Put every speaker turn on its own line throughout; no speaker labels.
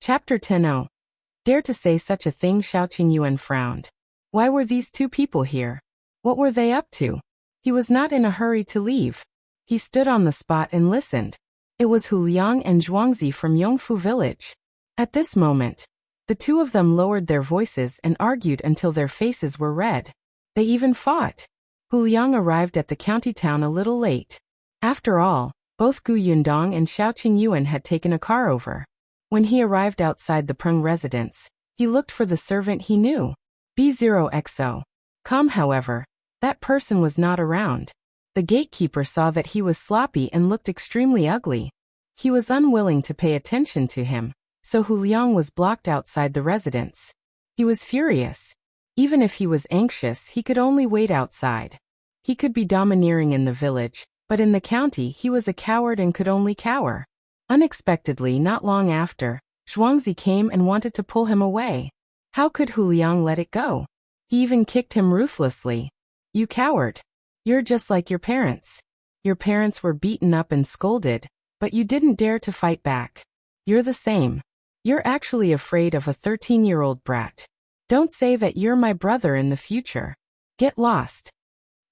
Chapter 10. Dare to say such a thing? Qingyuan frowned. Why were these two people here? What were they up to? He was not in a hurry to leave. He stood on the spot and listened. It was Hu Liang and Zhuangzi from Yongfu village. At this moment, the two of them lowered their voices and argued until their faces were red. They even fought. Hu Liang arrived at the county town a little late. After all, both Yundong and Qingyuan had taken a car over. When he arrived outside the Peng residence, he looked for the servant he knew. B0XO. However, that person was not around. The gatekeeper saw that he was sloppy and looked extremely ugly. He was unwilling to pay attention to him, so Hu Liang was blocked outside the residence. He was furious. Even if he was anxious, he could only wait outside. He could be domineering in the village, but in the county he was a coward and could only cower. Unexpectedly, not long after, Zhuangzi came and wanted to pull him away. How could Hu Liang let it go? He even kicked him ruthlessly. You coward. You're just like your parents. Your parents were beaten up and scolded, but you didn't dare to fight back. You're the same. You're actually afraid of a 13-year-old brat. Don't say that you're my brother in the future. Get lost.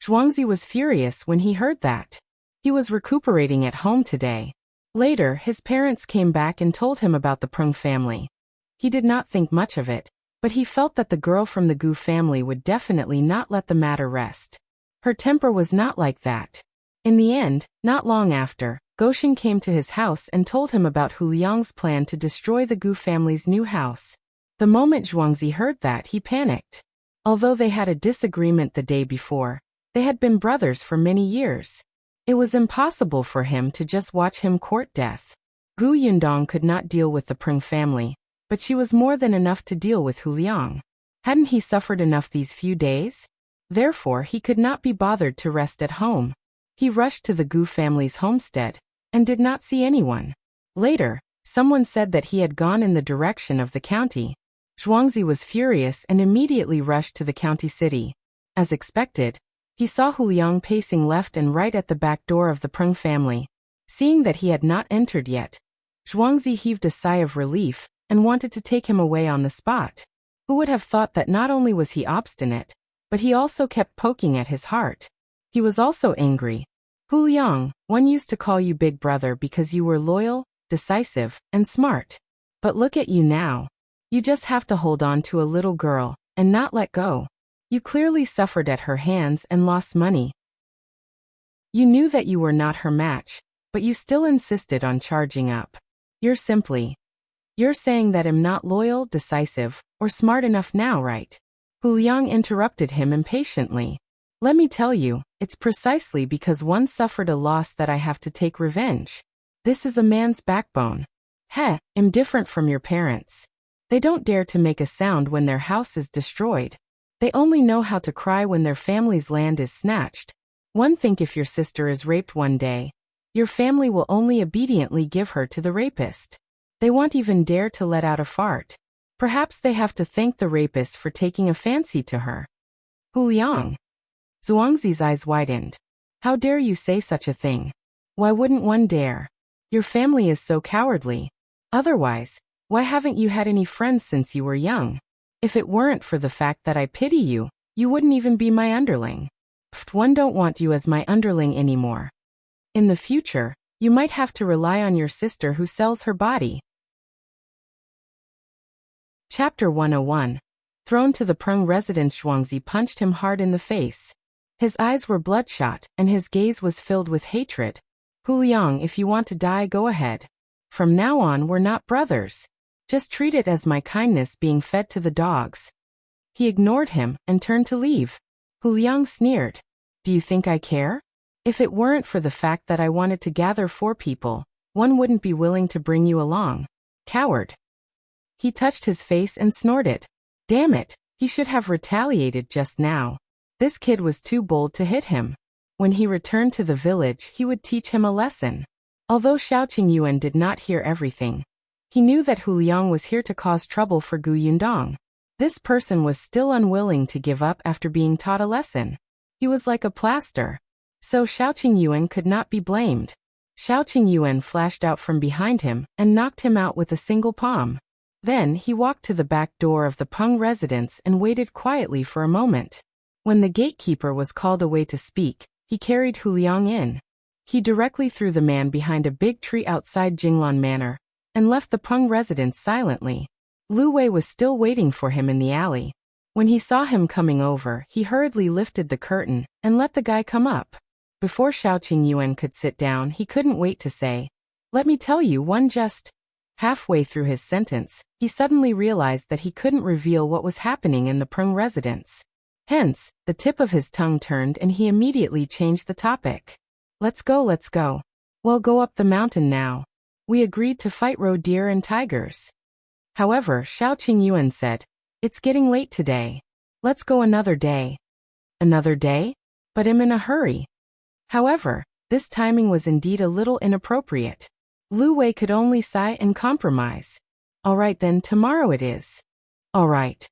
Zhuangzi was furious when he heard that. He was recuperating at home today. Later, his parents came back and told him about the Peng family. He did not think much of it, but he felt that the girl from the Gu family would definitely not let the matter rest. Her temper was not like that. In the end, not long after, Goshen came to his house and told him about Hu Liang's plan to destroy the Gu family's new house. The moment Zhuangzi heard that, he panicked. Although they had a disagreement the day before, they had been brothers for many years. It was impossible for him to just watch him court death. Gu Yundong could not deal with the Peng family, but she was more than enough to deal with Hu Liang. Hadn't he suffered enough these few days? Therefore, he could not be bothered to rest at home. He rushed to the Gu family's homestead, and did not see anyone. Later, someone said that he had gone in the direction of the county. Zhuangzi was furious and immediately rushed to the county city. As expected, he saw Hu Liang pacing left and right at the back door of the Peng family. Seeing that he had not entered yet, Zhuangzi heaved a sigh of relief and wanted to take him away on the spot. Who would have thought that not only was he obstinate, but he also kept poking at his heart. He was also angry. Hu Liang, one used to call you big brother because you were loyal, decisive, and smart. But look at you now. You just have to hold on to a little girl and not let go. You clearly suffered at her hands and lost money. You knew that you were not her match, but you still insisted on charging up. You're saying that I'm not loyal, decisive, or smart enough now, right? Hu Liang interrupted him impatiently. Let me tell you, it's precisely because one suffered a loss that I have to take revenge. This is a man's backbone. I'm different from your parents. They don't dare to make a sound when their house is destroyed. They only know how to cry when their family's land is snatched. One think if your sister is raped one day, your family will only obediently give her to the rapist. They won't even dare to let out a fart. Perhaps they have to thank the rapist for taking a fancy to her. Hu Liang. Zhuangzi's eyes widened. How dare you say such a thing? Why wouldn't one dare? Your family is so cowardly. Otherwise, why haven't you had any friends since you were young? If it weren't for the fact that I pity you, you wouldn't even be my underling. One don't want you as my underling anymore. In the future, you might have to rely on your sister who sells her body. Chapter 101. Thrown to the Peng residence, Zhuangzi punched him hard in the face. His eyes were bloodshot, and his gaze was filled with hatred. Hu Liang, if you want to die, go ahead. From now on, we're not brothers. Just treat it as my kindness being fed to the dogs. He ignored him and turned to leave. Hu Liang sneered. Do you think I care? If it weren't for the fact that I wanted to gather 4 people, one wouldn't be willing to bring you along. Coward. He touched his face and snorted. Damn it, he should have retaliated just now. This kid was too bold to hit him. When he returned to the village, he would teach him a lesson. Although Qingyuan did not hear everything, he knew that Hu Liang was here to cause trouble for Gu Yundong. This person was still unwilling to give up after being taught a lesson. He was like a plaster. So Qingyuan could not be blamed. Qingyuan flashed out from behind him and knocked him out with a single palm. Then he walked to the back door of the Peng residence and waited quietly for a moment. When the gatekeeper was called away to speak, he carried Liang in. He directly threw the man behind a big tree outside Jinglan Manor, and left the Peng residence silently. Lu Wei was still waiting for him in the alley. When he saw him coming over, he hurriedly lifted the curtain and let the guy come up. Before Qingyuan could sit down, he couldn't wait to say, "Let me tell you one just..." Halfway through his sentence, he suddenly realized that he couldn't reveal what was happening in the Peng residence. Hence, the tip of his tongue turned and he immediately changed the topic. Let's go, let's go. Well, go up the mountain now. We agreed to fight roe deer and tigers." However, Qingyuan said, "It's getting late today. Let's go another day." Another day? But I'm in a hurry. However, this timing was indeed a little inappropriate. Lu Wei could only sigh and compromise. "All right then, tomorrow it is." "All right."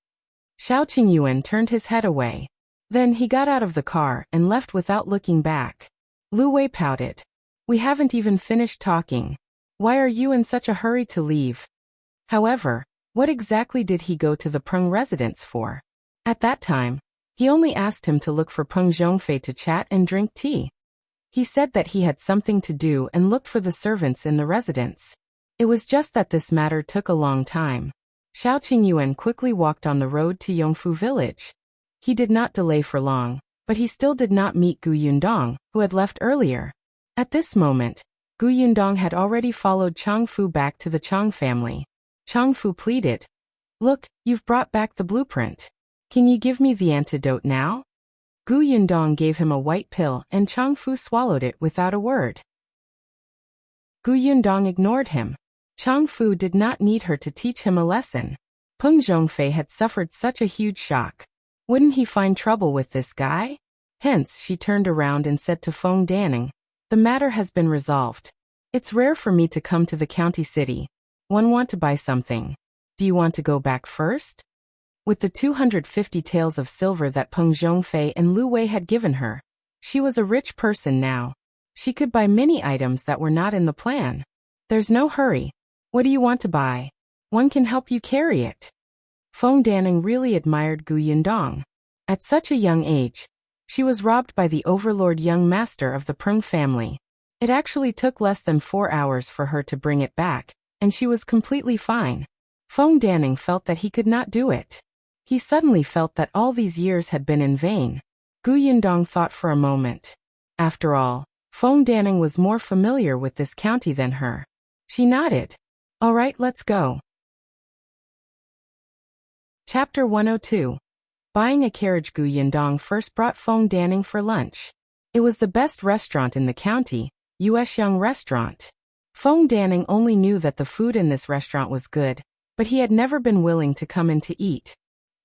Qingyuan turned his head away. Then he got out of the car and left without looking back. Lu Wei pouted. "We haven't even finished talking. Why are you in such a hurry to leave?" However, what exactly did he go to the Peng residence for? At that time, he only asked him to look for Peng Zhongfei to chat and drink tea. He said that he had something to do and looked for the servants in the residence. It was just that this matter took a long time. Qingyuan quickly walked on the road to Yongfu village. He did not delay for long, but he still did not meet Yundong, who had left earlier. At this moment, Yundong had already followed Changfu back to the Chang family. Changfu pleaded, "Look, you've brought back the blueprint. Can you give me the antidote now?" Yundong gave him a white pill and Changfu swallowed it without a word. Yundong ignored him. Changfu did not need her to teach him a lesson. Peng Zhongfei had suffered such a huge shock. Wouldn't he find trouble with this guy? Hence, she turned around and said to Feng Danning, "The matter has been resolved. It's rare for me to come to the county city. Want to buy something. Do you want to go back first?" With the 250 taels of silver that Peng Zhongfei and Lu Wei had given her, she was a rich person now. She could buy many items that were not in the plan. "There's no hurry. What do you want to buy? One can help you carry it." Feng Danning really admired Yundong. At such a young age, she was robbed by the overlord young master of the Peng family. It actually took less than 4 hours for her to bring it back, and she was completely fine. Feng Danning felt that he could not do it. He suddenly felt that all these years had been in vain. Yundong thought for a moment. After all, Feng Danning was more familiar with this county than her. She nodded. "All right, let's go." Chapter 102. Buying a carriage. Yundong first brought Feng Danning for lunch. It was the best restaurant in the county, Yuexiang Restaurant. Feng Danning only knew that the food in this restaurant was good, but he had never been willing to come in to eat.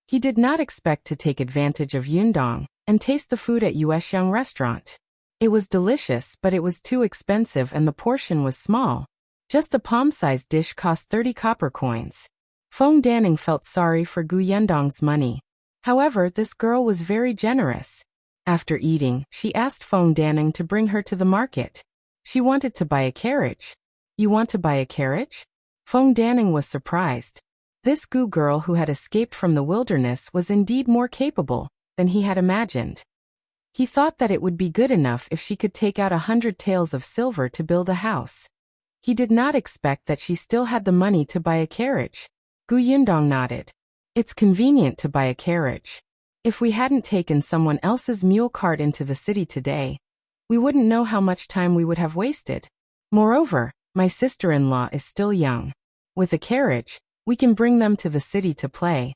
He did not expect to take advantage of Yundong and taste the food at Yuexiang Restaurant. It was delicious, but it was too expensive and the portion was small. Just a palm-sized dish cost 30 copper coins. Feng Danning felt sorry for Yundong's money. However, this girl was very generous. After eating, she asked Feng Danning to bring her to the market. She wanted to buy a carriage. "You want to buy a carriage?" Feng Danning was surprised. This girl who had escaped from the wilderness was indeed more capable than he had imagined. He thought that it would be good enough if she could take out 100 taels of silver to build a house. He did not expect that she still had the money to buy a carriage. Yundong nodded. "It's convenient to buy a carriage. If we hadn't taken someone else's mule cart into the city today, we wouldn't know how much time we would have wasted. Moreover, my sister-in-law is still young. With a carriage, we can bring them to the city to play."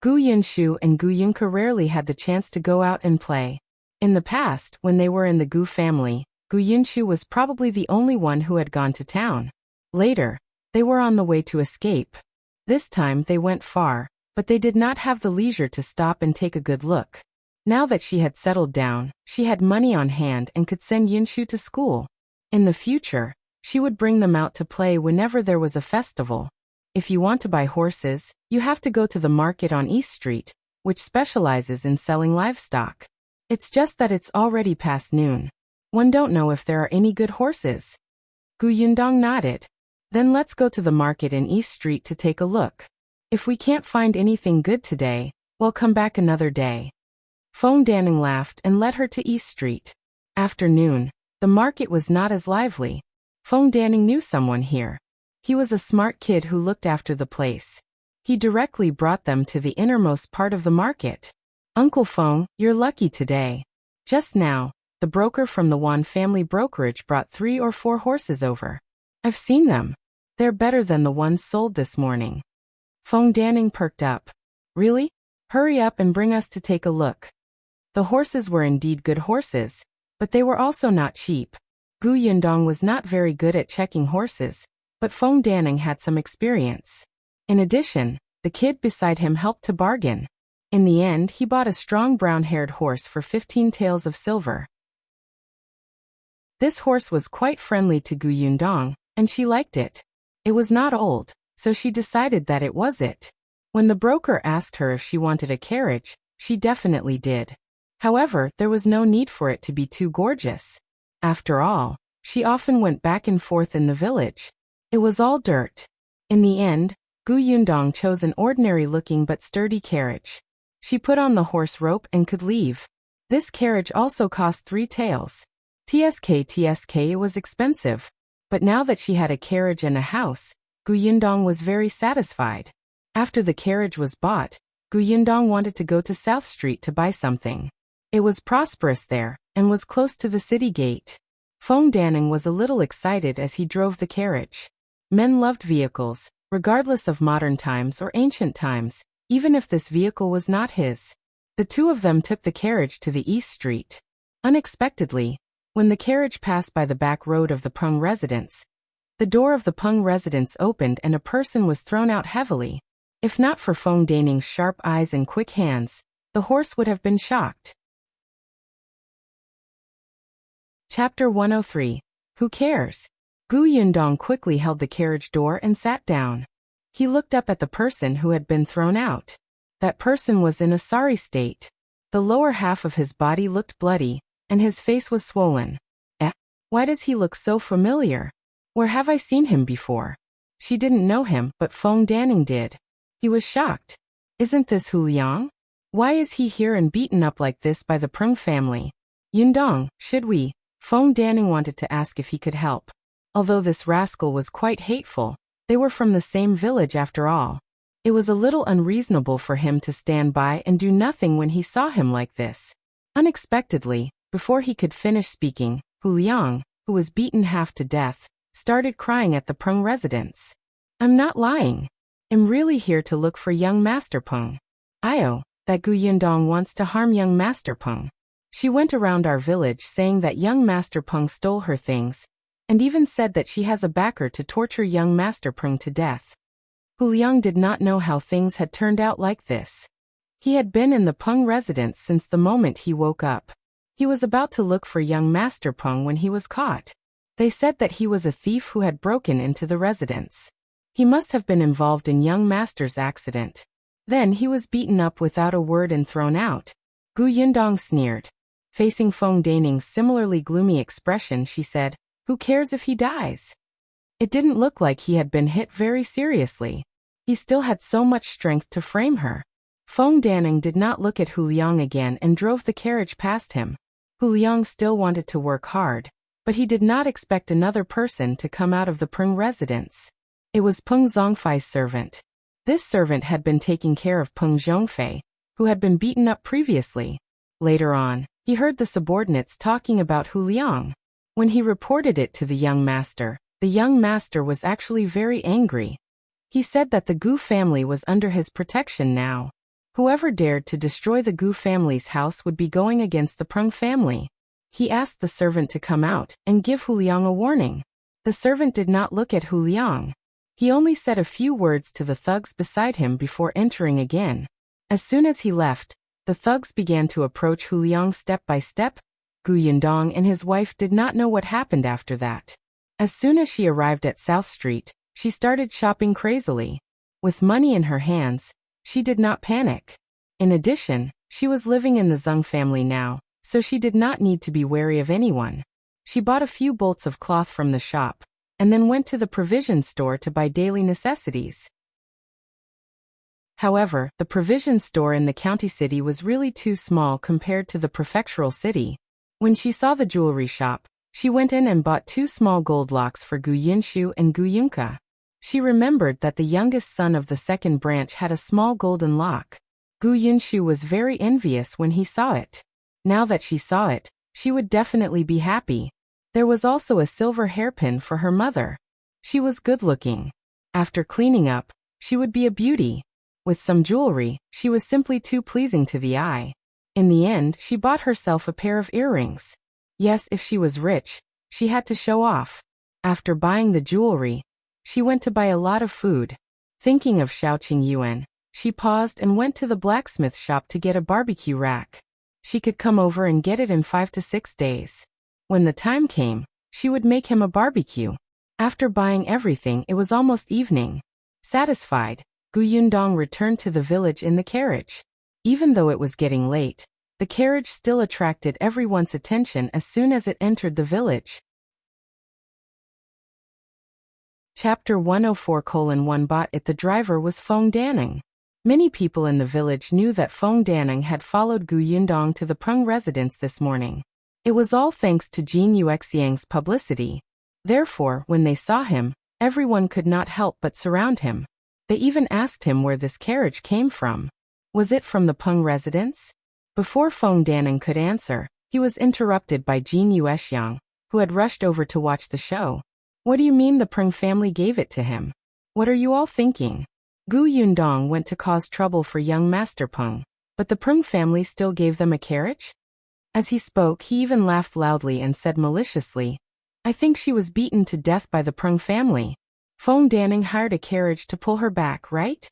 Yunshu and Yunke rarely had the chance to go out and play. In the past, when they were in the Gu family, Yunshu was probably the only one who had gone to town. Later, they were on the way to escape. This time they went far, but they did not have the leisure to stop and take a good look. Now that she had settled down, she had money on hand and could send Yunshu to school. In the future, she would bring them out to play whenever there was a festival. If you want to buy horses, you have to go to the market on East Street, which specializes in selling livestock. It's just that it's already past noon. One don't know if there are any good horses. Yundong nodded. "Then let's go to the market in East Street to take a look." If we can't find anything good today, we'll come back another day. Feng Danning laughed and led her to East Street. After noon, the market was not as lively. Feng Danning knew someone here. He was a smart kid who looked after the place. He directly brought them to the innermost part of the market. Uncle Feng, you're lucky today. Just now, the broker from the Wan family brokerage brought 3 or 4 horses over. I've seen them. They're better than the ones sold this morning. Feng Danning perked up. Really? Hurry up and bring us to take a look. The horses were indeed good horses, but they were also not cheap. Gu Yundong was not very good at checking horses, but Feng Danning had some experience. In addition, the kid beside him helped to bargain. In the end, he bought a strong brown-haired horse for 15 taels of silver. This horse was quite friendly to Gu Yundong, and she liked it. It was not old, so she decided that it was it. When the broker asked her if she wanted a carriage, she definitely did. However, there was no need for it to be too gorgeous. After all, she often went back and forth in the village. It was all dirt. In the end, Gu Yundong chose an ordinary-looking but sturdy carriage. She put on the horse rope and could leave. This carriage also cost 3 taels. It was expensive. But now that she had a carriage and a house, Gu Yundong was very satisfied. After the carriage was bought, Gu Yundong wanted to go to South Street to buy something. It was prosperous there, and was close to the city gate. Feng Danning was a little excited as he drove the carriage. Men loved vehicles, regardless of modern times or ancient times, even if this vehicle was not his. The two of them took the carriage to the East Street. Unexpectedly, when the carriage passed by the back road of the Peng residence, the door of the Peng residence opened and a person was thrown out heavily. If not for Feng Danning's sharp eyes and quick hands, the horse would have been shocked. Chapter 103. Who cares? Gu Yundong quickly held the carriage door and sat down. He looked up at the person who had been thrown out. That person was in a sorry state. The lower half of his body looked bloody, and his face was swollen. Why does he look so familiar? Where have I seen him before? She didn't know him, but Feng Danning did. He was shocked. Isn't this Hu Liang? Why is he here and beaten up like this by the Peng family? Yundong, should we? Feng Danning wanted to ask if he could help. Although this rascal was quite hateful, they were from the same village after all. It was a little unreasonable for him to stand by and do nothing when he saw him like this. Unexpectedly, before he could finish speaking, Hu Liang, who was beaten half to death, started crying at the Peng residence. I'm not lying. I'm really here to look for young Master Peng. That Gu Yundong wants to harm young Master Peng. She went around our village saying that young Master Peng stole her things, and even said that she has a backer to torture young Master Peng to death. Hu Liang did not know how things had turned out like this. He had been in the Peng residence since the moment he woke up. He was about to look for young Master Peng when he was caught. They said that he was a thief who had broken into the residence. He must have been involved in young Master's accident. Then he was beaten up without a word and thrown out. Gu Yundong sneered. Facing Feng Danning's similarly gloomy expression, she said, "Who cares if he dies?" It didn't look like he had been hit very seriously. He still had so much strength to frame her. Feng Danning did not look at Hu Liang again and drove the carriage past him. Hu Liang still wanted to work hard, but he did not expect another person to come out of the Peng residence. It was Peng Zhongfei's servant. This servant had been taking care of Peng Zhongfei, who had been beaten up previously. Later on, he heard the subordinates talking about Hu Liang. When he reported it to the young master was actually very angry. He said that the Gu family was under his protection now. Whoever dared to destroy the Gu family's house would be going against the Peng family. He asked the servant to come out and give Hu Liang a warning. The servant did not look at Hu Liang. He only said a few words to the thugs beside him before entering again. As soon as he left, the thugs began to approach Hu Liang step by step. Gu Yundong and his wife did not know what happened after that. As soon as she arrived at South Street, she started shopping crazily. With money in her hands, she did not panic. In addition, she was living in the Zhou family now, so she did not need to be wary of anyone. She bought a few bolts of cloth from the shop, and then went to the provision store to buy daily necessities. However, the provision store in the county city was really too small compared to the prefectural city. When she saw the jewelry shop, she went in and bought 2 small gold locks for Gu Yunshu and Gu Yunke. She remembered that the youngest son of the second branch had a small golden lock. Gu Yunshu was very envious when he saw it. Now that she saw it, she would definitely be happy. There was also a silver hairpin for her mother. She was good-looking. After cleaning up, she would be a beauty. With some jewelry, she was simply too pleasing to the eye. In the end, she bought herself a pair of earrings. Yes, if she was rich, she had to show off. After buying the jewelry, she went to buy a lot of food. Thinking of Qingyuan, she paused and went to the blacksmith shop to get a barbecue rack. She could come over and get it in 5 to 6 days. When the time came, she would make him a barbecue. After buying everything, it was almost evening. Satisfied, Gu Yundong returned to the village in the carriage. Even though it was getting late, the carriage still attracted everyone's attention as soon as it entered the village. Chapter 104:1 Bought it. The driver was Feng Danning. Many people in the village knew that Feng Danning had followed Gu Yundong to the Peng residence this morning. It was all thanks to Jin Yuexiang's publicity. Therefore, when they saw him, everyone could not help but surround him. They even asked him where this carriage came from. Was it from the Peng residence? Before Feng Danning could answer, he was interrupted by Jin Yuexiang, who had rushed over to watch the show. What do you mean the Peng family gave it to him? What are you all thinking? Gu Yundong went to cause trouble for young Master Peng, but the Peng family still gave them a carriage? As he spoke, he even laughed loudly and said maliciously, I think she was beaten to death by the Peng family. Feng Danning hired a carriage to pull her back, right?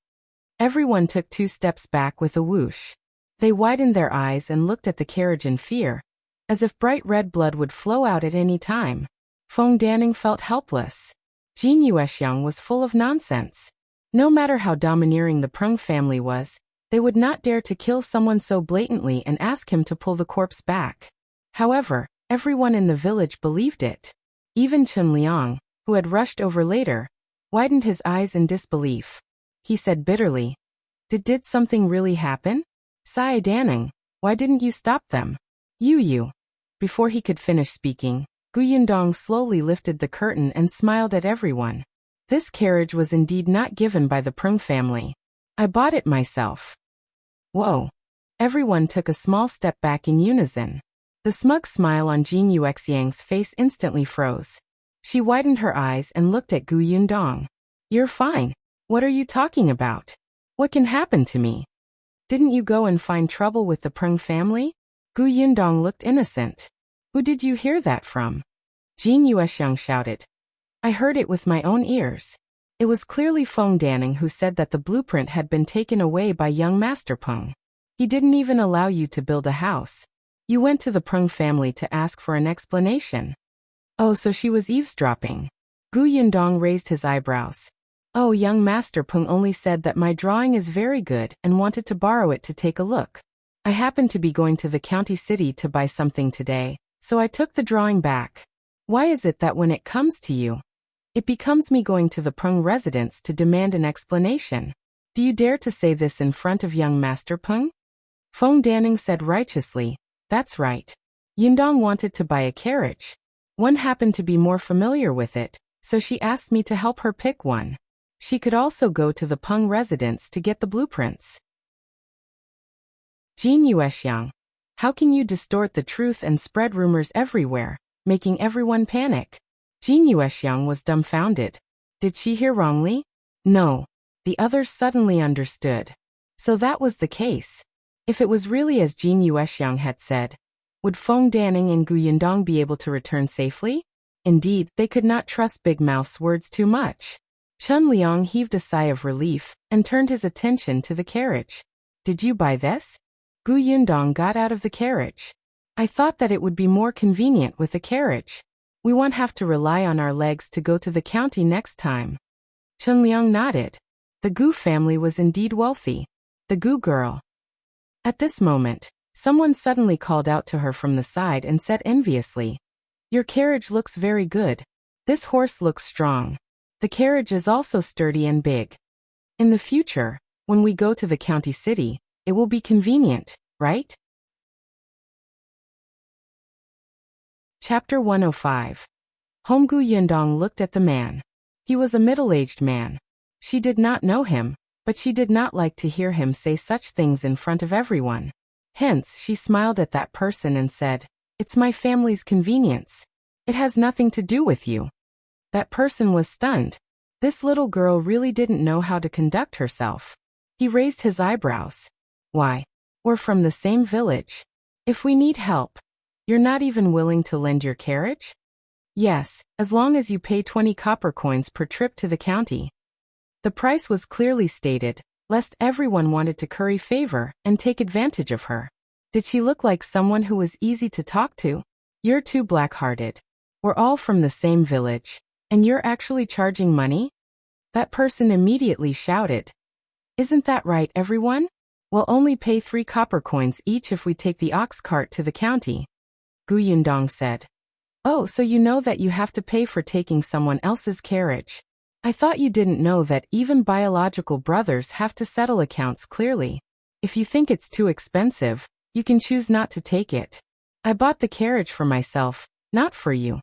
Everyone took 2 steps back with a whoosh. They widened their eyes and looked at the carriage in fear, as if bright red blood would flow out at any time. Feng Danning felt helpless. Jin Yuexiang was full of nonsense. No matter how domineering the Peng family was, they would not dare to kill someone so blatantly and ask him to pull the corpse back. However, everyone in the village believed it. Even Chen Liang, who had rushed over later, widened his eyes in disbelief. He said bitterly, Did something really happen? Sai Danning, why didn't you stop them? You. Before he could finish speaking, Gu Yundong slowly lifted the curtain and smiled at everyone. This carriage was indeed not given by the Peng family. I bought it myself. Whoa. Everyone took a small step back in unison. The smug smile on Jin Yuexiang's face instantly froze. She widened her eyes and looked at Gu Yundong. You're fine. What are you talking about? What can happen to me? Didn't you go and find trouble with the Peng family? Gu Yundong looked innocent. Who did you hear that from? Jin Yuexiang shouted. I heard it with my own ears. It was clearly Feng Danning who said that the blueprint had been taken away by young Master Peng. He didn't even allow you to build a house. You went to the Peng family to ask for an explanation. Oh, so she was eavesdropping. Gu Yundong raised his eyebrows. Oh, young Master Peng only said that my drawing is very good and wanted to borrow it to take a look. I happened to be going to the county city to buy something today, so I took the drawing back. Why is it that when it comes to you, it becomes me going to the Peng residence to demand an explanation? Do you dare to say this in front of young Master Peng? Feng Danning said righteously, That's right. Yundong wanted to buy a carriage. One happened to be more familiar with it, so she asked me to help her pick one. She could also go to the Peng residence to get the blueprints. Jin Yuexiang, how can you distort the truth and spread rumors everywhere, making everyone panic? Jin Yuexiang was dumbfounded. Did she hear wrongly? No. The others suddenly understood. So that was the case. If it was really as Jin Yuexiang had said, would Feng Danning and Gu Yundong be able to return safely? Indeed, they could not trust Big Mouth's words too much. Chen Liang heaved a sigh of relief and turned his attention to the carriage. Did you buy this? Gu Yundong got out of the carriage. I thought that it would be more convenient with a carriage. We won't have to rely on our legs to go to the county next time. Chen Liang nodded. The Gu family was indeed wealthy. The Gu girl. At this moment, someone suddenly called out to her from the side and said enviously, Your carriage looks very good. This horse looks strong. The carriage is also sturdy and big. In the future, When we go to the county city, it will be convenient, right? Chapter 105. Homegu Yundong looked at the man. He was a middle-aged man. She did not know him, but she did not like to hear him say such things in front of everyone. Hence, she smiled at that person and said, "It's my family's convenience. It has nothing to do with you." That person was stunned. This little girl really didn't know how to conduct herself. He raised his eyebrows. "Why? We're from the same village. If we need help, you're not even willing to lend your carriage?" "Yes, as long as you pay 20 copper coins per trip to the county." The price was clearly stated, lest everyone wanted to curry favor and take advantage of her. Did she look like someone who was easy to talk to? "You're too black-hearted. We're all from the same village, and you're actually charging money?" That person immediately shouted. "Isn't that right, everyone? We'll only pay 3 copper coins each if we take the ox cart to the county." Gu Yundong said. "Oh, so you know that you have to pay for taking someone else's carriage. I thought you didn't know that even biological brothers have to settle accounts clearly. If you think it's too expensive, you can choose not to take it. I bought the carriage for myself, not for you."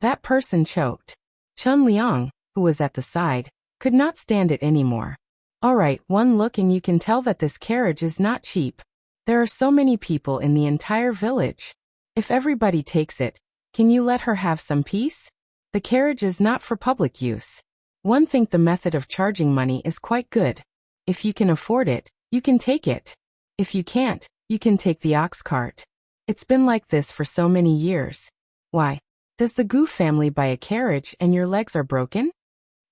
That person choked. Chun Liang, who was at the side, could not stand it anymore. "All right, one look and you can tell that this carriage is not cheap. There are so many people in the entire village. If everybody takes it, can you let her have some peace? The carriage is not for public use. One think the method of charging money is quite good. If you can afford it, you can take it. If you can't, you can take the ox cart. It's been like this for so many years. Why? Does the Gu family buy a carriage and your legs are broken?"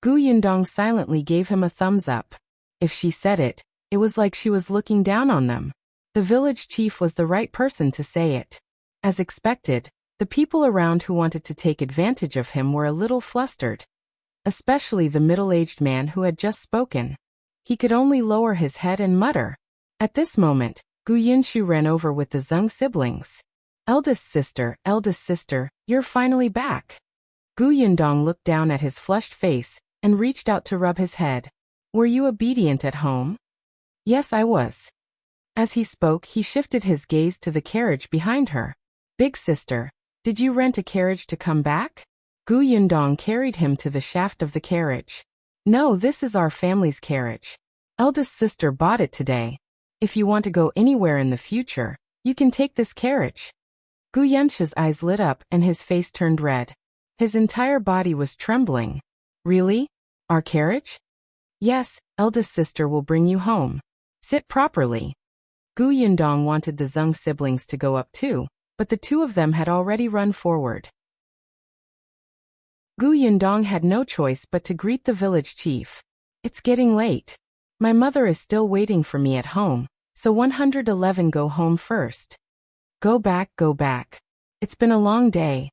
Gu Yundong silently gave him a thumbs up. If she said it, it was like she was looking down on them. The village chief was the right person to say it. As expected, the people around who wanted to take advantage of him were a little flustered. Especially the middle-aged man who had just spoken. He could only lower his head and mutter. At this moment, Gu Yinshu ran over with the Zheng siblings. Eldest sister, you're finally back." Gu Yundong looked down at his flushed face and reached out to rub his head. "Were you obedient at home?" "Yes, I was." As he spoke, he shifted his gaze to the carriage behind her. "Big sister, did you rent a carriage to come back?" Gu Yundong carried him to the shaft of the carriage. "No, this is our family's carriage. Eldest sister bought it today. If you want to go anywhere in the future, you can take this carriage." Gu Yunshi's eyes lit up and his face turned red. His entire body was trembling. "Really? Our carriage?" "Yes, eldest sister will bring you home. Sit properly." Gu Yundong wanted the Zheng siblings to go up too, but the two of them had already run forward. Gu Yundong had no choice but to greet the village chief. "It's getting late. My mother is still waiting for me at home, so 111 go home first." Go back. It's been a long day."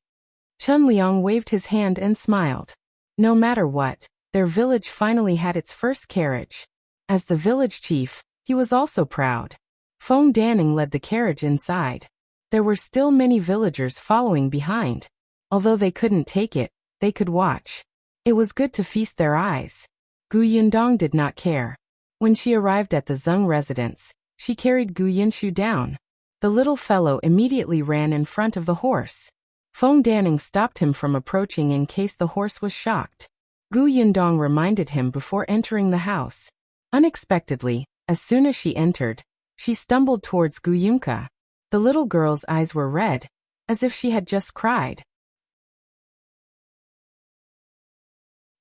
Chun Liang waved his hand and smiled. No matter what, their village finally had its first carriage. As the village chief, he was also proud. Feng Danning led the carriage inside. There were still many villagers following behind. Although they couldn't take it, they could watch. It was good to feast their eyes. Gu Yundong did not care. When she arrived at the Zheng residence, she carried Gu Yinshu down. The little fellow immediately ran in front of the horse. Feng Danning stopped him from approaching in case the horse was shocked. Gu Yundong reminded him before entering the house. Unexpectedly, as soon as she entered, she stumbled towards Gu Yunke. The little girl's eyes were red, as if she had just cried.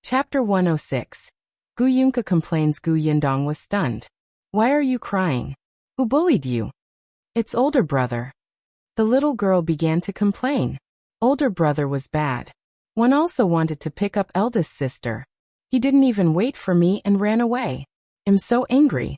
Chapter 106. Gu Yunke complains Gu Yundong was stunned. "Why are you crying? Who bullied you?" "It's older brother." The little girl began to complain. Older brother was bad. One also wanted to pick up eldest sister. He didn't even wait for me and ran away. I'm so angry.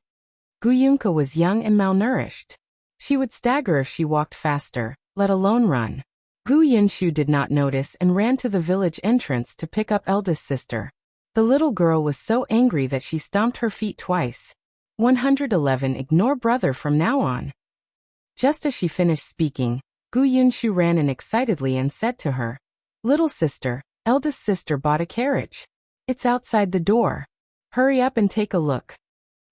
Gu Yunke was young and malnourished. She would stagger if she walked faster, let alone run. Gu Yinshu did not notice and ran to the village entrance to pick up eldest sister. The little girl was so angry that she stomped her feet twice. 111 Ignore brother from now on. Just as she finished speaking, Gu Yinshu ran in excitedly and said to her, "Little sister, eldest sister bought a carriage. It's outside the door. Hurry up and take a look."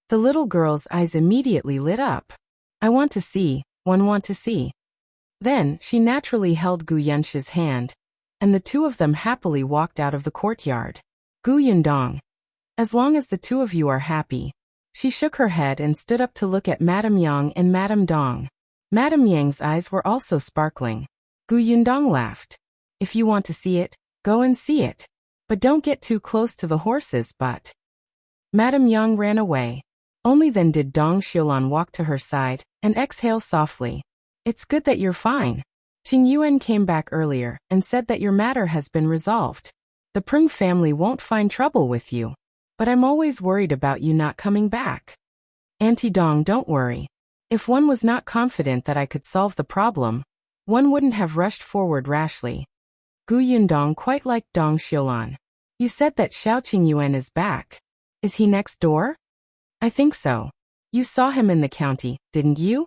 The little girl's eyes immediately lit up. I want to see, want to see. Then, she naturally held Gu Yunshi's hand, and the two of them happily walked out of the courtyard. Gu Yundong. As long as the two of you are happy. She shook her head and stood up to look at Madame Yang and Madame Dong. Madame Yang's eyes were also sparkling. Gu Yundong laughed. If you want to see it, go and see it. But don't get too close to the horses, but. Madame Yang ran away. Only then did Dong Xiulan walk to her side and exhale softly. It's good that you're fine. Qingyuan came back earlier and said that your matter has been resolved. The Peng family won't find trouble with you. But I'm always worried about you not coming back. Auntie Dong, don't worry. If one was not confident that I could solve the problem, one wouldn't have rushed forward rashly. Gu Yundong quite liked Dong Xiulan. You said that Shao Qingyuan is back. Is he next door? I think so. You saw him in the county, didn't you?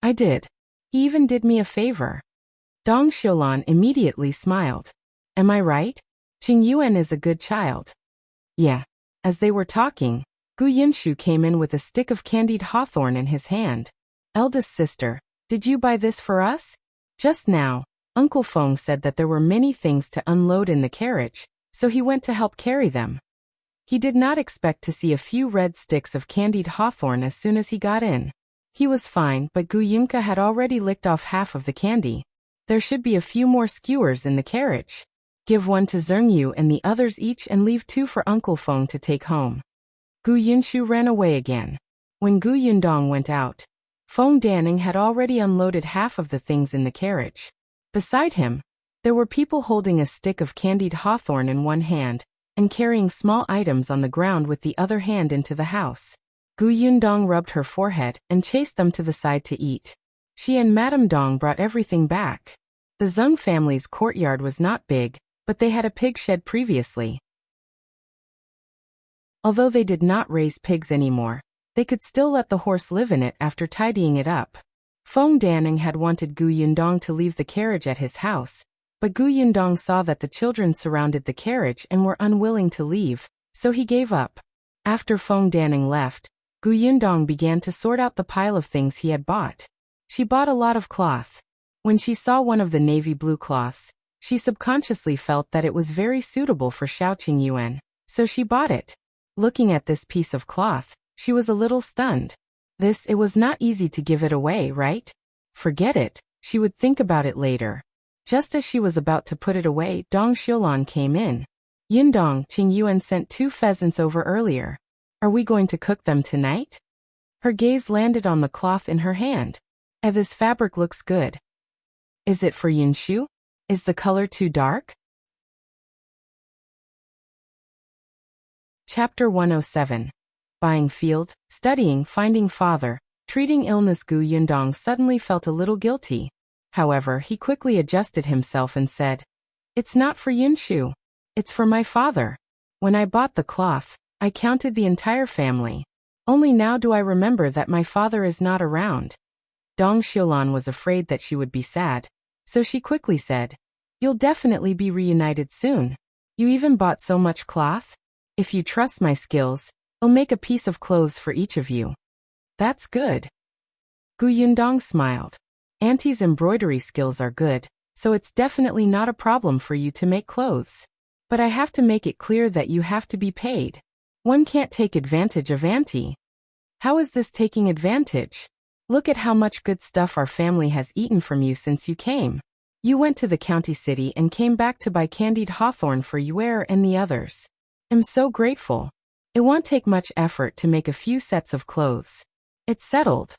I did. He even did me a favor. Dong Xiulan immediately smiled. Am I right? Qingyuan is a good child. Yeah. As they were talking, Gu Yunshu came in with a stick of candied hawthorn in his hand. Eldest sister, did you buy this for us? Just now, Uncle Feng said that there were many things to unload in the carriage, so he went to help carry them. He did not expect to see a few red sticks of candied hawthorn as soon as he got in. He was fine, but Gu Yunke had already licked off half of the candy. There should be a few more skewers in the carriage. Give one to Zhengyu and the others each and leave 2 for Uncle Feng to take home. Gu Yunshu ran away again. When Gu Yundong went out, Feng Danning had already unloaded half of the things in the carriage. Beside him, there were people holding a stick of candied hawthorn in one hand and carrying small items on the ground with the other hand into the house. Gu Yundong rubbed her forehead and chased them to the side to eat. She and Madame Dong brought everything back. The Zhou family's courtyard was not big, but they had a pig shed previously. Although they did not raise pigs anymore, they could still let the horse live in it after tidying it up. Feng Danning had wanted Gu Yundong to leave the carriage at his house, but Gu Yundong saw that the children surrounded the carriage and were unwilling to leave, so he gave up. After Feng Danning left, Gu Yundong began to sort out the pile of things he had bought. She bought a lot of cloth. When she saw one of the navy blue cloths, she subconsciously felt that it was very suitable for Shao Qingyuan, so she bought it. Looking at this piece of cloth, she was a little stunned. It was not easy to give it away, right? Forget it, she would think about it later. Just as she was about to put it away, Dong Xiulan came in. Yundong, Qingyuan sent 2 pheasants over earlier. Are we going to cook them tonight? Her gaze landed on the cloth in her hand. This fabric looks good. Is it for Yunshu? Is the color too dark? Chapter 107. Buying field, studying, finding father, treating illness. Gu Yundong suddenly felt a little guilty. However, he quickly adjusted himself and said, It's not for Yunshu. It's for my father. When I bought the cloth, I counted the entire family. Only now do I remember that my father is not around. Dong Xiulan was afraid that she would be sad, so she quickly said, You'll definitely be reunited soon. You even bought so much cloth? If you trust my skills, I'll make a piece of clothes for each of you. That's good. Gu Yundong smiled. Auntie's embroidery skills are good, so it's definitely not a problem for you to make clothes. But I have to make it clear that you have to be paid. One can't take advantage of Auntie. How is this taking advantage? Look at how much good stuff our family has eaten from you since you came. You went to the county city and came back to buy candied hawthorn for Xian'er and the others. I'm so grateful. It won't take much effort to make a few sets of clothes. It's settled.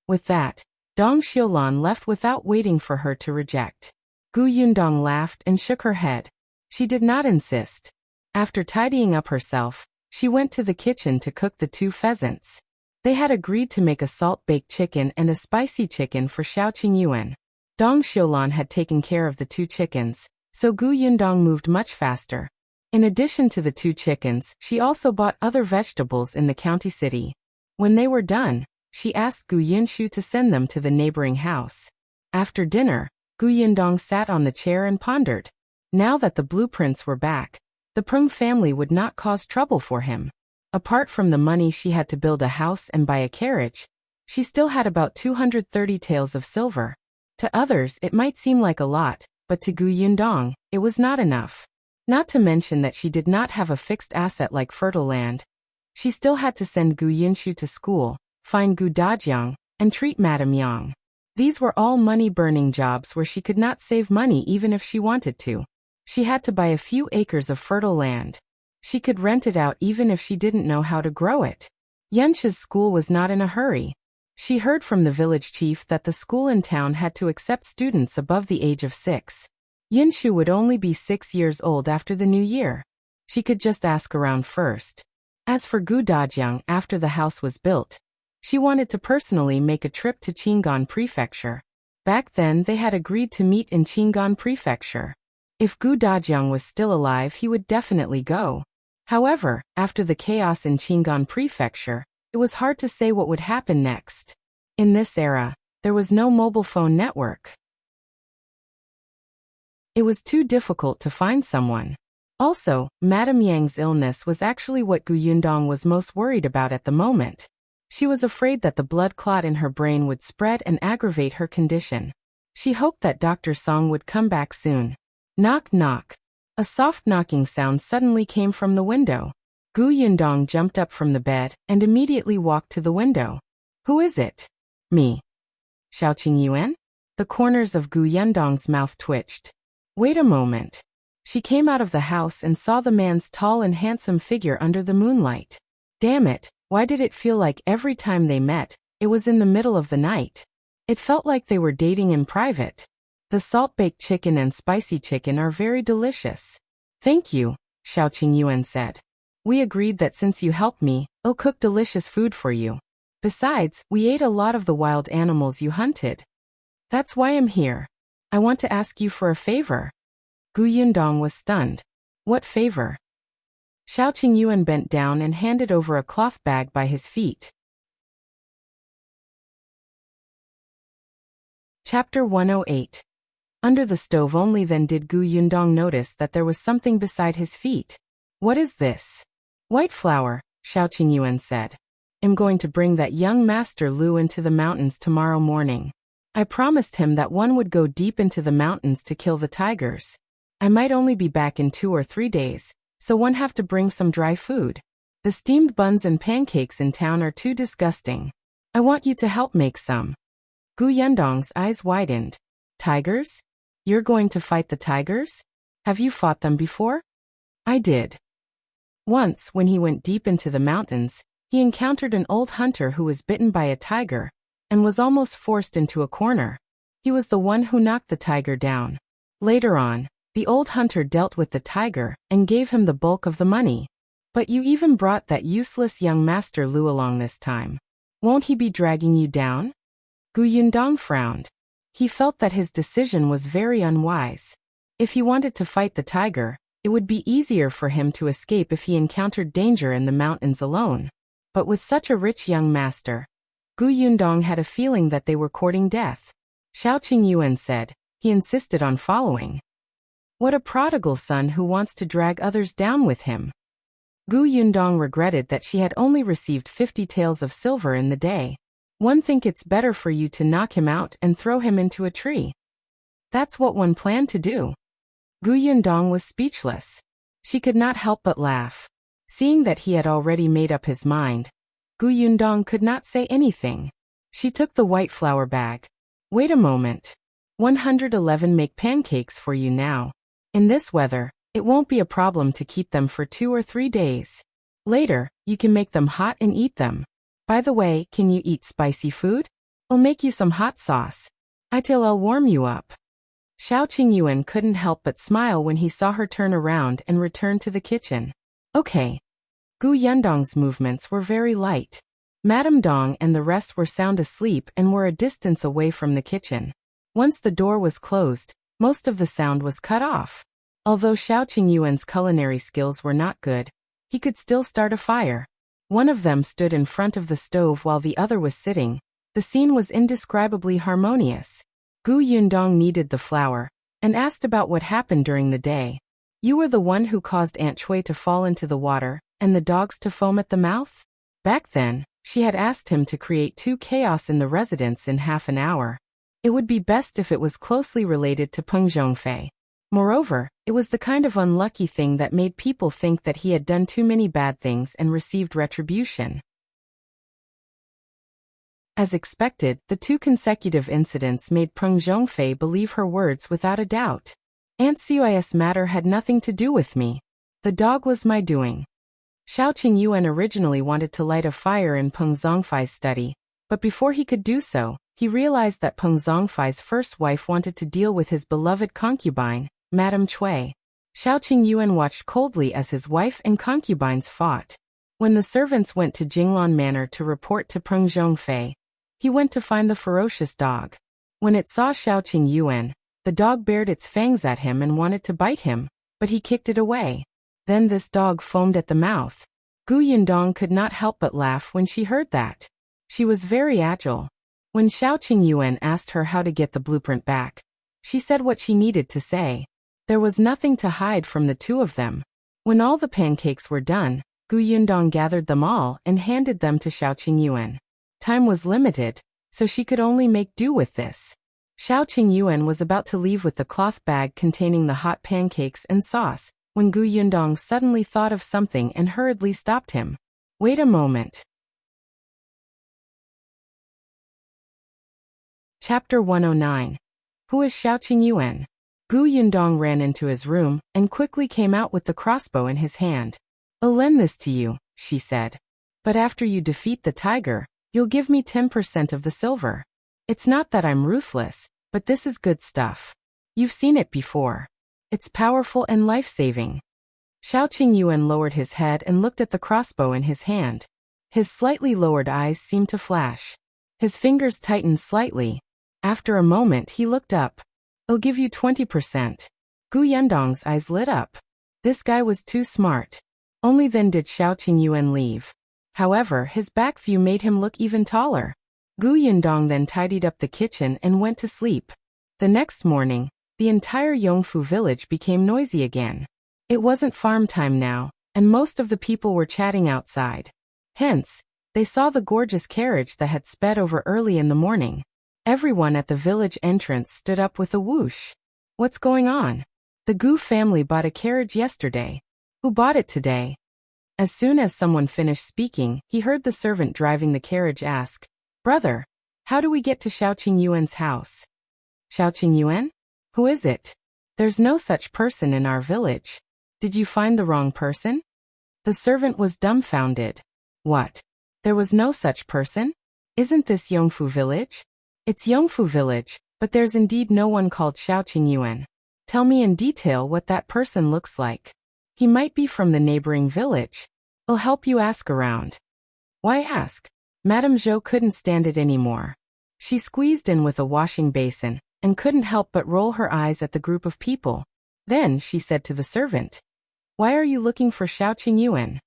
With that, Dong Xiulan left without waiting for her to reject. Gu Yundong laughed and shook her head. She did not insist. After tidying up herself, she went to the kitchen to cook the 2 pheasants. They had agreed to make a salt-baked chicken and a spicy chicken for Shao Qingyuan. Dong Xiulan had taken care of the 2 chickens, so Gu Yundong moved much faster. In addition to the 2 chickens, she also bought other vegetables in the county city. When they were done, she asked Gu Yunshu to send them to the neighboring house. After dinner, Gu Yundong sat on the chair and pondered. Now that the blueprints were back, the Peng family would not cause trouble for him. Apart from the money she had to build a house and buy a carriage, she still had about 230 taels of silver. To others, it might seem like a lot, but to Gu Yundong, it was not enough. Not to mention that she did not have a fixed asset like fertile land. She still had to send Gu Yunshu to school, find Gu Dajiang, and treat Madame Yang. These were all money-burning jobs where she could not save money even if she wanted to. She had to buy a few acres of fertile land. She could rent it out even if she didn't know how to grow it. Yunshu's school was not in a hurry. She heard from the village chief that the school in town had to accept students above the age of 6. Yunshu would only be 6 years old after the new year. She could just ask around first. As for Gu Dajiang, after the house was built, she wanted to personally make a trip to Qingyuan Prefecture. Back then they had agreed to meet in Qingyuan Prefecture. If Gu Dajiang was still alive, he would definitely go. However, after the chaos in Qingyuan Prefecture, it was hard to say what would happen next. In this era, there was no mobile phone network. It was too difficult to find someone. Also, Madame Yang's illness was actually what Gu Yundong was most worried about at the moment. She was afraid that the blood clot in her brain would spread and aggravate her condition. She hoped that Dr. Song would come back soon. Knock knock. A soft knocking sound suddenly came from the window. Gu Yundong jumped up from the bed and immediately walked to the window. Who is it? Me. Shao Qingyuan? The corners of Gu Yundong's mouth twitched. Wait a moment. She came out of the house and saw the man's tall and handsome figure under the moonlight. Damn it, why did it feel like every time they met, it was in the middle of the night? It felt like they were dating in private. The salt-baked chicken and spicy chicken are very delicious. Thank you, Shao Qingyuan said. We agreed that since you helped me, I'll cook delicious food for you. Besides, we ate a lot of the wild animals you hunted. That's why I'm here. I want to ask you for a favor. Gu Yundong was stunned. What favor? Shao Qingyuan bent down and handed over a cloth bag by his feet. Chapter 108. Under the stove only then did Gu Yundong notice that there was something beside his feet. What is this? White flour, Shao Qingyuan said. I'm going to bring that young master Liu into the mountains tomorrow morning. I promised him that one would go deep into the mountains to kill the tigers. I might only be back in 2 or 3 days, so one have to bring some dry food. The steamed buns and pancakes in town are too disgusting. I want you to help make some. Gu Yundong's eyes widened. Tigers? You're going to fight the tigers? Have you fought them before? I did. Once, when he went deep into the mountains, he encountered an old hunter who was bitten by a tiger and was almost forced into a corner. He was the one who knocked the tiger down. Later on, the old hunter dealt with the tiger and gave him the bulk of the money. But you even brought that useless young master Liu along this time. Won't he be dragging you down? Gu Yundong frowned. He felt that his decision was very unwise. If he wanted to fight the tiger, it would be easier for him to escape if he encountered danger in the mountains alone. But with such a rich young master, Gu Yundong had a feeling that they were courting death. Shao Qingyuan said. He insisted on following. What a prodigal son who wants to drag others down with him. Gu Yundong regretted that she had only received 50 taels of silver in the day. One think it's better for you to knock him out and throw him into a tree. That's what one planned to do. Gu Yundong was speechless. She could not help but laugh. Seeing that he had already made up his mind, Gu Yundong could not say anything. She took the white flour bag. Wait a moment. 111 make pancakes for you now. In this weather, it won't be a problem to keep them for 2 or 3 days. Later, you can make them hot and eat them. By the way, can you eat spicy food? I'll make you some hot sauce. I'll warm you up. Shao Qingyuan couldn't help but smile when he saw her turn around and return to the kitchen. Okay. Gu Yundong's movements were very light. Madame Dong and the rest were sound asleep and were a distance away from the kitchen. Once the door was closed, most of the sound was cut off. Although Shao Qingyuan's culinary skills were not good, he could still start a fire. One of them stood in front of the stove while the other was sitting. The scene was indescribably harmonious. Gu Yundong kneaded the flour and asked about what happened during the day. You were the one who caused Aunt Chui to fall into the water, and the dogs to foam at the mouth? Back then, she had asked him to create 2 chaos in the residence in half an hour. It would be best if it was closely related to Peng Zhongfei. Moreover, it was the kind of unlucky thing that made people think that he had done too many bad things and received retribution. As expected, the 2 consecutive incidents made Peng Zhongfei believe her words without a doubt. Aunt Sui's matter had nothing to do with me. The dog was my doing. Qingyuan originally wanted to light a fire in Peng Zhongfei's study, but before he could do so, he realized that Peng Zhongfei's first wife wanted to deal with his beloved concubine, Madame Cui. Qingyuan watched coldly as his wife and concubines fought. When the servants went to Jinglan Manor to report to Peng Zhongfei, he went to find the ferocious dog. When it saw Qingyuan, the dog bared its fangs at him and wanted to bite him, but he kicked it away. Then this dog foamed at the mouth. Yundong could not help but laugh when she heard that. She was very agile. When Qingyuan asked her how to get the blueprint back, she said what she needed to say. There was nothing to hide from the 2 of them. When all the pancakes were done, Yundong gathered them all and handed them to Qingyuan. Time was limited, so she could only make do with this. Qingyuan was about to leave with the cloth bag containing the hot pancakes and sauce, when Yundong suddenly thought of something and hurriedly stopped him. Wait a moment. Chapter 109. Who is Qingyuan? Yundong ran into his room and quickly came out with the crossbow in his hand. I'll lend this to you, she said. But after you defeat the tiger, you'll give me 10% of the silver. It's not that I'm ruthless, but this is good stuff. You've seen it before. It's powerful and life-saving. Qingyuan lowered his head and looked at the crossbow in his hand. His slightly lowered eyes seemed to flash. His fingers tightened slightly. After a moment he looked up. I'll give you 20%. Yundong's eyes lit up. This guy was too smart. Only then did Qingyuan leave. However, his back view made him look even taller. Yundong then tidied up the kitchen and went to sleep. The next morning, the entire Yongfu village became noisy again. It wasn't farm time now, and most of the people were chatting outside. Hence, they saw the gorgeous carriage that had sped over early in the morning. Everyone at the village entrance stood up with a whoosh. What's going on? The Gu family bought a carriage yesterday. Who bought it today? As soon as someone finished speaking, he heard the servant driving the carriage ask, Brother, how do we get to Qingyuan's house? Qingyuan? Who is it? There's no such person in our village. Did you find the wrong person? The servant was dumbfounded. What? There was no such person? Isn't this Yongfu village? It's Yongfu village, but there's indeed no one called Qingyuan. Tell me in detail what that person looks like. He might be from the neighboring village. I'll help you ask around. Why ask? Madame Zhou couldn't stand it anymore. She squeezed in with a washing basin and couldn't help but roll her eyes at the group of people. Then she said to the servant, Why are you looking for Qingyuan?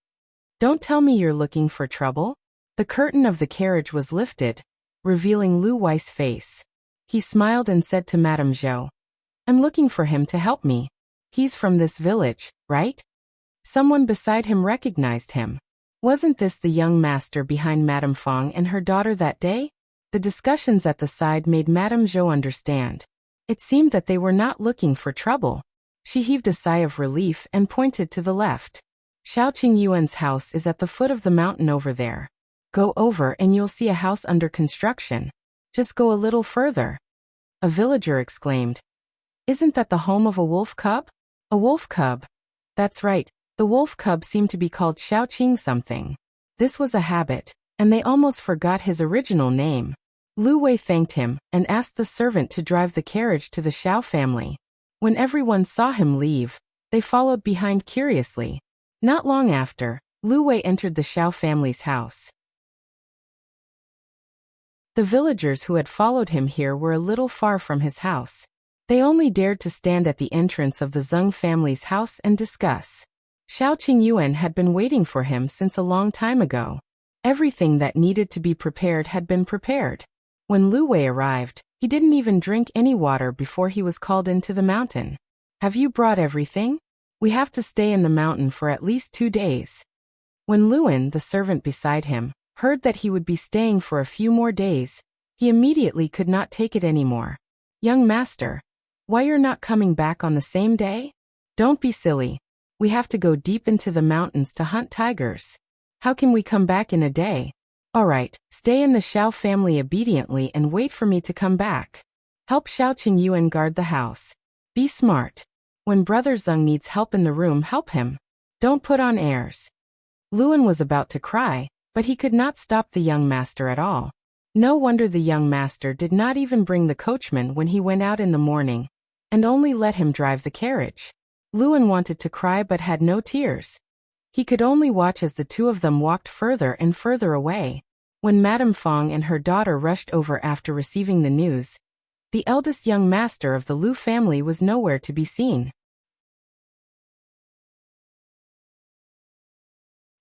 Don't tell me you're looking for trouble. The curtain of the carriage was lifted, revealing Lu Wei's face. He smiled and said to Madame Zhou, I'm looking for him to help me. He's from this village, right? Someone beside him recognized him. Wasn't this the young master behind Madame Fang and her daughter that day? The discussions at the side made Madame Zhou understand. It seemed that they were not looking for trouble. She heaved a sigh of relief and pointed to the left. Qingyuan's house is at the foot of the mountain over there. Go over and you'll see a house under construction. Just go a little further. A villager exclaimed. Isn't that the home of a wolf cub? A wolf cub. That's right, the wolf cub seemed to be called Xiao something. This was a habit, and they almost forgot his original name. Lu Wei thanked him and asked the servant to drive the carriage to the Shao family. When everyone saw him leave, they followed behind curiously. Not long after, Lu Wei entered the Shao family's house. The villagers who had followed him here were a little far from his house. They only dared to stand at the entrance of the Zheng family's house and discuss. Qingyuan had been waiting for him since a long time ago. Everything that needed to be prepared had been prepared. When Lu Wei arrived, he didn't even drink any water before he was called into the mountain. Have you brought everything? We have to stay in the mountain for at least 2 days. When Luan, the servant beside him, heard that he would be staying for a few more days, he immediately could not take it anymore. Young master, why you're not coming back on the same day? Don't be silly. We have to go deep into the mountains to hunt tigers. How can we come back in a day? All right, stay in the Shao family obediently and wait for me to come back. Help Shao Qingyuan guard the house. Be smart. When Brother Zheng needs help in the room, help him. Don't put on airs. Luan was about to cry, but he could not stop the young master at all. No wonder the young master did not even bring the coachman when he went out in the morning, and only let him drive the carriage. Luan wanted to cry but had no tears. He could only watch as the two of them walked further and further away. When Madame Fang and her daughter rushed over after receiving the news, the eldest young master of the Liu family was nowhere to be seen.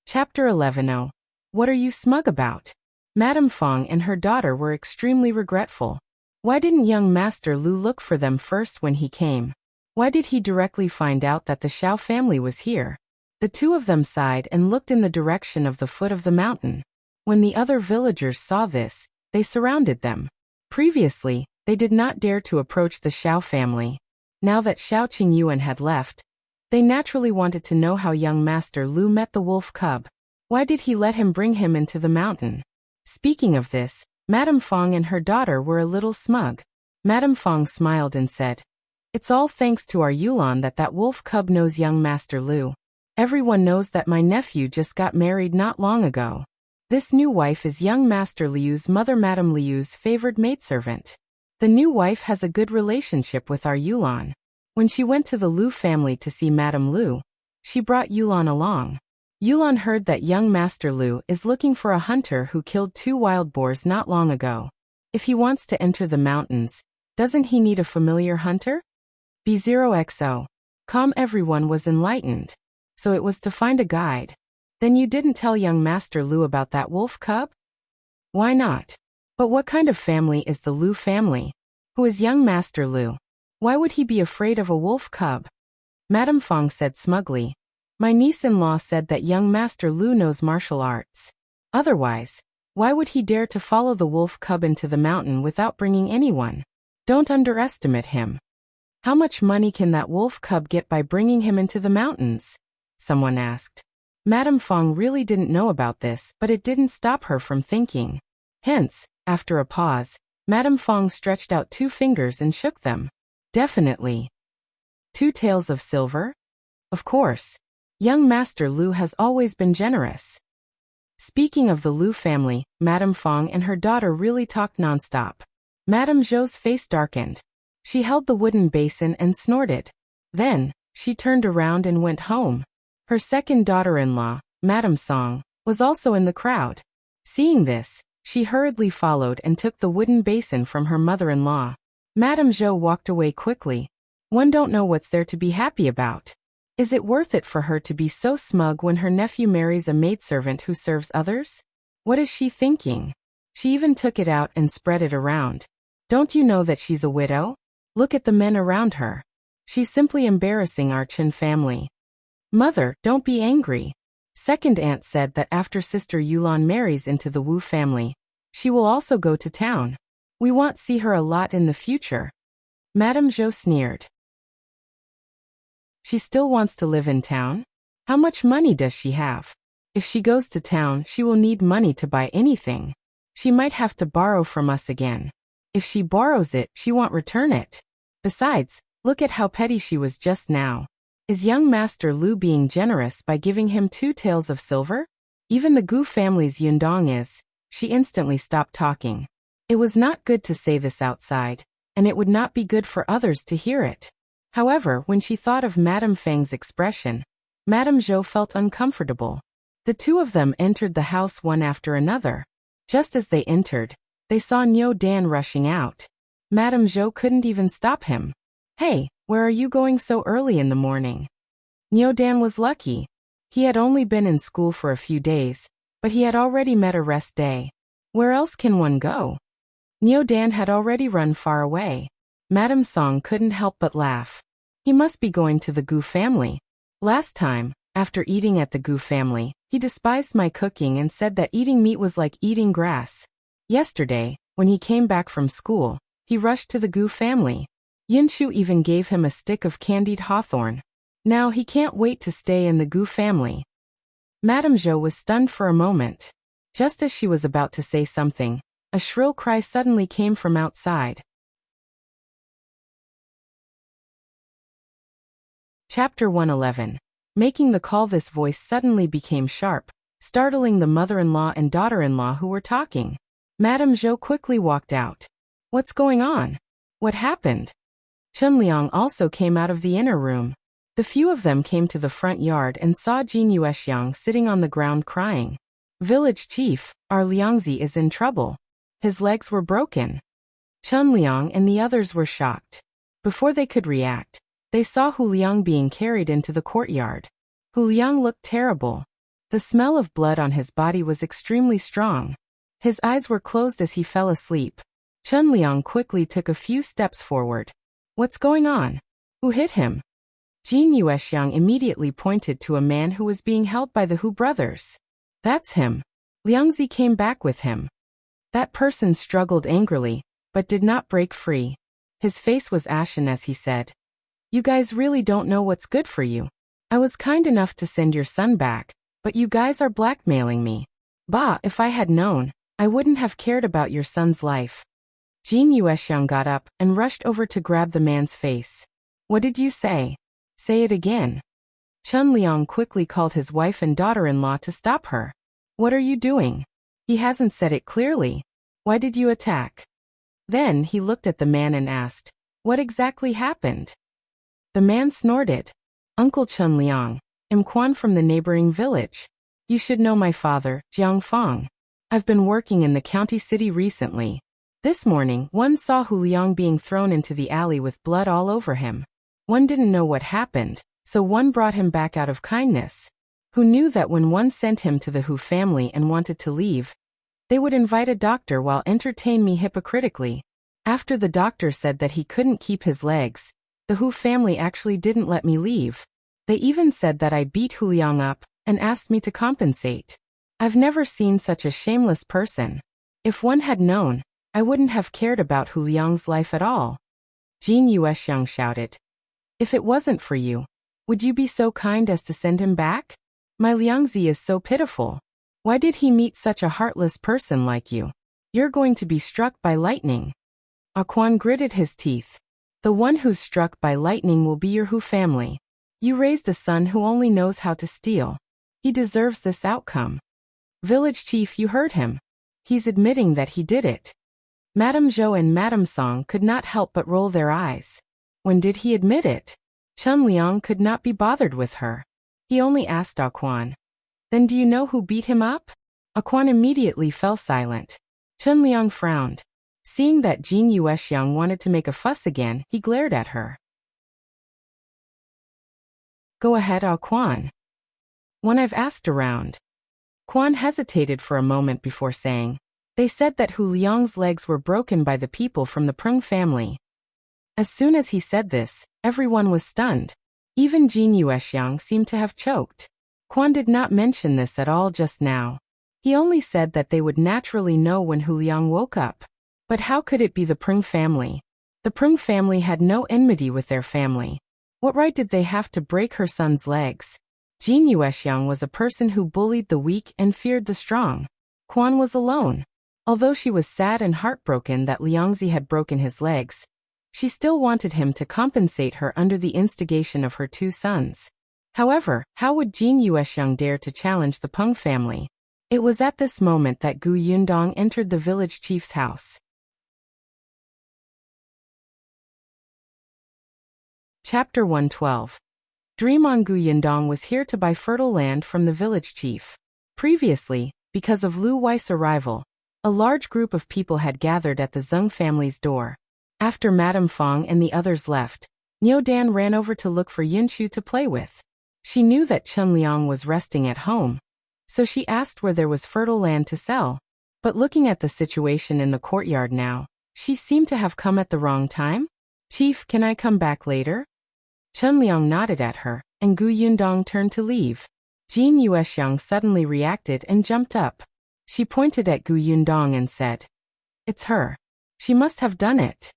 Chapter 11. Oh, what are you smug about? Madame Fang and her daughter were extremely regretful. Why didn't young Master Liu look for them first when he came? Why did he directly find out that the Shao family was here? The two of them sighed and looked in the direction of the foot of the mountain. When the other villagers saw this, they surrounded them. Previously, they did not dare to approach the Shao family. Now that Shao Qingyuan had left, they naturally wanted to know how young Master Liu met the wolf cub. Why did he let him bring him into the mountain? Speaking of this, Madame Fang and her daughter were a little smug. Madame Fang smiled and said, "It's all thanks to our Yulan that wolf cub knows young Master Liu. Everyone knows that my nephew just got married not long ago. This new wife is young Master Liu's mother, Madame Liu's favored maidservant. The new wife has a good relationship with our Yulan. When she went to the Liu family to see Madame Liu, she brought Yulan along. Yulan heard that young Master Liu is looking for a hunter who killed 2 wild boars not long ago. If he wants to enter the mountains, doesn't he need a familiar hunter? B0XO. Everyone was enlightened. So it was to find a guide. Then you didn't tell young Master Liu about that wolf cub? Why not? But what kind of family is the Liu family? Who is young Master Liu? Why would he be afraid of a wolf cub? Madame Fang said smugly, "My niece-in-law said that young Master Liu knows martial arts. Otherwise, why would he dare to follow the wolf cub into the mountain without bringing anyone? Don't underestimate him. How much money can that wolf cub get by bringing him into the mountains?" someone asked. Madame Fang really didn't know about this, but it didn't stop her from thinking. Hence, after a pause, Madame Fang stretched out 2 fingers and shook them. Definitely. 2 taels of silver? Of course. Young Master Liu has always been generous. Speaking of the Liu family, Madame Fang and her daughter really talked nonstop. Madame Zhou's face darkened. She held the wooden basin and snorted. Then, she turned around and went home. Her second daughter-in-law, Madame Song, was also in the crowd. Seeing this, she hurriedly followed and took the wooden basin from her mother-in-law. Madame Zhou walked away quickly. One don't know what's there to be happy about. Is it worth it for her to be so smug when her nephew marries a maidservant who serves others? What is she thinking? She even took it out and spread it around. Don't you know that she's a widow? Look at the men around her. She's simply embarrassing our Qin family. Mother, don't be angry. Second aunt said that after Sister Yulan marries into the Wu family, she will also go to town. We won't see her a lot in the future. Madame Zhou sneered. She still wants to live in town? How much money does she have? If she goes to town, she will need money to buy anything. She might have to borrow from us again. If she borrows it, she won't return it. Besides, look at how petty she was just now. Is young Master Liu being generous by giving him 2 taels of silver? Even the Gu family's Yundong is. She instantly stopped talking. It was not good to say this outside, and it would not be good for others to hear it. However, when she thought of Madame Fang's expression, Madame Zhou felt uncomfortable. The two of them entered the house one after another. Just as they entered, they saw Niu Dan rushing out. Madame Zhou couldn't even stop him. "Hey, where are you going so early in the morning?" Niu Dan was lucky. He had only been in school for a few days, but he had already met a rest day. Where else can one go? Niu Dan had already run far away. Madame Song couldn't help but laugh. He must be going to the Gu family. Last time, After eating at the Gu family, he despised my cooking and said that eating meat was like eating grass. Yesterday, when he came back from school, he rushed to the Gu family. Yunshu even gave him a stick of candied hawthorn. Now he can't wait to stay in the Gu family. Madame Zhou was stunned for a moment. Just as she was about to say something, a shrill cry suddenly came from outside. Chapter 111. Making the call. This voice suddenly became sharp, startling the mother-in-law and daughter-in-law who were talking. Madame Zhou quickly walked out. What's going on? What happened? Chunliang also came out of the inner room. The few of them came to the front yard and saw Jin Yuexiang sitting on the ground crying. Village chief, our Liangzi is in trouble. His legs were broken. Chunliang and the others were shocked. Before they could react, they saw Hu Liang being carried into the courtyard. Hu Liang looked terrible. The smell of blood on his body was extremely strong. His eyes were closed as he fell asleep. Chunliang quickly took a few steps forward. What's going on? Who hit him? Jin Yuexiang immediately pointed to a man who was being held by the Hu brothers. That's him. Liangzi came back with him. That person struggled angrily, but did not break free. His face was ashen as he said, You guys really don't know what's good for you. I was kind enough to send your son back, but you guys are blackmailing me. Bah, if I had known, I wouldn't have cared about your son's life. Jin Yuexiang got up and rushed over to grab the man's face. What did you say? Say it again. Chunliang quickly called his wife and daughter-in-law to stop her. What are you doing? He hasn't said it clearly. Why did you attack? Then he looked at the man and asked, What exactly happened? The man snorted. Uncle Chunliang, I'm Quan from the neighboring village. You should know my father, Jiang Fang. I've been working in the county city recently. This morning, one saw Hu Liang being thrown into the alley with blood all over him. One didn't know what happened, so one brought him back out of kindness. Who knew that when one sent him to the Hu family and wanted to leave, they would invite a doctor while entertain me hypocritically. After the doctor said that he couldn't keep his legs, the Hu family actually didn't let me leave. They even said that I beat Hu Liang up and asked me to compensate. I've never seen such a shameless person. If one had known, I wouldn't have cared about Hu Liang's life at all. Jin Yuexiang shouted. If it wasn't for you, would you be so kind as to send him back? My Liangzi is so pitiful. Why did he meet such a heartless person like you? You're going to be struck by lightning. Quan gritted his teeth. The one who's struck by lightning will be your Hu family. You raised a son who only knows how to steal. He deserves this outcome. Village chief, you heard him. He's admitting that he did it. Madame Zhou and Madame Song could not help but roll their eyes. When did he admit it? Chunliang could not be bothered with her. He only asked Quan. Then do you know who beat him up? Quan immediately fell silent. Chunliang frowned. Seeing that Jin Yuexiang wanted to make a fuss again, he glared at her. Go ahead, Quan. When I've asked around. Quan hesitated for a moment before saying, They said that Hu Liang's legs were broken by the people from the Peng family. As soon as he said this, everyone was stunned. Even Jin Yuexiang seemed to have choked. Quan did not mention this at all just now. He only said that they would naturally know when Hu Liang woke up. But how could it be the Peng family? The Peng family had no enmity with their family. What right did they have to break her son's legs? Jin Yuexiang was a person who bullied the weak and feared the strong. Quan was alone. Although she was sad and heartbroken that Liangzi had broken his legs, she still wanted him to compensate her under the instigation of her two sons. However, how would Jin Yuexiang dare to challenge the Peng family? It was at this moment that Gu Yundong entered the village chief's house. Chapter 112. Dream on. Gu Yundong was here to buy fertile land from the village chief. Previously, because of Lu Wei's arrival, a large group of people had gathered at the Zheng family's door. After Madame Fang and the others left, Niu Dan ran over to look for Yunshu to play with. She knew that Chunliang was resting at home, so she asked where there was fertile land to sell. But looking at the situation in the courtyard now, she seemed to have come at the wrong time. Chief, can I come back later? Chunliang nodded at her, and Gu Yundong turned to leave. Jin Yuexiang suddenly reacted and jumped up. She pointed at Gu Yundong and said, "It's her. She must have done it."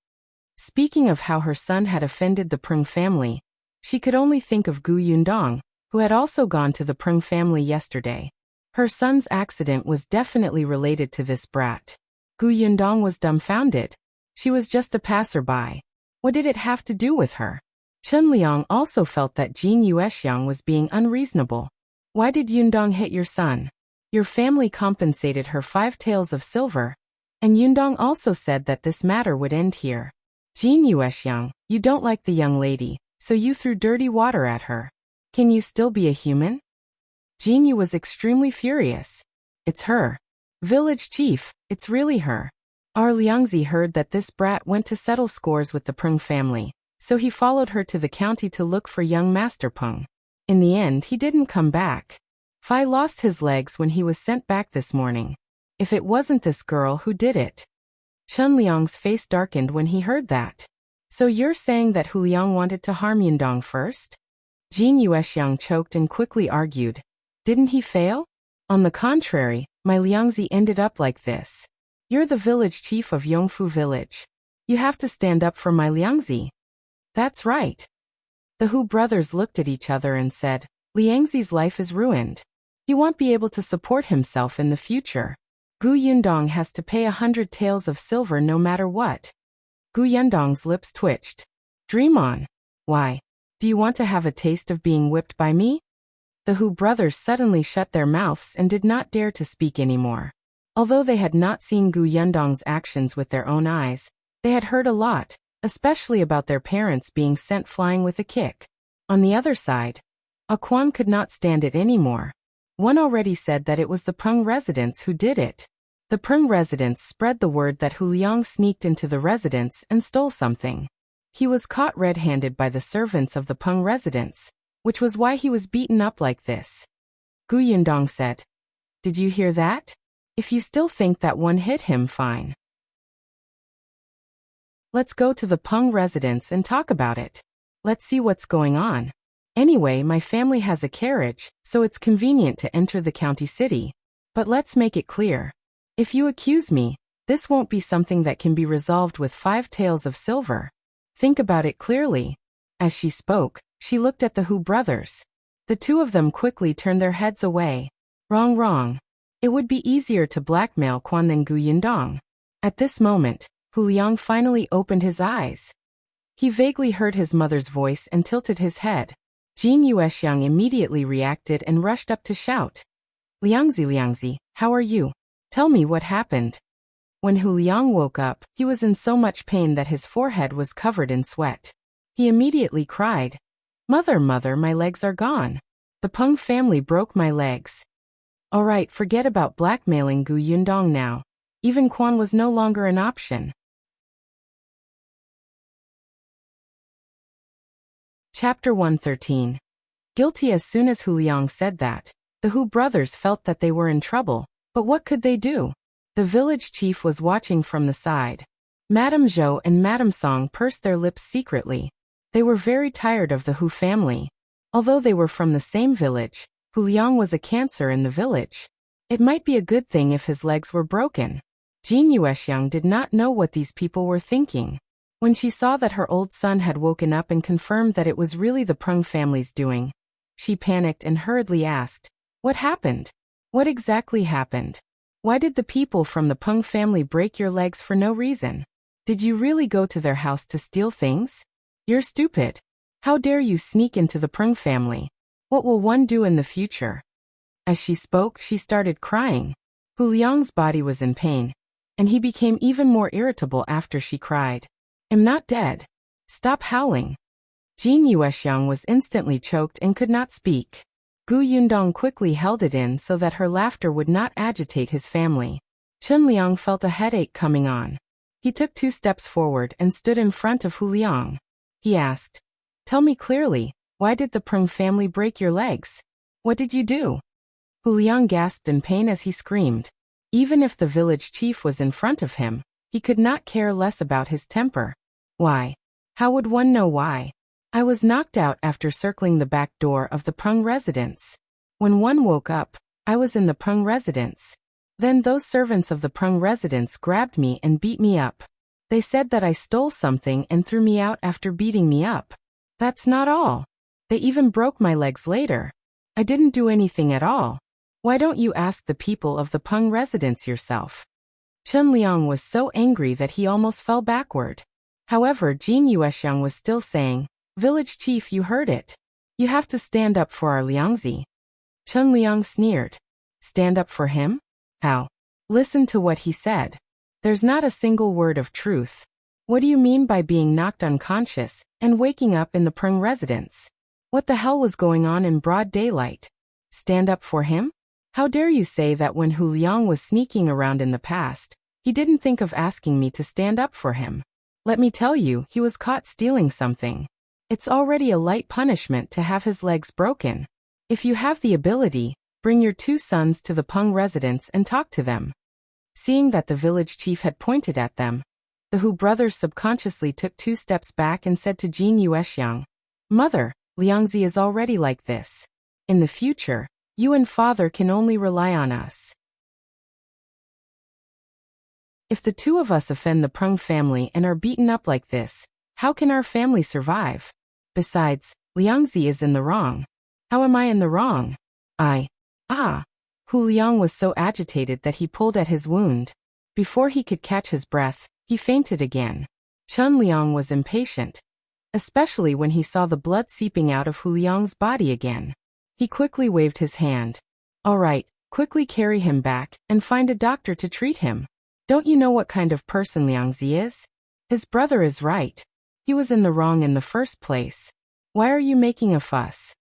Speaking of how her son had offended the Peng family, she could only think of Gu Yundong, who had also gone to the Peng family yesterday. Her son's accident was definitely related to this brat. Gu Yundong was dumbfounded. She was just a passerby. What did it have to do with her? Chen Liang also felt that Jin Yuexiang was being unreasonable. Why did Yundong hit your son? Your family compensated her 5 taels of silver. And Yundong also said that this matter would end here. Jin Yuexiang, you don't like the young lady, so you threw dirty water at her. Can you still be a human? Jin Yu was extremely furious. It's her. Village chief, it's really her. Our Liangzi heard that this brat went to settle scores with the Peng family, so he followed her to the county to look for young Master Peng. In the end, he didn't come back. Fai lost his legs when he was sent back this morning. If it wasn't this girl who did it. Chen Liang's face darkened when he heard that. So you're saying that Hu Liang wanted to harm Yundong first? Jin Yuexiang choked and quickly argued. Didn't he fail? On the contrary, my Liangzi ended up like this. You're the village chief of Yongfu village. You have to stand up for my Liangzi. That's right. The Hu brothers looked at each other and said, Liangzi's life is ruined. He won't be able to support himself in the future. Gu Yundong has to pay 100 taels of silver no matter what. Gu Yundong's lips twitched. Dream on. Why? Do you want to have a taste of being whipped by me? The Hu brothers suddenly shut their mouths and did not dare to speak anymore. Although they had not seen Gu Yundong's actions with their own eyes, they had heard a lot, especially about their parents being sent flying with a kick. On the other side, Quan could not stand it anymore. One already said that it was the Peng residents who did it. The Peng residents spread the word that Hu Liang sneaked into the residence and stole something. He was caught red-handed by the servants of the Peng residence, which was why he was beaten up like this. Gu Yundong said, Did you hear that? If you still think that one hit him, fine. Let's go to the Peng residence and talk about it. Let's see what's going on. Anyway, my family has a carriage, so it's convenient to enter the county city. But let's make it clear. If you accuse me, this won't be something that can be resolved with 5 taels of silver. Think about it clearly. As she spoke, she looked at the Hu brothers. The two of them quickly turned their heads away. Wrong. It would be easier to blackmail Quan than Gu Yundong. At this moment, Hu Liang finally opened his eyes. He vaguely heard his mother's voice and tilted his head. Jin Yuexiang immediately reacted and rushed up to shout. Liangzi, how are you? Tell me what happened. When Hu Liang woke up, he was in so much pain that his forehead was covered in sweat. He immediately cried, Mother, my legs are gone. The Peng family broke my legs. Alright, forget about blackmailing Gu Yundong now. Even Quan was no longer an option. Chapter 113. Guilty. As soon as Hu Liang said that, the Hu brothers felt that they were in trouble, but what could they do? The village chief was watching from the side. Madame Zhou and Madame Song pursed their lips secretly. They were very tired of the Hu family. Although they were from the same village, Hu Liang was a cancer in the village. It might be a good thing if his legs were broken. Jin Yuexiang did not know what these people were thinking. When she saw that her old son had woken up and confirmed that it was really the Peng family's doing, she panicked and hurriedly asked, What happened? What exactly happened? Why did the people from the Peng family break your legs for no reason? Did you really go to their house to steal things? You're stupid. How dare you sneak into the Peng family? What will one do in the future? As she spoke, she started crying. Hu Liang's body was in pain, and he became even more irritable after she cried. I'm not dead. Stop howling. Jin Yuexiang was instantly choked and could not speak. Gu Yundong quickly held it in so that her laughter would not agitate his family. Chen Liang felt a headache coming on. He took 2 steps forward and stood in front of Hu Liang. He asked, Tell me clearly, why did the Peng family break your legs? What did you do? Hu Liang gasped in pain as he screamed. Even if the village chief was in front of him, he could not care less about his temper. Why? How would one know why? I was knocked out after circling the back door of the Peng residence. When one woke up, I was in the Peng residence. Then those servants of the Peng residence grabbed me and beat me up. They said that I stole something and threw me out after beating me up. That's not all. They even broke my legs later. I didn't do anything at all. Why don't you ask the people of the Peng residence yourself? Chen Liang was so angry that he almost fell backward. However, Jing Yuexiang was still saying, "Village chief, you heard it. You have to stand up for our Liangzi." Chen Liang sneered. Stand up for him? How? Listen to what he said. There's not a single word of truth. What do you mean by being knocked unconscious and waking up in the Peng residence? What the hell was going on in broad daylight? Stand up for him? How dare you say that when Hu Liang was sneaking around in the past, he didn't think of asking me to stand up for him? Let me tell you, he was caught stealing something. It's already a light punishment to have his legs broken. If you have the ability, bring your 2 sons to the Peng residence and talk to them. Seeing that the village chief had pointed at them, the Hu brothers subconsciously took 2 steps back and said to Jing Yuexiang, "Mother, Liangzi is already like this. In the future, you and father can only rely on us. If the 2 of us offend the Peng family and are beaten up like this, how can our family survive? Besides, Liangzi is in the wrong. How am I in the wrong? Hu Liang was so agitated that he pulled at his wound. Before he could catch his breath, he fainted again. Chen Liang was impatient, especially when he saw the blood seeping out of Hu Liang's body again. He quickly waved his hand. All right, quickly carry him back and find a doctor to treat him. Don't you know what kind of person Liangzi is? His brother is right. He was in the wrong in the first place. Why are you making a fuss?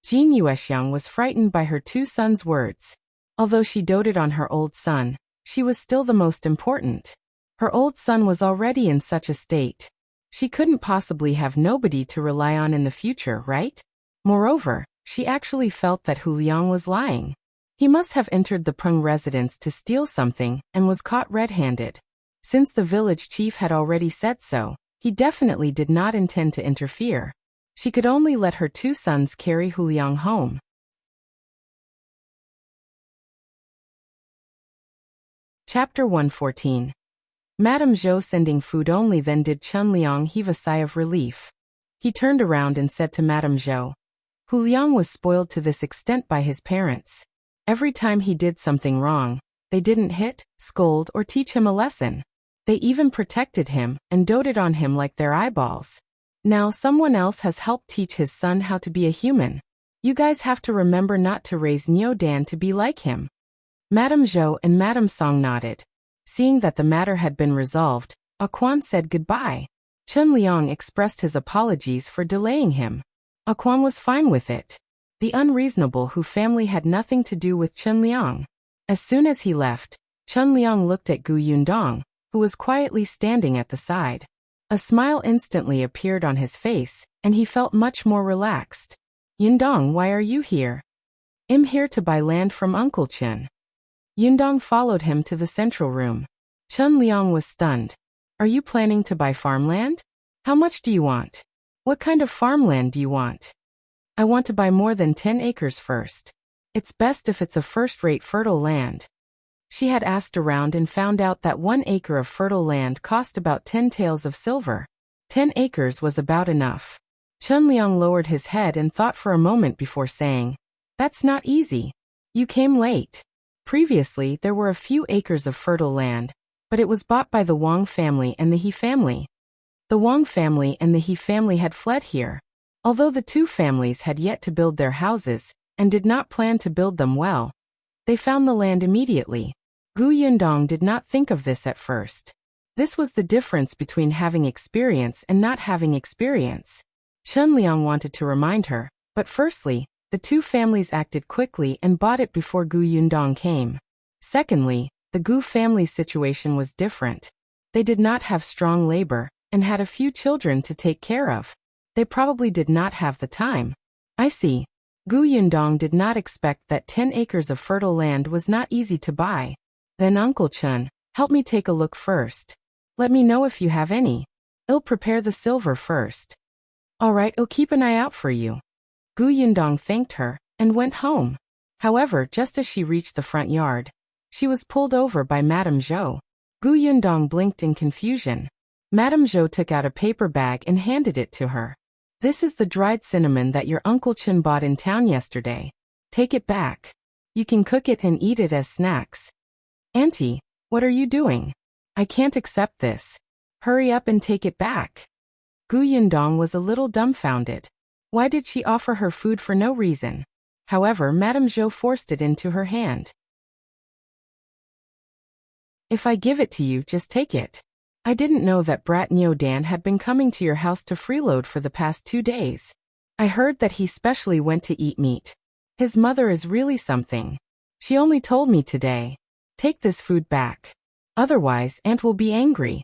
Jing Yuexiang was frightened by her 2 sons' words. Although she doted on her old son, she was still the most important. Her old son was already in such a state. She couldn't possibly have nobody to rely on in the future, right? Moreover, she actually felt that Hu Liang was lying. He must have entered the Peng residence to steal something and was caught red-handed. Since the village chief had already said so, he definitely did not intend to interfere. She could only let her 2 sons carry Hu Liang home. Chapter 114. Madame Zhou sending food only. Then did Chen Liang heave a sigh of relief. He turned around and said to Madame Zhou, Hu Liang was spoiled to this extent by his parents. Every time he did something wrong, they didn't hit, scold, or teach him a lesson. They even protected him and doted on him like their eyeballs. Now someone else has helped teach his son how to be a human. You guys have to remember not to raise Niu Dan to be like him. Madame Zhou and Madame Song nodded. Seeing that the matter had been resolved, Quan said goodbye. Chen Liang expressed his apologies for delaying him. Quan was fine with it. The unreasonable Hu family had nothing to do with Chen Liang. As soon as he left, Chen Liang looked at Gu Yundong, who was quietly standing at the side. A smile instantly appeared on his face, and he felt much more relaxed. Yundong, why are you here? I'm here to buy land from Uncle Chen. Yundong followed him to the central room. Chen Liang was stunned. Are you planning to buy farmland? How much do you want? What kind of farmland do you want? I want to buy more than 10 acres first. It's best if it's a first-rate fertile land. She had asked around and found out that 1 acre of fertile land cost about 10 taels of silver. 10 acres was about enough. Chen Liang lowered his head and thought for a moment before saying, That's not easy. You came late. Previously, there were a few acres of fertile land, but it was bought by the Wang family and the He family. The Wang family and the He family had fled here. Although the 2 families had yet to build their houses, and did not plan to build them well, they found the land immediately. Gu Yundong did not think of this at first. This was the difference between having experience and not having experience. Chen Liang wanted to remind her, but firstly, the 2 families acted quickly and bought it before Gu Yundong came. Secondly, the Gu family's situation was different. They did not have strong labor, and had a few children to take care of. They probably did not have the time. I see. Gu Yundong did not expect that 10 acres of fertile land was not easy to buy. Then Uncle Chen, help me take a look first. Let me know if you have any. I'll prepare the silver first. All right, I'll keep an eye out for you. Yundong thanked her and went home. However, just as she reached the front yard, she was pulled over by Madame Zhou. Yundong blinked in confusion. Madame Zhou took out a paper bag and handed it to her. This is the dried cinnamon that your Uncle Qin bought in town yesterday. Take it back. You can cook it and eat it as snacks. Auntie, what are you doing? I can't accept this. Hurry up and take it back. Yundong was a little dumbfounded. Why did she offer her food for no reason? However, Madame Zhou forced it into her hand. If I give it to you, just take it. I didn't know that brat Dan had been coming to your house to freeload for the past 2 days. I heard that he specially went to eat meat. His mother is really something. She only told me today. Take this food back. Otherwise, Aunt will be angry.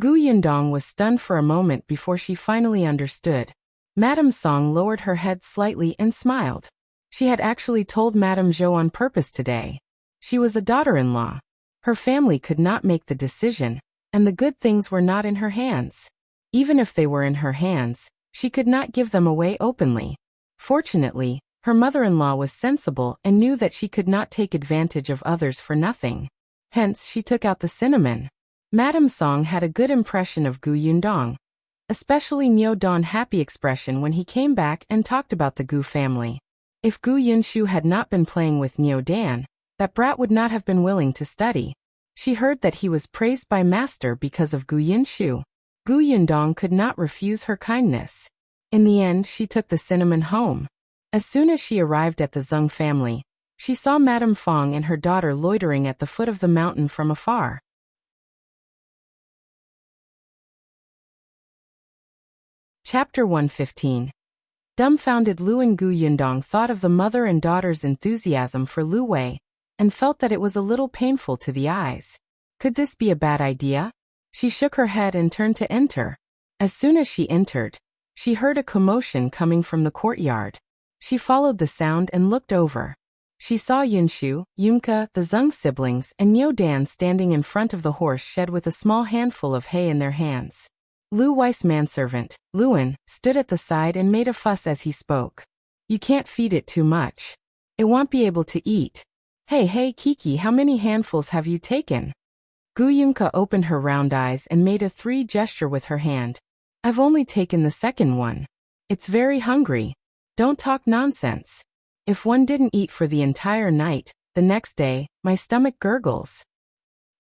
Yundong was stunned for a moment before she finally understood. Madame Song lowered her head slightly and smiled. She had actually told Madame Zhou on purpose today. She was a daughter-in-law. Her family could not make the decision, and the good things were not in her hands. Even if they were in her hands, she could not give them away openly. Fortunately, her mother-in-law was sensible and knew that she could not take advantage of others for nothing. Hence, she took out the cinnamon. Madame Song had a good impression of Yundong, especially Don's happy expression when he came back and talked about the Gu family. If Yunshu had not been playing with Dan, that brat would not have been willing to study. She heard that he was praised by master because of Yunshu. Yundong could not refuse her kindness. In the end, she took the cinnamon home. As soon as she arrived at the Zhou family, she saw Madame Fang and her daughter loitering at the foot of the mountain from afar. Chapter 115. Dumbfounded Liu and Yundong thought of the mother and daughter's enthusiasm for Liu Wei, and felt that it was a little painful to the eyes. Could this be a bad idea? She shook her head and turned to enter. As soon as she entered, she heard a commotion coming from the courtyard. She followed the sound and looked over. She saw Yunshu, Yunke, the Zhou siblings, and Dan standing in front of the horse shed with a small handful of hay in their hands. Liu Wei's manservant, Liu An, stood at the side and made a fuss as he spoke. You can't feed it too much. It won't be able to eat. Hey Kiki, how many handfuls have you taken? Yunke opened her round eyes and made a 3 gesture with her hand. I've only taken the second one. It's very hungry. Don't talk nonsense. If one didn't eat for the entire night, the next day, my stomach gurgles.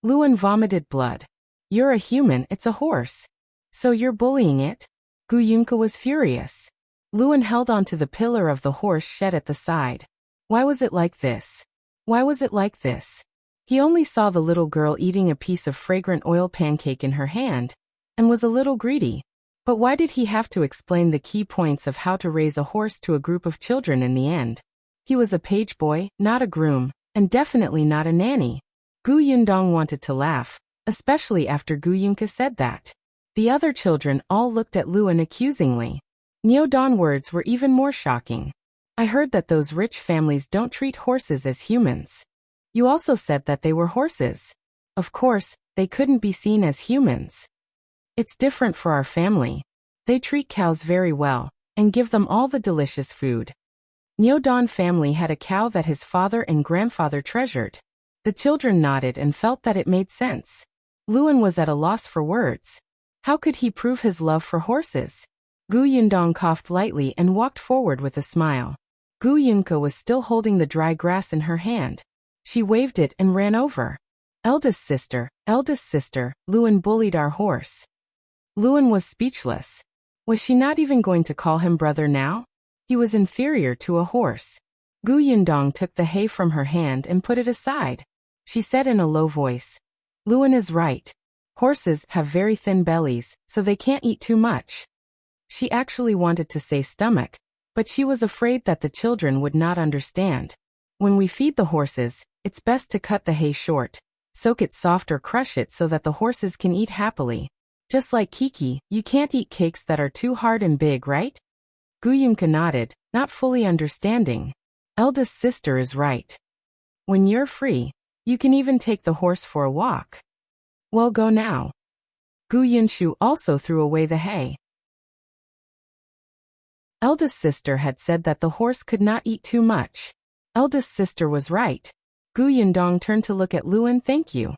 Liu An vomited blood. You're a human, it's a horse. So you're bullying it? Yunke was furious. Liu An held onto the pillar of the horse shed at the side. Why was it like this? Why was it like this? He only saw the little girl eating a piece of fragrant oil pancake in her hand, and was a little greedy. But why did he have to explain the key points of how to raise a horse to a group of children in the end? He was a page boy, not a groom, and definitely not a nanny. Yundong wanted to laugh, especially after Yunke said that. The other children all looked at Liu An accusingly. Don's words were even more shocking. I heard that those rich families don't treat horses as humans. You also said that they were horses. Of course, they couldn't be seen as humans. It's different for our family. They treat cows very well, and give them all the delicious food. Don's family had a cow that his father and grandfather treasured. The children nodded and felt that it made sense. Liu An was at a loss for words. How could he prove his love for horses? Yundong coughed lightly and walked forward with a smile. Yunke was still holding the dry grass in her hand. She waved it and ran over. Eldest sister, Liu An bullied our horse. Liu An was speechless. Was she not even going to call him brother now? He was inferior to a horse. Yundong took the hay from her hand and put it aside. She said in a low voice, Liu An is right. Horses have very thin bellies, so they can't eat too much. She actually wanted to say stomach, but she was afraid that the children would not understand. When we feed the horses, it's best to cut the hay short, soak it soft or crush it so that the horses can eat happily. Just like Kiki, you can't eat cakes that are too hard and big, right? Yunke nodded, not fully understanding. Eldest sister is right. When you're free, you can even take the horse for a walk. Well, go now. Yunshu also threw away the hay. Eldest sister had said that the horse could not eat too much. Eldest sister was right. Yundong turned to look at Liu An. Thank you.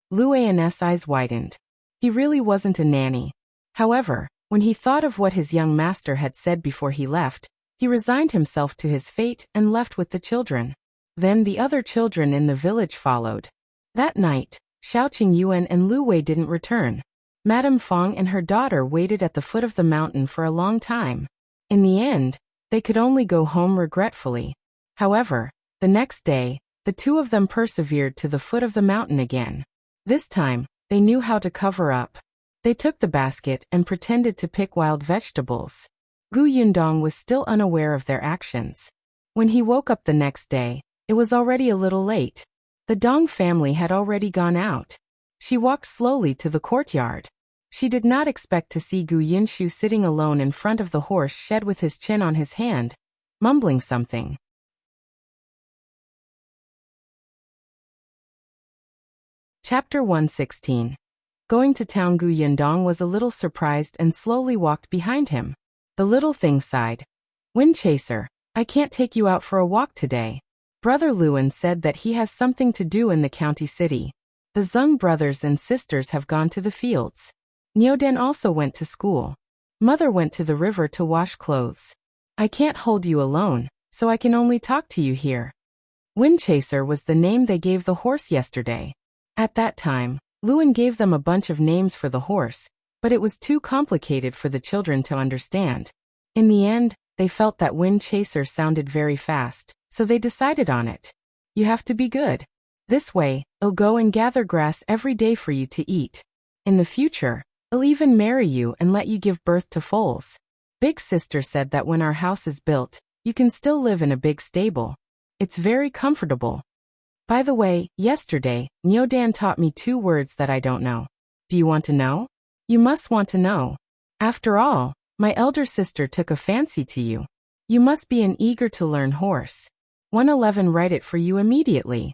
Liu An's eyes widened. He really wasn't a nanny. However, when he thought of what his young master had said before he left, he resigned himself to his fate and left with the children. Then the other children in the village followed. That night, Qingyuan and Liu Wei didn't return. Madame Fang and her daughter waited at the foot of the mountain for a long time. In the end, they could only go home regretfully. However, the next day, the two of them persevered to the foot of the mountain again. This time, they knew how to cover up. They took the basket and pretended to pick wild vegetables. Yundong was still unaware of their actions. When he woke up the next day, it was already a little late. The Dong family had already gone out. She walked slowly to the courtyard. She did not expect to see Yunshu sitting alone in front of the horse shed with his chin on his hand, mumbling something. Chapter 116. Going to town. Yundong was a little surprised and slowly walked behind him. The little thing sighed. Wind Chaser, I can't take you out for a walk today. Brother Liu An said that he has something to do in the county city. The Zhou brothers and sisters have gone to the fields. Nyodan also went to school. Mother went to the river to wash clothes. I can't hold you alone, so I can only talk to you here. Wind Chaser was the name they gave the horse yesterday. At that time, Liu An gave them a bunch of names for the horse, but it was too complicated for the children to understand. In the end, they felt that Wind Chaser sounded very fast, so they decided on it. You have to be good. This way, I'll go and gather grass every day for you to eat. In the future, I'll even marry you and let you give birth to foals. Big sister said that when our house is built, you can still live in a big stable. It's very comfortable. By the way, yesterday, Nyodan taught me 2 words that I don't know. Do you want to know? You must want to know. After all, my elder sister took a fancy to you. You must be an eager to learn horse. 111 write it for you immediately.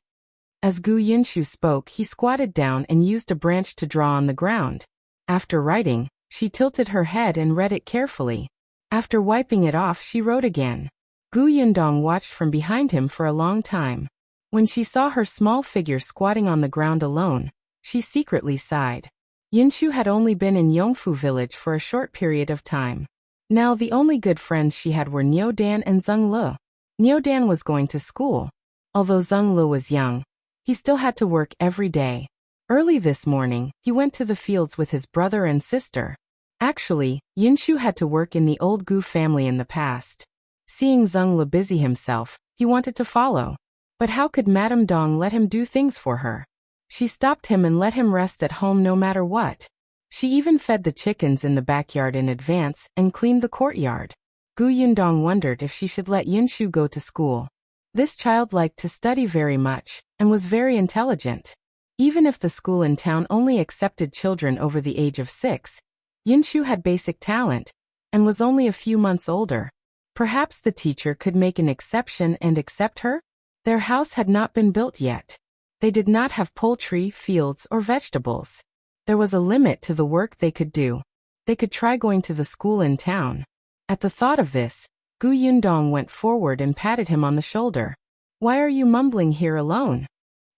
As Yunshu spoke, he squatted down and used a branch to draw on the ground. After writing, she tilted her head and read it carefully. After wiping it off, she wrote again. Yundong watched from behind him for a long time. When she saw her small figure squatting on the ground alone, she secretly sighed. Yunshu had only been in Yongfu village for a short period of time. Now the only good friends she had were Nyodan and Zhou. Nyodan was going to school. Although Zhou was young, he still had to work every day. Early this morning, he went to the fields with his brother and sister. Actually, Yunshu had to work in the old Gu family in the past. Seeing Zhou busy himself, he wanted to follow. But how could Madame Dong let him do things for her? She stopped him and let him rest at home no matter what. She even fed the chickens in the backyard in advance and cleaned the courtyard. Yundong wondered if she should let Yunshu go to school. This child liked to study very much, and was very intelligent. Even if the school in town only accepted children over the age of 6, Yunshu had basic talent, and was only a few months older. Perhaps the teacher could make an exception and accept her? Their house had not been built yet. They did not have poultry, fields, or vegetables. There was a limit to the work they could do. They could try going to the school in town. At the thought of this, Yundong went forward and patted him on the shoulder. Why are you mumbling here alone?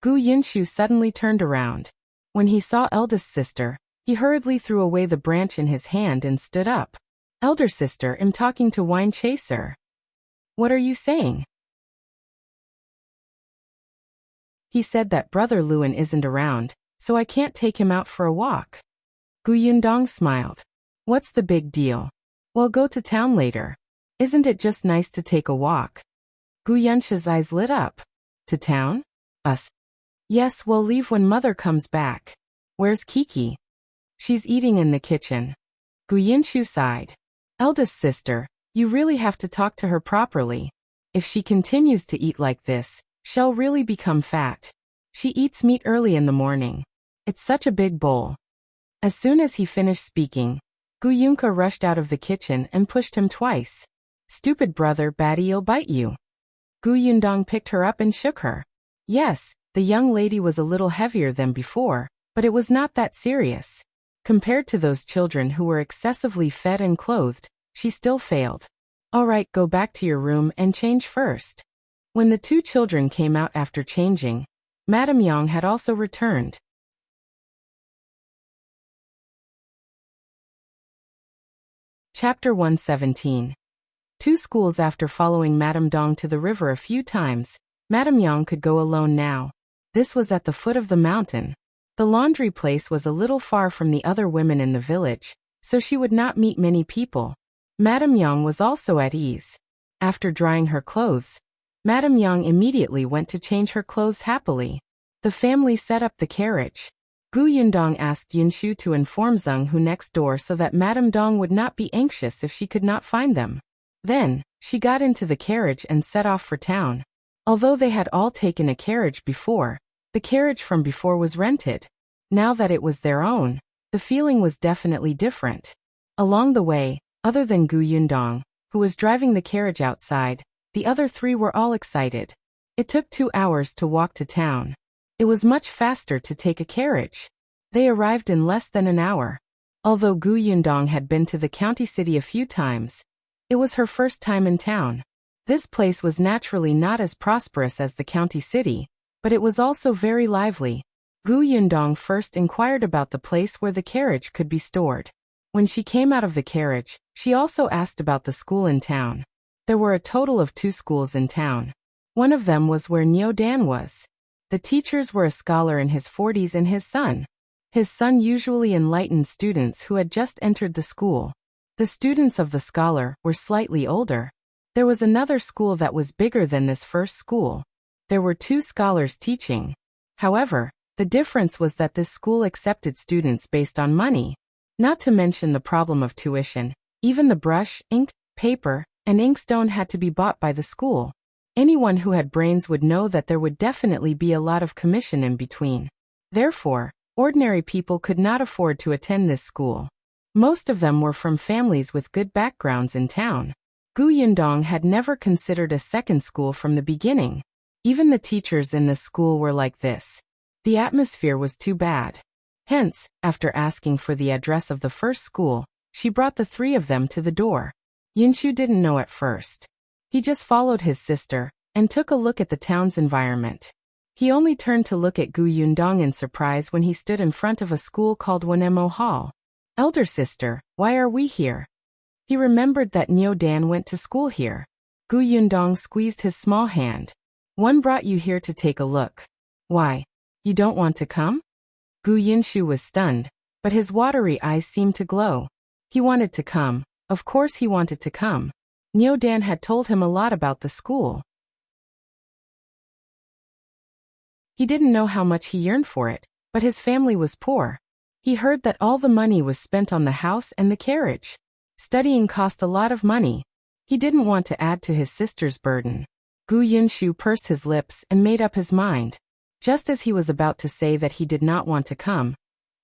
Yunshu suddenly turned around. When he saw eldest sister, he hurriedly threw away the branch in his hand and stood up. Elder sister, I'm talking to Wind Chaser. What are you saying? He said that Brother Liu An isn't around, so I can't take him out for a walk. Yundong smiled. What's the big deal? We'll go to town later. Isn't it just nice to take a walk? Yunshu's eyes lit up. To town? Us? Yes, we'll leave when Mother comes back. Where's Kiki? She's eating in the kitchen. Yunshu sighed. Eldest sister, you really have to talk to her properly. If she continues to eat like this, she'll really become fat. She eats meat early in the morning. It's such a big bowl. As soon as he finished speaking, Yunke rushed out of the kitchen and pushed him twice. Stupid brother, Battie'll bite you. Yundong picked her up and shook her. Yes, the young lady was a little heavier than before, but it was not that serious. Compared to those children who were excessively fed and clothed, she still failed. All right, go back to your room and change first. When the two children came out after changing, Madame Yang had also returned. Chapter 117. 2 schools. After following Madame Dong to the river a few times, Madame Yang could go alone now. This was at the foot of the mountain. The laundry place was a little far from the other women in the village, so she would not meet many people. Madame Yang was also at ease. After drying her clothes, Madame Yang immediately went to change her clothes happily. The family set up the carriage. Yundong asked Yunshu to inform Zheng Hu next door so that Madame Dong would not be anxious if she could not find them. Then, she got into the carriage and set off for town. Although they had all taken a carriage before, the carriage from before was rented. Now that it was their own, the feeling was definitely different. Along the way, other than Yundong, who was driving the carriage outside, the other 3 were all excited. It took 2 hours to walk to town. It was much faster to take a carriage. They arrived in less than an hour. Although Yundong had been to the county city a few times, it was her first time in town. This place was naturally not as prosperous as the county city, but it was also very lively. Yundong first inquired about the place where the carriage could be stored. When she came out of the carriage, she also asked about the school in town. There were a total of 2 schools in town. One of them was where Dan was. The teachers were a scholar in his 40s and his son. His son usually enlightened students who had just entered the school. The students of the scholar were slightly older. There was another school that was bigger than this first school. There were 2 scholars teaching. However, the difference was that this school accepted students based on money. Not to mention the problem of tuition, even the brush, ink, paper, and inkstone had to be bought by the school. Anyone who had brains would know that there would definitely be a lot of commission in between. Therefore, ordinary people could not afford to attend this school. Most of them were from families with good backgrounds in town. Yundong had never considered a second school from the beginning. Even the teachers in this school were like this. The atmosphere was too bad. Hence, after asking for the address of the first school, she brought the 3 of them to the door. Yunshu didn't know at first. He just followed his sister and took a look at the town's environment. He only turned to look at Yundong in surprise when he stood in front of a school called Wanemo Hall. Elder sister, why are we here? He remembered that Dan went to school here. Yundong squeezed his small hand. One brought you here to take a look. Why? You don't want to come? Yunshu was stunned, but his watery eyes seemed to glow. He wanted to come. Of course he wanted to come. Dan had told him a lot about the school. He didn't know how much he yearned for it, but his family was poor. He heard that all the money was spent on the house and the carriage. Studying cost a lot of money. He didn't want to add to his sister's burden. Yunshu pursed his lips and made up his mind. Just as he was about to say that he did not want to come,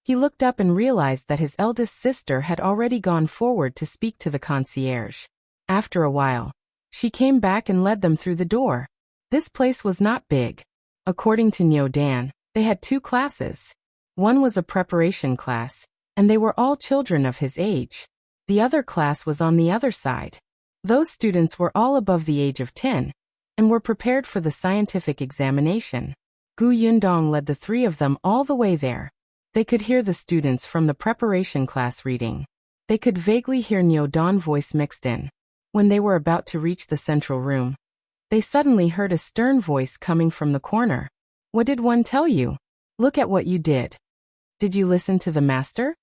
he looked up and realized that his eldest sister had already gone forward to speak to the concierge. After a while, she came back and led them through the door. This place was not big. According to Dan, they had 2 classes. One was a preparation class, and they were all children of his age. The other class was on the other side. Those students were all above the age of 10, and were prepared for the scientific examination. Yundong led the 3 of them all the way there. They could hear the students from the preparation class reading. They could vaguely hear Don's voice mixed in. When they were about to reach the central room, they suddenly heard a stern voice coming from the corner. What did one tell you? Look at what you did. Did you listen to the master?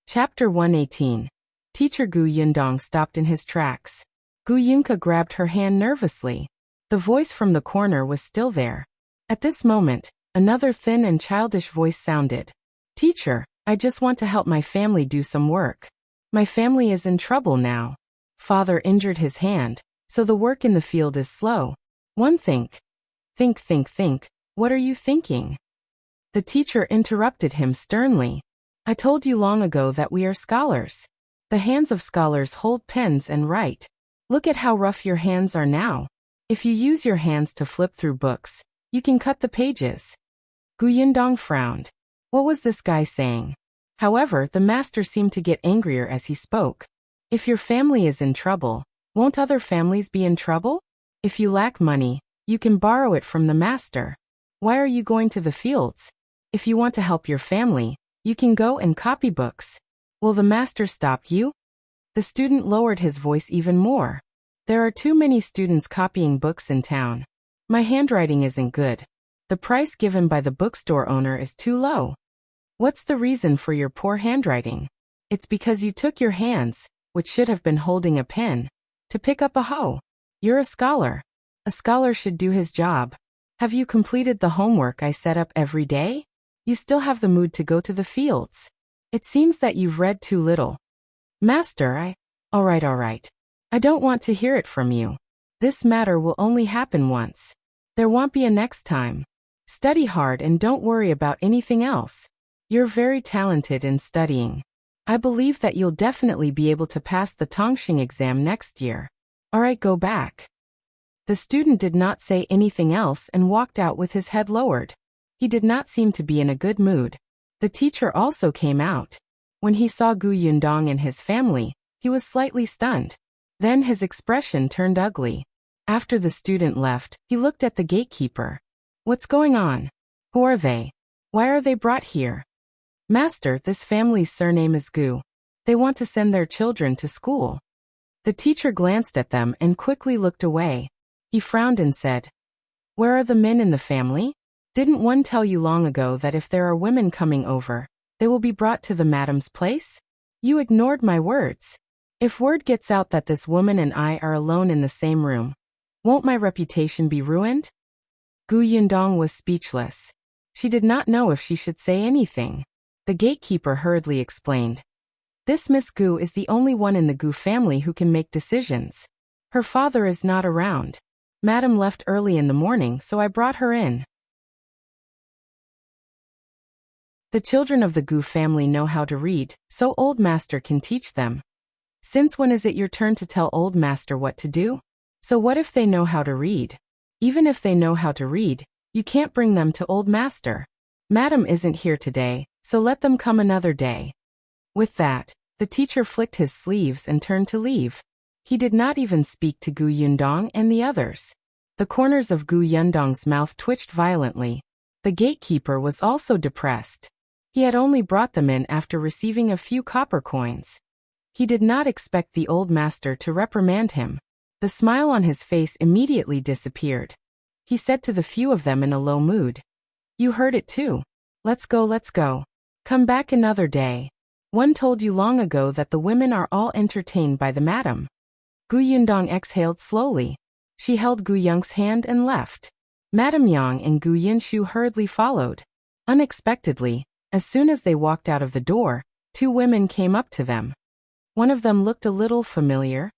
Chapter 118. Teacher Yundong stopped in his tracks. Yunke grabbed her hand nervously. The voice from the corner was still there. At this moment, another thin and childish voice sounded. Teacher, I just want to help my family do some work. My family is in trouble now. Father injured his hand, so the work in the field is slow. One think. Think. What are you thinking? The teacher interrupted him sternly. I told you long ago that we are scholars. The hands of scholars hold pens and write. Look at how rough your hands are now. If you use your hands to flip through books, you can cut the pages. Yundong frowned. What was this guy saying? However, the master seemed to get angrier as he spoke. If your family is in trouble, won't other families be in trouble? If you lack money, you can borrow it from the master. Why are you going to the fields? If you want to help your family, you can go and copy books. Will the master stop you? The student lowered his voice even more. There are too many students copying books in town. My handwriting isn't good. The price given by the bookstore owner is too low. What's the reason for your poor handwriting? It's because you took your hands, which should have been holding a pen, to pick up a hoe. You're a scholar. A scholar should do his job. Have you completed the homework I set up every day? You still have the mood to go to the fields. It seems that you've read too little. Master, All right. I don't want to hear it from you. This matter will only happen once. There won't be a next time. Study hard and don't worry about anything else. You're very talented in studying. I believe that you'll definitely be able to pass the Tongxing exam next year. Alright, go back. The student did not say anything else and walked out with his head lowered. He did not seem to be in a good mood. The teacher also came out. When he saw Gu Yundong and his family, he was slightly stunned. Then his expression turned ugly. After the student left, he looked at the gatekeeper. What's going on? Who are they? Why are they brought here? Master, this family's surname is Gu. They want to send their children to school. The teacher glanced at them and quickly looked away. He frowned and said, Where are the men in the family? Didn't one tell you long ago that if there are women coming over, they will be brought to the madam's place? You ignored my words. If word gets out that this woman and I are alone in the same room, won't my reputation be ruined? Gu Yundong was speechless. She did not know if she should say anything. The gatekeeper hurriedly explained. This Miss Gu is the only one in the Gu family who can make decisions. Her father is not around. Madam left early in the morning, so I brought her in. The children of the Gu family know how to read, so old master can teach them. Since when is it your turn to tell old master what to do? So what if they know how to read? Even if they know how to read, you can't bring them to old master. Madam isn't here today, so let them come another day. With that, the teacher flicked his sleeves and turned to leave. He did not even speak to Gu Yundong and the others. The corners of Gu Yundong's mouth twitched violently. The gatekeeper was also depressed. He had only brought them in after receiving a few copper coins. He did not expect the old master to reprimand him. The smile on his face immediately disappeared. He said to the few of them in a low mood, You heard it too. Let's go. Come back another day. One told you long ago that the women are all entertained by the madam. Gu Yundong exhaled slowly. She held Gu Yong's hand and left. Madam Yang and Gu Yinshu hurriedly followed. Unexpectedly, as soon as they walked out of the door, two women came up to them. One of them looked a little familiar.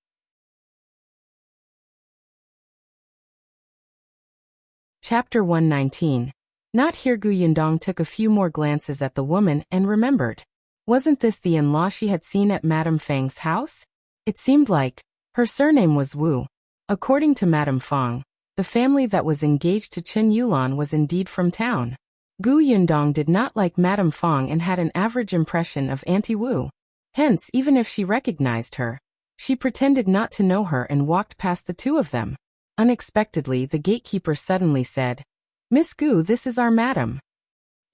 Chapter 119. Not here. Gu Yundong took a few more glances at the woman and remembered. Wasn't this the in-law she had seen at Madame Fang's house? It seemed like. Her surname was Wu. According to Madame Fang, the family that was engaged to Qingyuan was indeed from town. Gu Yundong did not like Madame Fang and had an average impression of Auntie Wu. Hence, even if she recognized her, she pretended not to know her and walked past the two of them. Unexpectedly, the gatekeeper suddenly said, Miss Gu, this is our madam.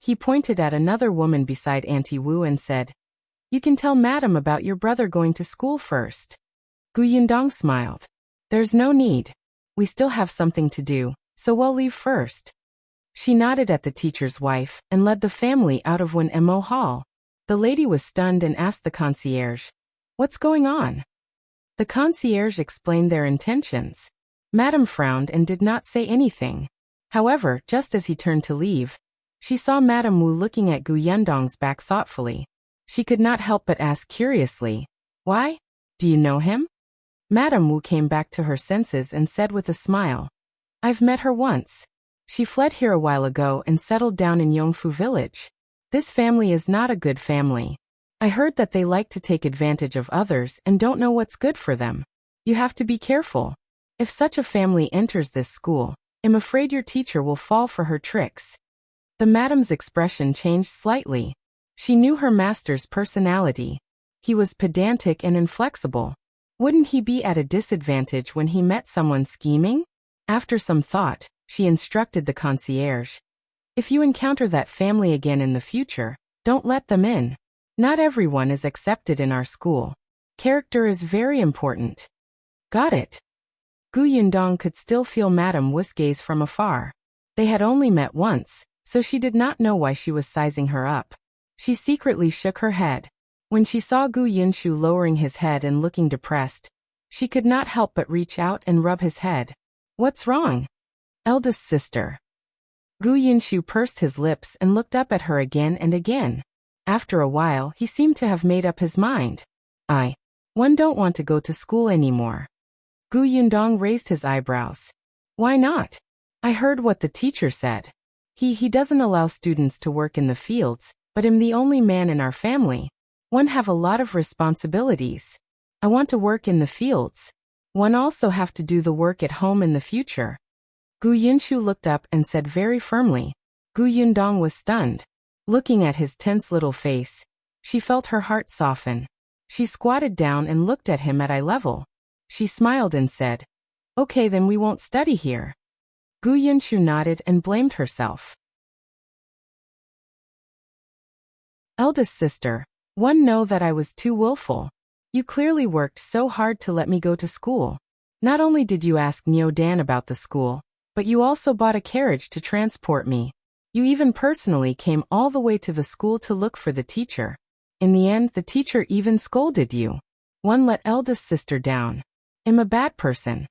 He pointed at another woman beside Auntie Wu and said, You can tell madam about your brother going to school first. Gu Yundong smiled. There's no need. We still have something to do, so we'll leave first. She nodded at the teacher's wife and led the family out of Mo Hall. The lady was stunned and asked the concierge, What's going on? The concierge explained their intentions. Madam frowned and did not say anything. However, just as he turned to leave, she saw Madame Wu looking at Gu Yundong's back thoughtfully. She could not help but ask curiously, Why? Do you know him? Madame Wu came back to her senses and said with a smile, I've met her once. She fled here a while ago and settled down in Yongfu village. This family is not a good family. I heard that they like to take advantage of others and don't know what's good for them. You have to be careful. If such a family enters this school, I'm afraid your teacher will fall for her tricks. The madam's expression changed slightly. She knew her master's personality. He was pedantic and inflexible. Wouldn't he be at a disadvantage when he met someone scheming? After some thought, she instructed the concierge. If you encounter that family again in the future, don't let them in. Not everyone is accepted in our school. Character is very important. Got it. Yundong could still feel Madame Wu's gaze from afar. They had only met once, so she did not know why she was sizing her up. She secretly shook her head. When she saw Gu Yunshu lowering his head and looking depressed, she could not help but reach out and rub his head. What's wrong? Eldest sister. Gu Yunshu pursed his lips and looked up at her again and again. After a while, he seemed to have made up his mind. One don't want to go to school anymore. Gu Yundong raised his eyebrows. Why not? I heard what the teacher said. He doesn't allow students to work in the fields, but I'm the only man in our family. One have a lot of responsibilities. I want to work in the fields. One also have to do the work at home in the future. Gu Yunshu looked up and said very firmly. Gu Yundong was stunned. Looking at his tense little face, she felt her heart soften. She squatted down and looked at him at eye level. She smiled and said, Okay, then we won't study here. Gu Yunshu nodded and blamed herself. Eldest sister, one know that I was too willful. You clearly worked so hard to let me go to school. Not only did you ask Neo Dan about the school, but you also bought a carriage to transport me. You even personally came all the way to the school to look for the teacher. In the end, the teacher even scolded you. One let eldest sister down. I'm a bad person.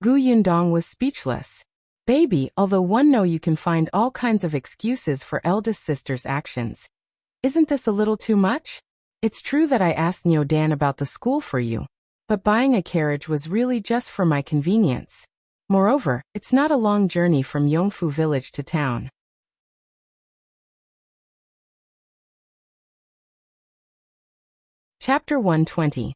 Gu Yundong was speechless. Baby, although one know you can find all kinds of excuses for eldest sister's actions. Isn't this a little too much? It's true that I asked Neo Dan about the school for you, but buying a carriage was really just for my convenience. Moreover, it's not a long journey from Yongfu village to town. Chapter 120.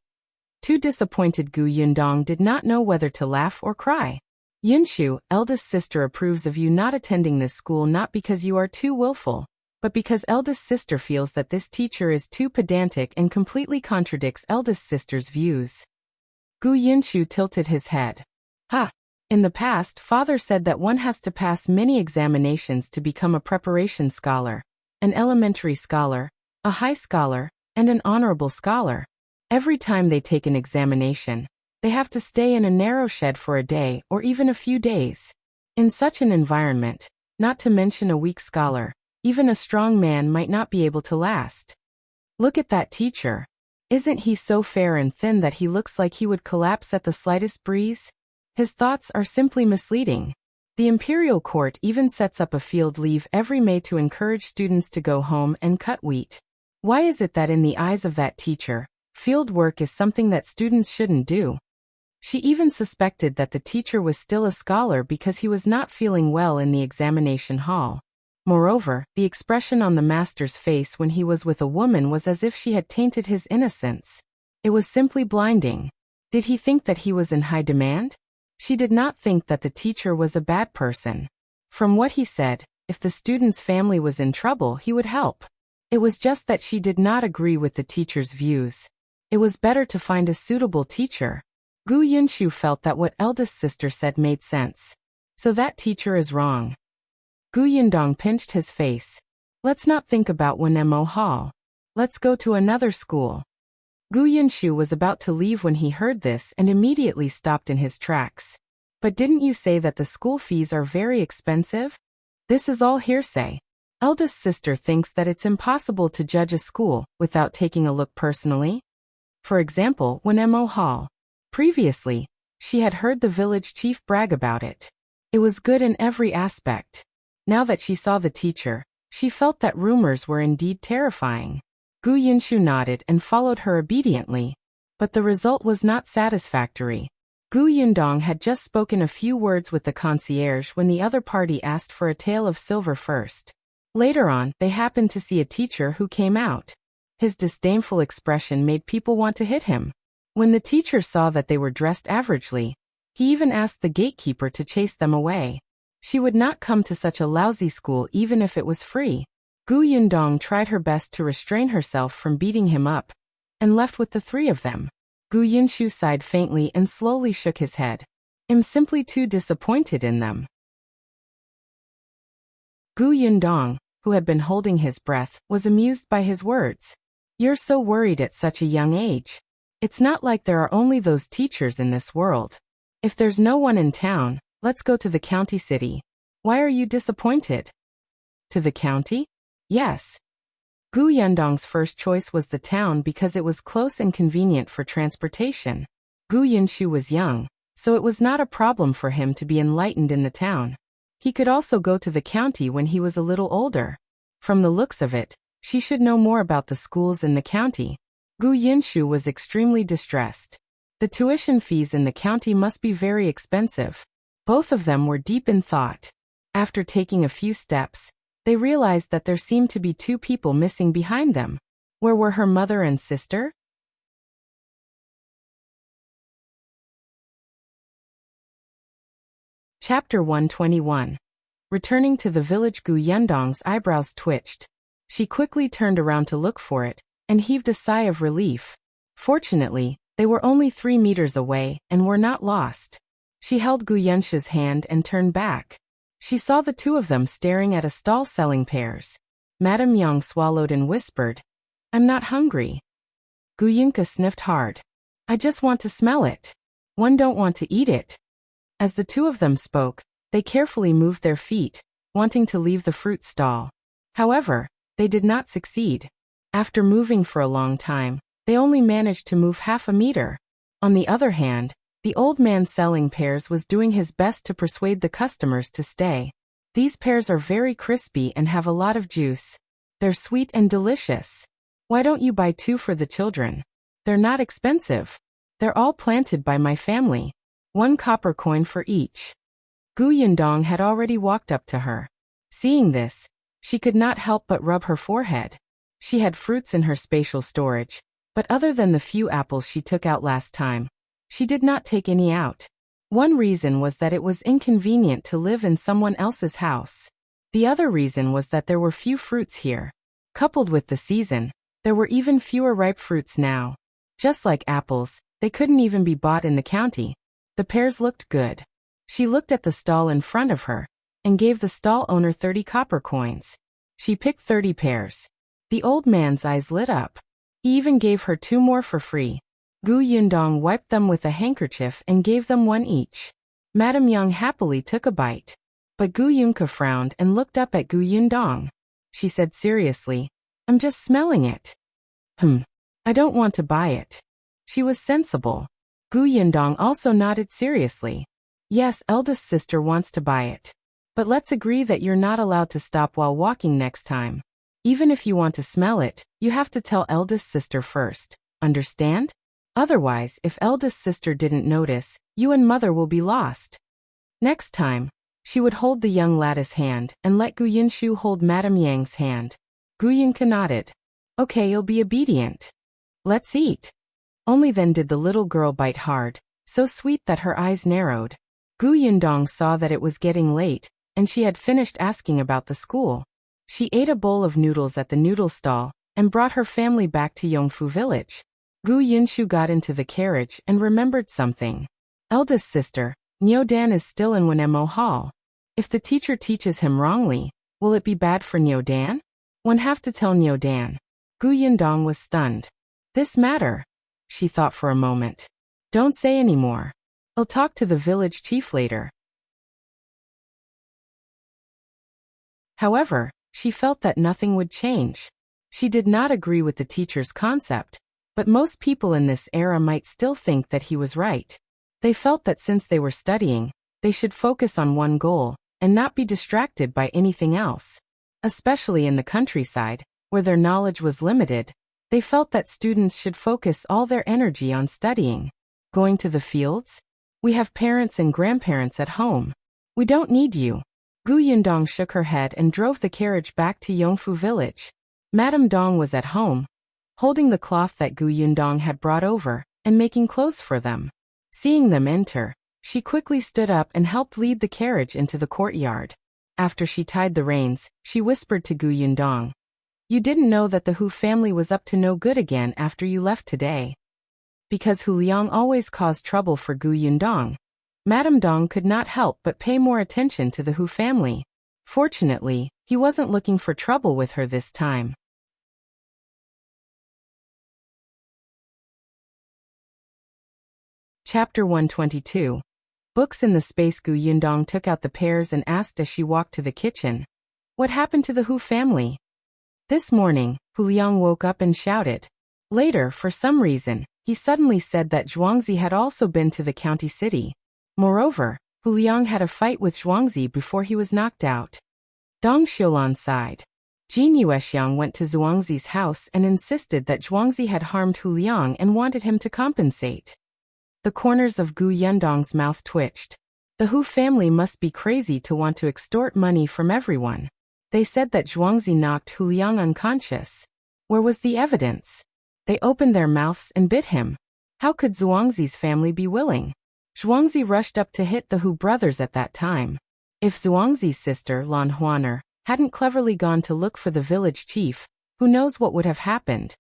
Too disappointed Gu Yundong did not know whether to laugh or cry. Yunshu, eldest sister approves of you not attending this school not because you are too willful, but because eldest sister feels that this teacher is too pedantic and completely contradicts eldest sister's views. Gu Yunshu tilted his head. In the past, father said that one has to pass many examinations to become a preparation scholar, an elementary scholar, a high scholar, and an honorable scholar. Every time they take an examination, they have to stay in a narrow shed for a day or even a few days. In such an environment, not to mention a weak scholar, even a strong man might not be able to last. Look at that teacher. Isn't he so fair and thin that he looks like he would collapse at the slightest breeze? His thoughts are simply misleading. The imperial court even sets up a field leave every May to encourage students to go home and cut wheat. Why is it that in the eyes of that teacher, field work is something that students shouldn't do? She even suspected that the teacher was still a scholar because he was not feeling well in the examination hall. Moreover, the expression on the master's face when he was with a woman was as if she had tainted his innocence. It was simply blinding. Did he think that he was in high demand? She did not think that the teacher was a bad person. From what he said, if the student's family was in trouble, he would help. It was just that she did not agree with the teacher's views. It was better to find a suitable teacher. Gu Yunshu felt that what eldest sister said made sense. So that teacher is wrong. Gu Yundong pinched his face. Let's not think about Wanemo Hall. Let's go to another school. Gu Yunshu was about to leave when he heard this and immediately stopped in his tracks. But didn't you say that the school fees are very expensive? This is all hearsay. Eldest sister thinks that it's impossible to judge a school without taking a look personally. For example, Wanemo Hall. Previously, she had heard the village chief brag about it. It was good in every aspect. Now that she saw the teacher, she felt that rumors were indeed terrifying. Gu Yunshu nodded and followed her obediently. But the result was not satisfactory. Gu Yundong had just spoken a few words with the concierge when the other party asked for a tael of silver first. Later on, they happened to see a teacher who came out. His disdainful expression made people want to hit him. When the teacher saw that they were dressed averagely, he even asked the gatekeeper to chase them away. She would not come to such a lousy school even if it was free. Gu Yundong tried her best to restrain herself from beating him up, and left with the three of them. Gu Yunshu sighed faintly and slowly shook his head. I'm simply too disappointed in them. Gu Yundong, who had been holding his breath, was amused by his words. You're so worried at such a young age. It's not like there are only those teachers in this world. If there's no one in town, let's go to the county city. Why are you disappointed? To the county? Yes. Gu Yundong's first choice was the town because it was close and convenient for transportation. Gu Yunshu was young, so it was not a problem for him to be enlightened in the town. He could also go to the county when he was a little older. From the looks of it, she should know more about the schools in the county. Gu Yunshu was extremely distressed. The tuition fees in the county must be very expensive. Both of them were deep in thought. After taking a few steps, they realized that there seemed to be two people missing behind them. Where were her mother and sister? Chapter 121. Returning to the village, Gu Yundong's eyebrows twitched. She quickly turned around to look for it, and heaved a sigh of relief. Fortunately, they were only 3 meters away, and were not lost. She held Gu Yunshu's hand and turned back. She saw the two of them staring at a stall selling pears. Madame Yang swallowed and whispered, I'm not hungry. Gu Yunke sniffed hard. I just want to smell it. One don't want to eat it. As the two of them spoke, they carefully moved their feet, wanting to leave the fruit stall. However, they did not succeed. After moving for a long time, they only managed to move half a meter. On the other hand, the old man selling pears was doing his best to persuade the customers to stay. These pears are very crispy and have a lot of juice. They're sweet and delicious. Why don't you buy 2 for the children? They're not expensive. They're all planted by my family. 1 copper coin for each. Gu Yundong had already walked up to her. Seeing this, she could not help but rub her forehead. She had fruits in her spatial storage, but other than the few apples she took out last time, she did not take any out. One reason was that it was inconvenient to live in someone else's house. The other reason was that there were few fruits here. Coupled with the season, there were even fewer ripe fruits now. Just like apples, they couldn't even be bought in the county. The pears looked good. She looked at the stall in front of her, and gave the stall owner 30 copper coins. She picked 30 pears. The old man's eyes lit up. He even gave her 2 more for free. Gu Yundong wiped them with a handkerchief and gave them 1 each. Madame Yang happily took a bite. But Gu Yunke frowned and looked up at Gu Yundong. She said seriously, I'm just smelling it. I don't want to buy it. She was sensible. Gu Yundong also nodded seriously. Yes, eldest sister wants to buy it. But let's agree that you're not allowed to stop while walking next time. Even if you want to smell it, you have to tell eldest sister first. Understand? Otherwise, if eldest sister didn't notice, you and mother will be lost. Next time, she would hold the young lad's hand and let Gu Yunshu hold Madame Yang's hand. Gu Yunke nodded. Okay, you'll be obedient. Let's eat. Only then did the little girl bite hard, so sweet that her eyes narrowed. Gu Yundong saw that it was getting late, and she had finished asking about the school. She ate a bowl of noodles at the noodle stall, and brought her family back to Yongfu village. Gu Yunshu got into the carriage and remembered something. Eldest sister, Nyodan is still in Wanemo Hall. If the teacher teaches him wrongly, will it be bad for Nyodan? One have to tell Nyodan. Gu Yundong was stunned. This matter? She thought for a moment. Don't say any more. I'll talk to the village chief later. However, she felt that nothing would change. She did not agree with the teacher's concept, but most people in this era might still think that he was right. They felt that since they were studying, they should focus on one goal, and not be distracted by anything else. Especially in the countryside, where their knowledge was limited, they felt that students should focus all their energy on studying. Going to the fields? We have parents and grandparents at home. We don't need you. Gu Yundong shook her head and drove the carriage back to Yongfu village. Madame Dong was at home, holding the cloth that Gu Yundong had brought over, and making clothes for them. Seeing them enter, she quickly stood up and helped lead the carriage into the courtyard. After she tied the reins, she whispered to Gu Yundong, You didn't know that the Hu family was up to no good again after you left today. Because Hu Liang always caused trouble for Gu Yundong, Madame Dong could not help but pay more attention to the Hu family. Fortunately, he wasn't looking for trouble with her this time. Chapter 122. Books in the space. Gu Yundong took out the pears and asked as she walked to the kitchen, "What happened to the Hu family?" This morning, Hu Liang woke up and shouted. Later, for some reason, he suddenly said that Zhuangzi had also been to the county city. Moreover, Hu Liang had a fight with Zhuangzi before he was knocked out. Dong Xiulan sighed. Jin Yuexiang went to Zhuangzi's house and insisted that Zhuangzi had harmed Hu Liang and wanted him to compensate. The corners of Gu Yundong's mouth twitched. The Hu family must be crazy to want to extort money from everyone. They said that Zhuangzi knocked Hu Liang unconscious. Where was the evidence? They opened their mouths and bit him. How could Zhuangzi's family be willing? Zhuangzi rushed up to hit the Hu brothers at that time. If Zhuangzi's sister, Lan Huaner, hadn't cleverly gone to look for the village chief, who knows what would have happened?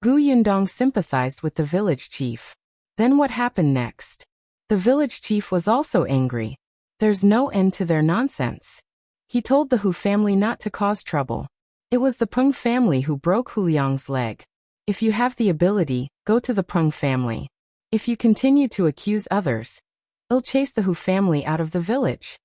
Gu Yundong sympathized with the village chief. Then what happened next? The village chief was also angry. There's no end to their nonsense. He told the Hu family not to cause trouble. It was the Peng family who broke Hu Liang's leg. If you have the ability, go to the Peng family. If you continue to accuse others, it'll chase the Hu family out of the village.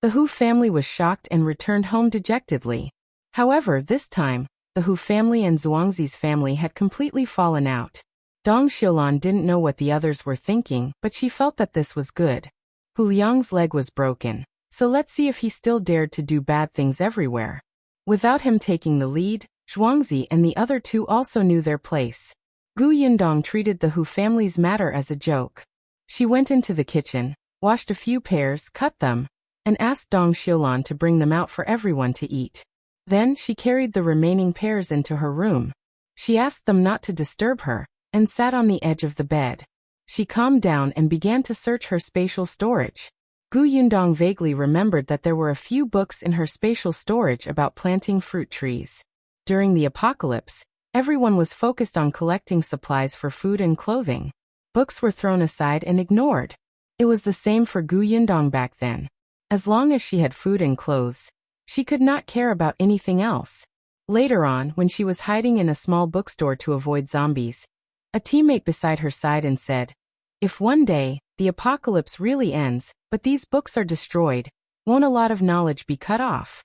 The Hu family was shocked and returned home dejectedly. However, this time, the Hu family and Zhuangzi's family had completely fallen out. Dong Xiulan didn't know what the others were thinking, but she felt that this was good. Hu Liang's leg was broken, so let's see if he still dared to do bad things everywhere. Without him taking the lead, Zhuangzi and the other two also knew their place. Gu Yundong treated the Hu family's matter as a joke. She went into the kitchen, washed a few pears, cut them, and asked Dong Xiulan to bring them out for everyone to eat. Then she carried the remaining pears into her room. She asked them not to disturb her, and sat on the edge of the bed. She calmed down and began to search her spatial storage. Gu Yundong vaguely remembered that there were a few books in her spatial storage about planting fruit trees. During the apocalypse, everyone was focused on collecting supplies for food and clothing. Books were thrown aside and ignored. It was the same for Gu Yundong back then. As long as she had food and clothes, she could not care about anything else. Later on, when she was hiding in a small bookstore to avoid zombies, a teammate beside her sighed and said, "If one day, the apocalypse really ends, but these books are destroyed, won't a lot of knowledge be cut off?"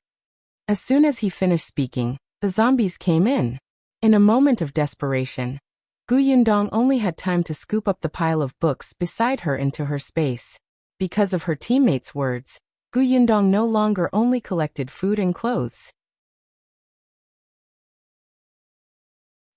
As soon as he finished speaking, the zombies came in. In a moment of desperation, Gu Yundong only had time to scoop up the pile of books beside her into her space. Because of her teammates' words, Gu Yundong no longer only collected food and clothes.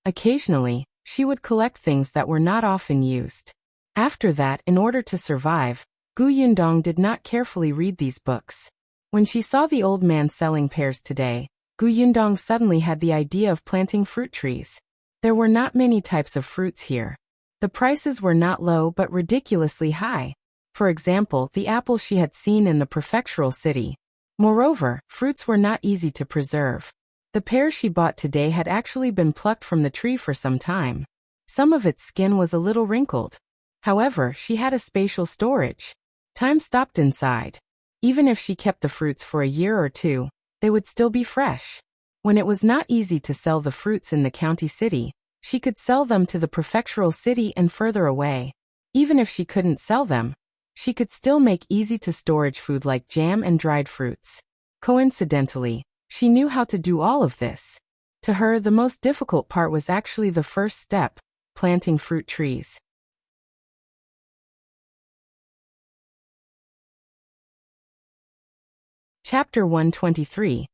Occasionally, she would collect things that were not often used. After that, in order to survive, Gu Yundong did not carefully read these books. When she saw the old man selling pears today, Gu Yundong suddenly had the idea of planting fruit trees. There were not many types of fruits here. The prices were not low but ridiculously high. For example, the apples she had seen in the prefectural city. Moreover, fruits were not easy to preserve. The pear she bought today had actually been plucked from the tree for some time. Some of its skin was a little wrinkled. However, she had a spatial storage. Time stopped inside. Even if she kept the fruits for a year or two, they would still be fresh. When it was not easy to sell the fruits in the county city, she could sell them to the prefectural city and further away. Even if she couldn't sell them, she could still make easy-to-storage food like jam and dried fruits. Coincidentally, she knew how to do all of this. To her, the most difficult part was actually the first step, planting fruit trees. Chapter 123.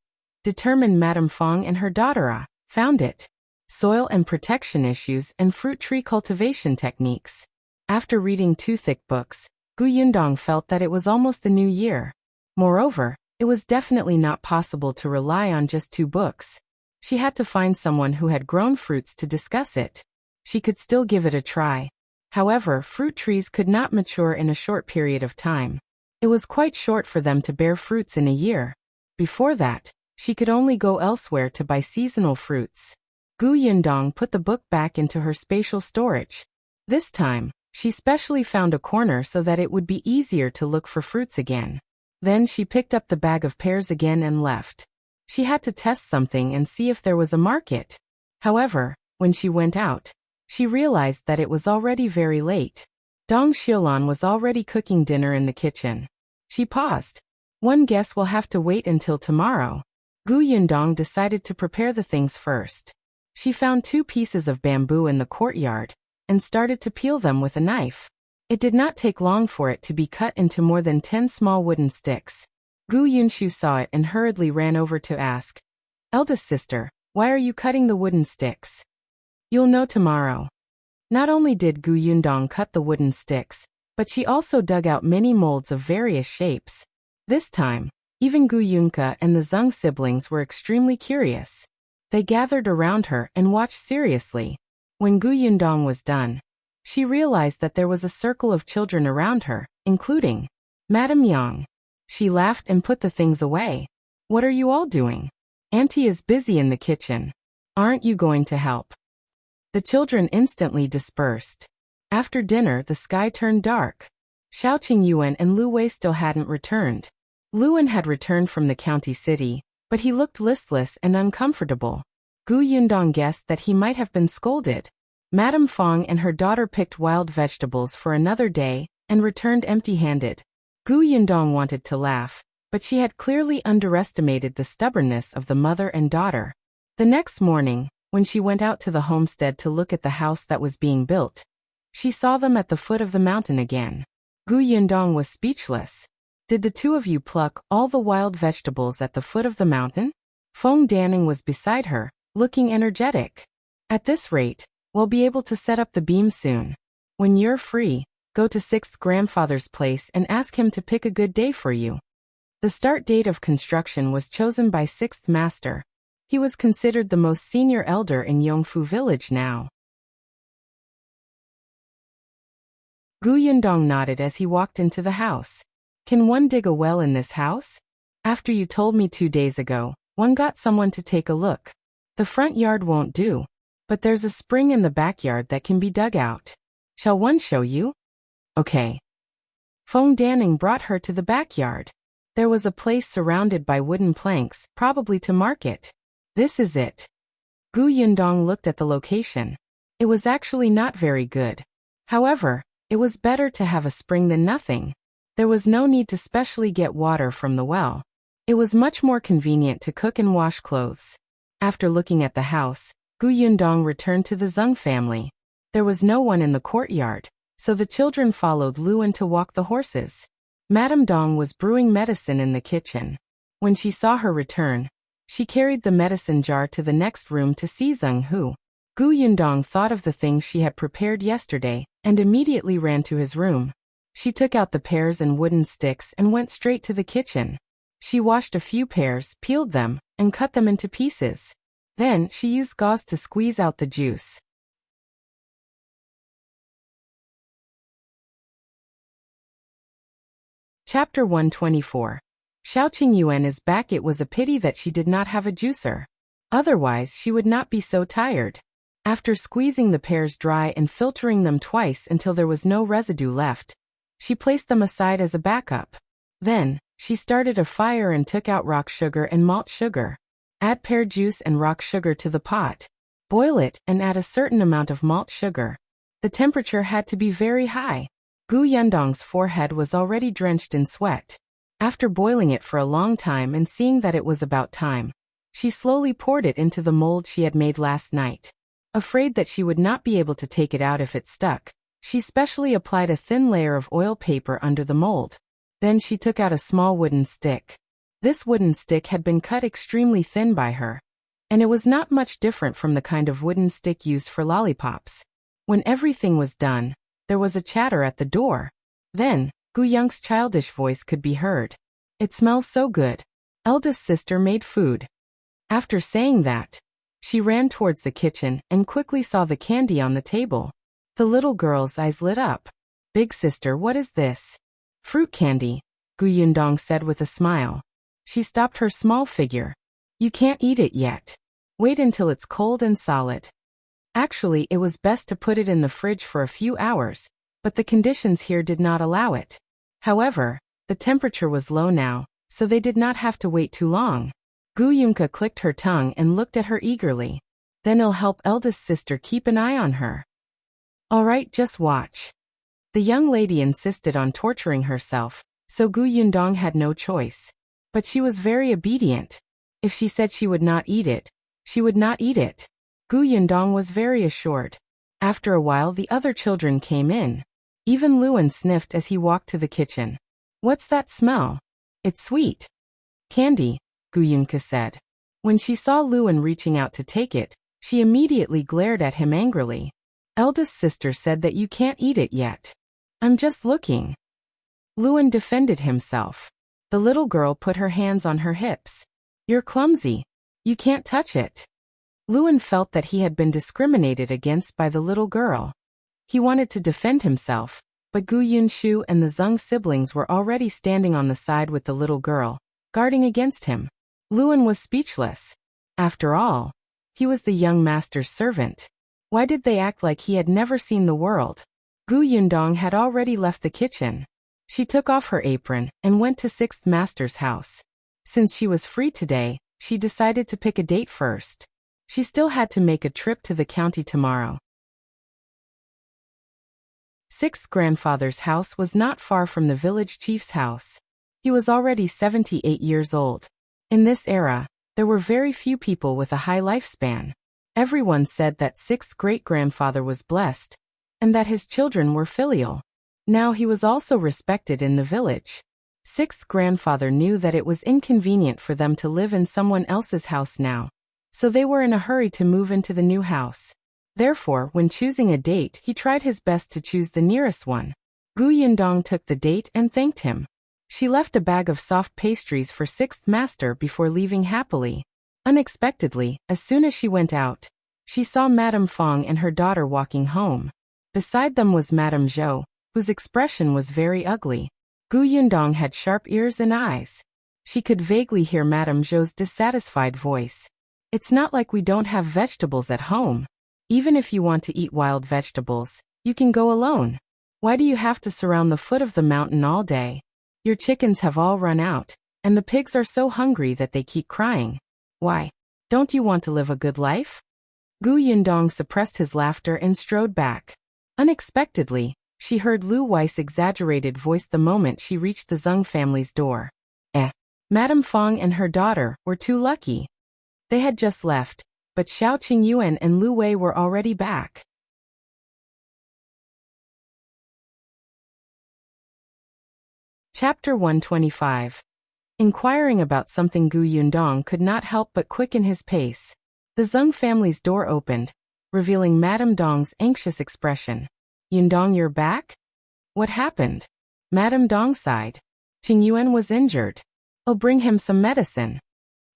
Determined Madame Fang and her daughter found it. Soil and protection issues and fruit tree cultivation techniques. After reading 2 thick books, Gu Yundong felt that it was almost the new year. Moreover, it was definitely not possible to rely on just 2 books. She had to find someone who had grown fruits to discuss it. She could still give it a try. However, fruit trees could not mature in a short period of time. It was quite short for them to bear fruits in a year. Before that, She could only go elsewhere to buy seasonal fruits. Yundong put the book back into her spatial storage. This time, she specially found a corner so that it would be easier to look for fruits again. Then she picked up the bag of pears again and left. She had to test something and see if there was a market. However, when she went out, she realized that it was already very late. Dong Xiulan was already cooking dinner in the kitchen. She paused. One guess will have to wait until tomorrow. Yundong decided to prepare the things first. She found 2 pieces of bamboo in the courtyard and started to peel them with a knife. It did not take long for it to be cut into more than 10 small wooden sticks. Yunshu saw it and hurriedly ran over to ask, "Eldest sister, why are you cutting the wooden sticks?" "You'll know tomorrow." Not only did Yundong cut the wooden sticks, but she also dug out many molds of various shapes. This time, even Yunke and the Zhou siblings were extremely curious. They gathered around her and watched seriously. When Yundong was done, she realized that there was a circle of children around her, including Madame Yang. She laughed and put the things away. "What are you all doing? Auntie is busy in the kitchen. Aren't you going to help?" The children instantly dispersed. After dinner, the sky turned dark. Qingyuan and Lu Wei still hadn't returned. Liu An had returned from the county city, but he looked listless and uncomfortable. Yundong guessed that he might have been scolded. Madame Fang and her daughter picked wild vegetables for another day and returned empty-handed. Yundong wanted to laugh, but she had clearly underestimated the stubbornness of the mother and daughter. The next morning, when she went out to the homestead to look at the house that was being built, she saw them at the foot of the mountain again. Yundong was speechless. "Did the 2 of you pluck all the wild vegetables at the foot of the mountain?" Feng Danning was beside her, looking energetic. "At this rate, we'll be able to set up the beam soon. When you're free, go to 6th grandfather's place and ask him to pick a good day for you." The start date of construction was chosen by 6th master. He was considered the most senior elder in Yongfu village now. Yundong nodded as he walked into the house. "Can one dig a well in this house? After you told me 2 days ago, one got someone to take a look. The front yard won't do, but there's a spring in the backyard that can be dug out. Shall one show you?" "Okay." Feng Danning brought her to the backyard. There was a place surrounded by wooden planks, probably to market. "This is it." Yundong looked at the location. It was actually not very good. However, it was better to have a spring than nothing. There was no need to specially get water from the well. It was much more convenient to cook and wash clothes. After looking at the house, Yundong returned to the Zhou family. There was no one in the courtyard, so the children followed Liu An to walk the horses. Madame Dong was brewing medicine in the kitchen. When she saw her return, she carried the medicine jar to the next room to see Zhou. Yundong thought of the things she had prepared yesterday and immediately ran to his room. She took out the pears and wooden sticks and went straight to the kitchen. She washed a few pears, peeled them, and cut them into pieces. Then she used gauze to squeeze out the juice. Chapter 124. Qingyuan is back. It was a pity that she did not have a juicer. Otherwise, she would not be so tired. After squeezing the pears dry and filtering them twice until there was no residue left, she placed them aside as a backup. Then, she started a fire and took out rock sugar and malt sugar. Add pear juice and rock sugar to the pot. Boil it and add a certain amount of malt sugar. The temperature had to be very high. Yundong's forehead was already drenched in sweat. After boiling it for a long time and seeing that it was about time, she slowly poured it into the mold she had made last night. Afraid that she would not be able to take it out if it stuck, she specially applied a thin layer of oil paper under the mold. Then she took out a small wooden stick. This wooden stick had been cut extremely thin by her, and it was not much different from the kind of wooden stick used for lollipops. When everything was done, there was a chatter at the door. Then, Young's childish voice could be heard. "It smells so good. Eldest sister made food." After saying that, she ran towards the kitchen and quickly saw the candy on the table. The little girl's eyes lit up. "Big sister, what is this?" "Fruit candy," Yundong said with a smile. She stopped her small figure. You can't eat it yet. Wait until it's cold and solid. Actually, it was best to put it in the fridge for a few hours, but the conditions here did not allow it. However, the temperature was low now, so they did not have to wait too long. Yunke clicked her tongue and looked at her eagerly. Then I'll help eldest sister keep an eye on her. All right, just watch. The young lady insisted on torturing herself, so Yundong had no choice. But she was very obedient. If she said she would not eat it, she would not eat it. Yundong was very assured. After a while the other children came in. Even Liu An sniffed as he walked to the kitchen. What's that smell? It's sweet. Candy, Yunke said. When she saw Liu An reaching out to take it, she immediately glared at him angrily. Eldest sister said that you can't eat it yet. I'm just looking. Liu An defended himself. The little girl put her hands on her hips. You're clumsy. You can't touch it. Liu An felt that he had been discriminated against by the little girl. He wanted to defend himself, but Yunshu and the Zheng siblings were already standing on the side with the little girl, guarding against him. Liu An was speechless. After all, he was the young master's servant. Why did they act like he had never seen the world? Yundong had already left the kitchen. She took off her apron and went to Sixth Master's house. Since she was free today, she decided to pick a date first. She still had to make a trip to the county tomorrow. Sixth grandfather's house was not far from the village chief's house. He was already 78 years old. In this era, there were very few people with a high lifespan. Everyone said that sixth great-grandfather was blessed, and that his children were filial. Now he was also respected in the village. Sixth grandfather knew that it was inconvenient for them to live in someone else's house now, so they were in a hurry to move into the new house. Therefore, when choosing a date, he tried his best to choose the nearest one. Yundong took the date and thanked him. She left a bag of soft pastries for Sixth Master before leaving happily. Unexpectedly, as soon as she went out, she saw Madame Fang and her daughter walking home. Beside them was Madame Zhou, whose expression was very ugly. Yundong had sharp ears and eyes. She could vaguely hear Madame Zhou's dissatisfied voice. It's not like we don't have vegetables at home. Even if you want to eat wild vegetables, you can go alone. Why do you have to surround the foot of the mountain all day? Your chickens have all run out, and the pigs are so hungry that they keep crying. Why? Don't you want to live a good life? Yundong suppressed his laughter and strode back. Unexpectedly, she heard Lu Wei's exaggerated voice the moment she reached the Zheng family's door. Madame Fang and her daughter were too lucky. They had just left, but Qingyuan and Lu Wei were already back. Chapter 125. Inquiring about something, Yundong could not help but quicken his pace. The Zheng family's door opened, revealing Madame Dong's anxious expression. Yundong, you're back? What happened? Madame Dong sighed. Qingyuan was injured. I'll bring him some medicine.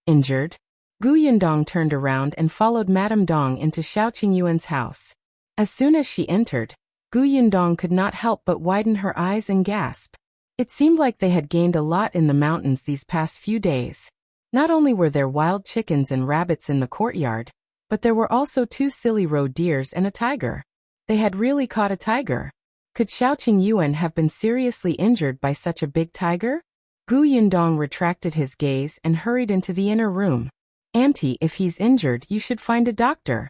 Injured? Yundong turned around and followed Madame Dong into Qingyuan's house. As soon as she entered, Yundong could not help but widen her eyes and gasp. It seemed like they had gained a lot in the mountains these past few days. Not only were there wild chickens and rabbits in the courtyard, but there were also 2 silly roe deers and a tiger. They had really caught a tiger. Could Qingyuan have been seriously injured by such a big tiger? Yundong retracted his gaze and hurried into the inner room. Auntie, if he's injured, you should find a doctor.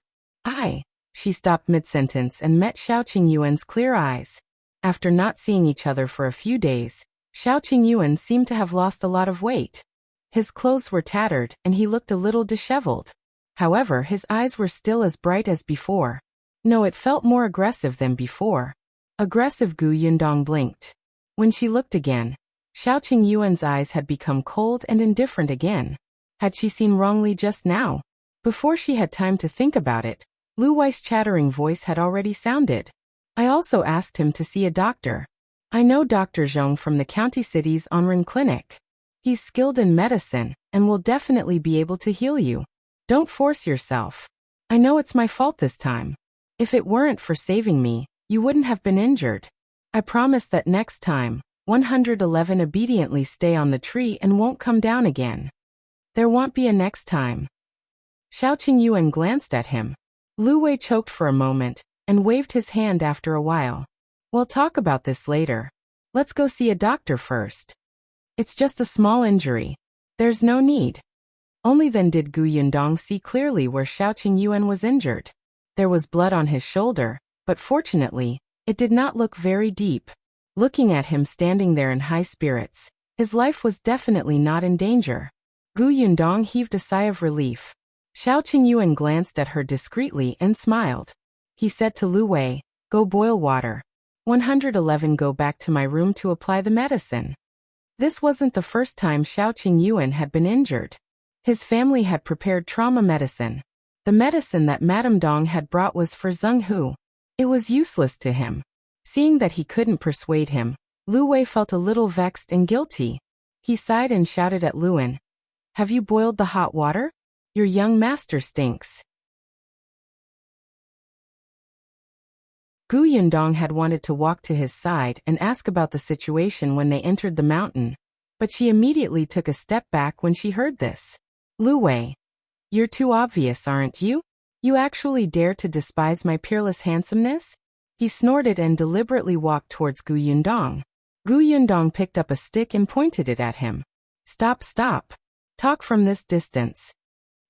She stopped mid-sentence and met Qingyuan's clear eyes. After not seeing each other for a few days, Qingyuan seemed to have lost a lot of weight. His clothes were tattered and he looked a little disheveled. However, his eyes were still as bright as before. No, it felt more aggressive than before. Aggressive. Yundong blinked. When she looked again, Qingyuan's eyes had become cold and indifferent again. Had she seen wrongly just now? Before she had time to think about it, Lu Wei's chattering voice had already sounded. I also asked him to see a doctor. I know Dr. Zhou from the county city's Onren clinic. He's skilled in medicine and will definitely be able to heal you. Don't force yourself. I know it's my fault this time. If it weren't for saving me, you wouldn't have been injured. I promise that next time, 111 obediently stay on the tree and won't come down again. There won't be a next time. Qingyuan glanced at him. Lu Wei choked for a moment, and waved his hand after a while. We'll talk about this later. Let's go see a doctor first. It's just a small injury. There's no need. Only then did Yundong see clearly where Qingyuan was injured. There was blood on his shoulder, but fortunately, it did not look very deep. Looking at him standing there in high spirits, his life was definitely not in danger. Yundong heaved a sigh of relief. Qingyuan glanced at her discreetly and smiled. He said to Lu Wei, "Go boil water. 111 Go back to my room to apply the medicine." This wasn't the first time Qingyuan had been injured. His family had prepared trauma medicine. The medicine that Madame Dong had brought was for Zheng Hu. It was useless to him. Seeing that he couldn't persuade him, Lu Wei felt a little vexed and guilty. He sighed and shouted at Luan, "Have you boiled the hot water? Your young master stinks." Yundong had wanted to walk to his side and ask about the situation when they entered the mountain, but she immediately took a step back when she heard this. "Lu Wei, you're too obvious, aren't you? You actually dare to despise my peerless handsomeness?" He snorted and deliberately walked towards Yundong. Yundong picked up a stick and pointed it at him. "Stop, stop. Talk from this distance."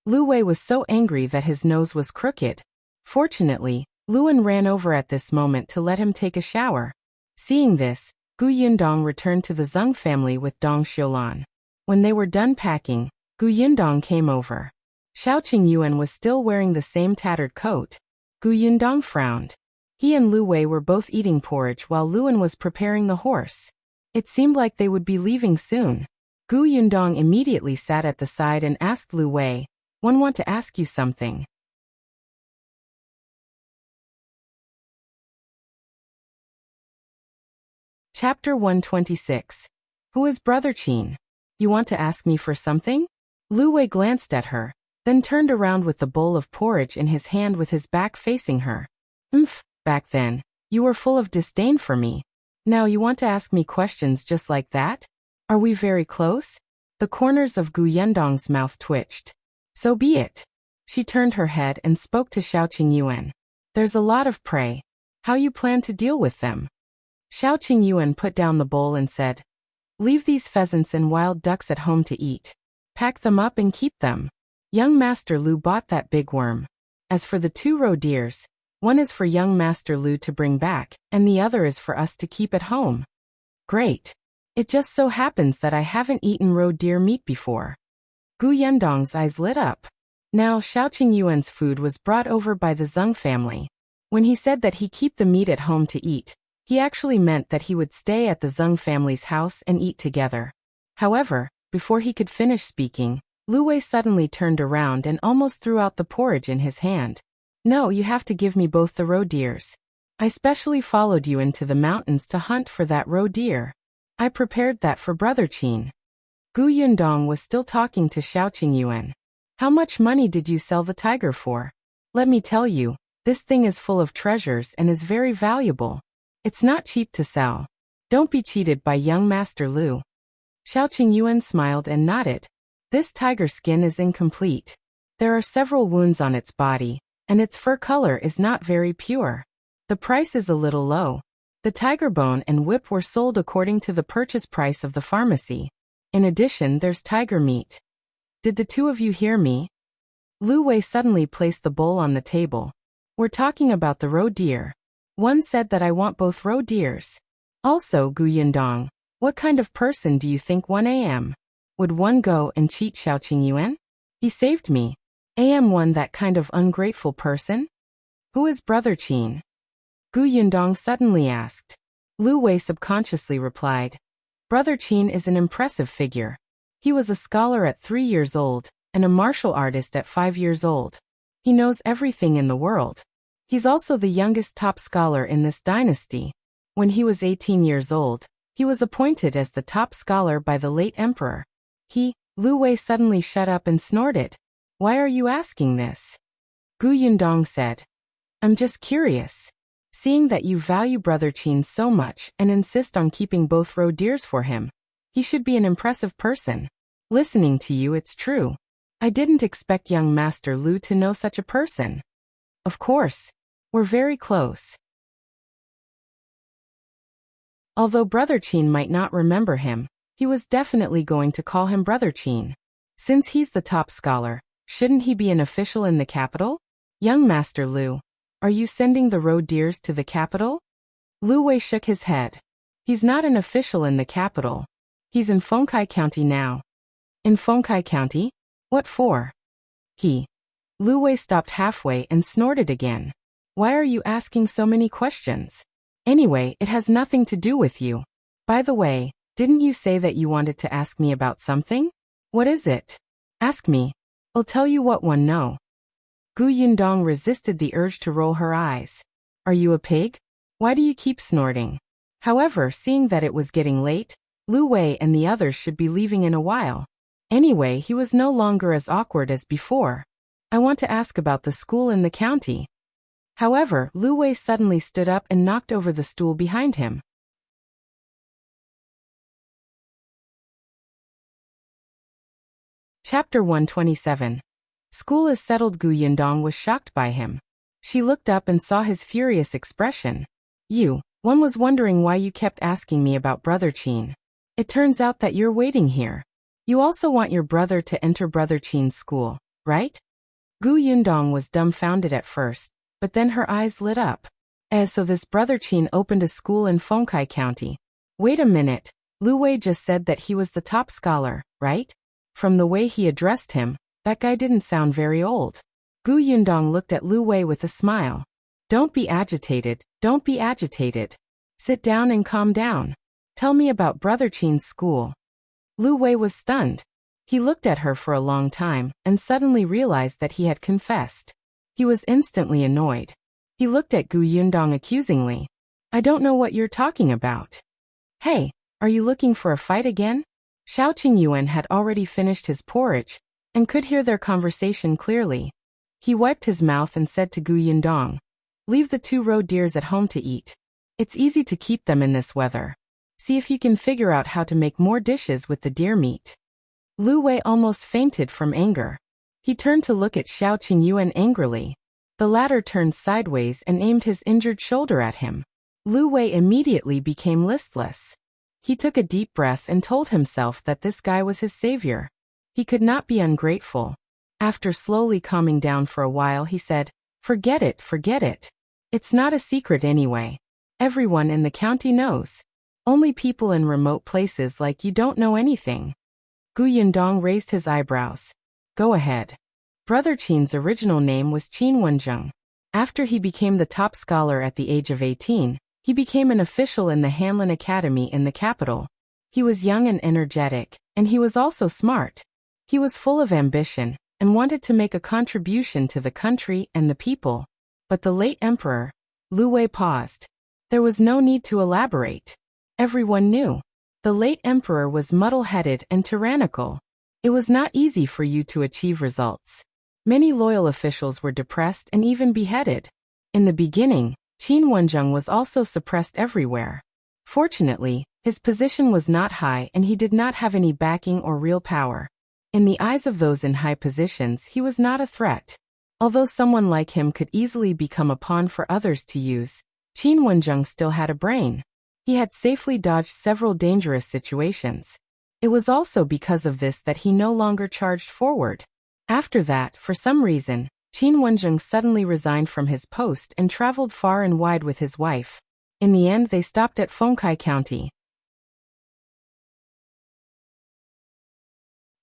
Lu Wei was so angry that his nose was crooked. Fortunately, Luan ran over at this moment to let him take a shower. Seeing this, Yundong returned to the Zheng family with Dong Xiulan. When they were done packing, Yundong came over. Qingyuan was still wearing the same tattered coat. Yundong frowned. He and Lu Wei were both eating porridge while Luan was preparing the horse. It seemed like they would be leaving soon. Yundong immediately sat at the side and asked Lu Wei, "I want to ask you something." Chapter 126. Who is Brother Qin? You want to ask me for something? Lu Wei glanced at her, then turned around with the bowl of porridge in his hand with his back facing her. Back then, you were full of disdain for me. Now you want to ask me questions just like that? Are we very close? The corners of Yundong's mouth twitched. So be it. She turned her head and spoke to Qingyuan. There's a lot of prey. How you plan to deal with them? Qingyuan put down the bowl and said, "Leave these pheasants and wild ducks at home to eat. Pack them up and keep them. Young Master Lu bought that big worm. As for the 2 roe deers, one is for young Master Lu to bring back, and the other is for us to keep at home." Great. It just so happens that I haven't eaten roe deer meat before. Yundong's eyes lit up. Now Qingyuan's food was brought over by the Zheng family. When he said that he keep the meat at home to eat, he actually meant that he would stay at the Zheng family's house and eat together. However, before he could finish speaking, Lu Wei suddenly turned around and almost threw out the porridge in his hand. "No, you have to give me both the roe deers. I specially followed you into the mountains to hunt for that roe deer. I prepared that for Brother Qin." Yundong was still talking to Qingyuan. "How much money did you sell the tiger for? Let me tell you, this thing is full of treasures and is very valuable. It's not cheap to sell. Don't be cheated by young Master Lu." Qingyuan smiled and nodded. "This tiger skin is incomplete. There are several wounds on its body, and its fur color is not very pure. The price is a little low. The tiger bone and whip were sold according to the purchase price of the pharmacy. In addition, there's tiger meat. Did the 2 of you hear me?" Lu Wei suddenly placed the bowl on the table. "We're talking about the roe deer. One said that I want both roe deers. Also, Yundong, what kind of person do you think one am? Would one go and cheat Qingyuan? He saved me. Am one that kind of ungrateful person? Who is Brother Qin?" Yundong suddenly asked. Lu Wei subconsciously replied, "Brother Qin is an impressive figure. He was a scholar at 3 years old, and a martial artist at 5 years old. He knows everything in the world. He's also the youngest top scholar in this dynasty. When he was 18 years old, he was appointed as the top scholar by the late emperor." Lu Wei suddenly shut up and snorted. "Why are you asking this?" Yundong said, "I'm just curious. Seeing that you value Brother Qin so much and insist on keeping both roe deers for him, he should be an impressive person." Listening to you, it's true. I didn't expect young Master Liu to know such a person. Of course. We're very close. Although Brother Qin might not remember him, he was definitely going to call him Brother Qin. Since he's the top scholar, shouldn't he be an official in the capital? Young Master Liu, are you sending the road deers to the capital? Lu Wei shook his head. He's not an official in the capital. He's in Fengkai County now. In Fengkai County? What for? Lu Wei stopped halfway and snorted again. Why are you asking so many questions? Anyway, it has nothing to do with you. By the way, didn't you say that you wanted to ask me about something? What is it? Ask me. I'll tell you what one know. Yundong resisted the urge to roll her eyes. Are you a pig? Why do you keep snorting? However, seeing that it was getting late, Lu Wei and the others should be leaving in a while. Anyway, he was no longer as awkward as before. I want to ask about the school in the county. However, Lu Wei suddenly stood up and knocked over the stool behind him. Chapter 127. School is settled. Yundong was shocked by him. She looked up and saw his furious expression. One was wondering why you kept asking me about Brother Qin. It turns out that you're waiting here. You also want your brother to enter Brother Qin's school, right? Yundong was dumbfounded at first, but then her eyes lit up. So this Brother Qin opened a school in Fengkai County. Wait a minute, Lu Wei just said that he was the top scholar, right? From the way he addressed him, that guy didn't sound very old. Yundong looked at Lu Wei with a smile. Don't be agitated, don't be agitated. Sit down and calm down. Tell me about Brother Qin's school. Lu Wei was stunned. He looked at her for a long time and suddenly realized that he had confessed. He was instantly annoyed. He looked at Yundong accusingly. I don't know what you're talking about. Hey, are you looking for a fight again? Qingyuan had already finished his porridge and could hear their conversation clearly. He wiped his mouth and said to Yundong, leave the 2 roe deers at home to eat. It's easy to keep them in this weather. See if you can figure out how to make more dishes with the deer meat. Lu Wei almost fainted from anger. He turned to look at Qingyuan angrily. The latter turned sideways and aimed his injured shoulder at him. Lu Wei immediately became listless. He took a deep breath and told himself that this guy was his savior. He could not be ungrateful. After slowly calming down for a while, he said, forget it, forget it. It's not a secret anyway. Everyone in the county knows. Only people in remote places like you don't know anything. Yundong raised his eyebrows. Go ahead. Brother Qin's original name was Qin. After he became the top scholar at the age of 18, he became an official in the Hanlin Academy in the capital. He was young and energetic, and he was also smart. He was full of ambition and wanted to make a contribution to the country and the people. But the late emperor, Lu Wei paused. There was no need to elaborate. Everyone knew. The late emperor was muddle-headed and tyrannical. It was not easy for you to achieve results. Many loyal officials were depressed and even beheaded. In the beginning, Qin was also suppressed everywhere. Fortunately, his position was not high and he did not have any backing or real power. In the eyes of those in high positions, he was not a threat. Although someone like him could easily become a pawn for others to use, Qin still had a brain. He had safely dodged several dangerous situations. It was also because of this that he no longer charged forward. After that, for some reason, Qin suddenly resigned from his post and traveled far and wide with his wife. In the end, they stopped at Fengkai County.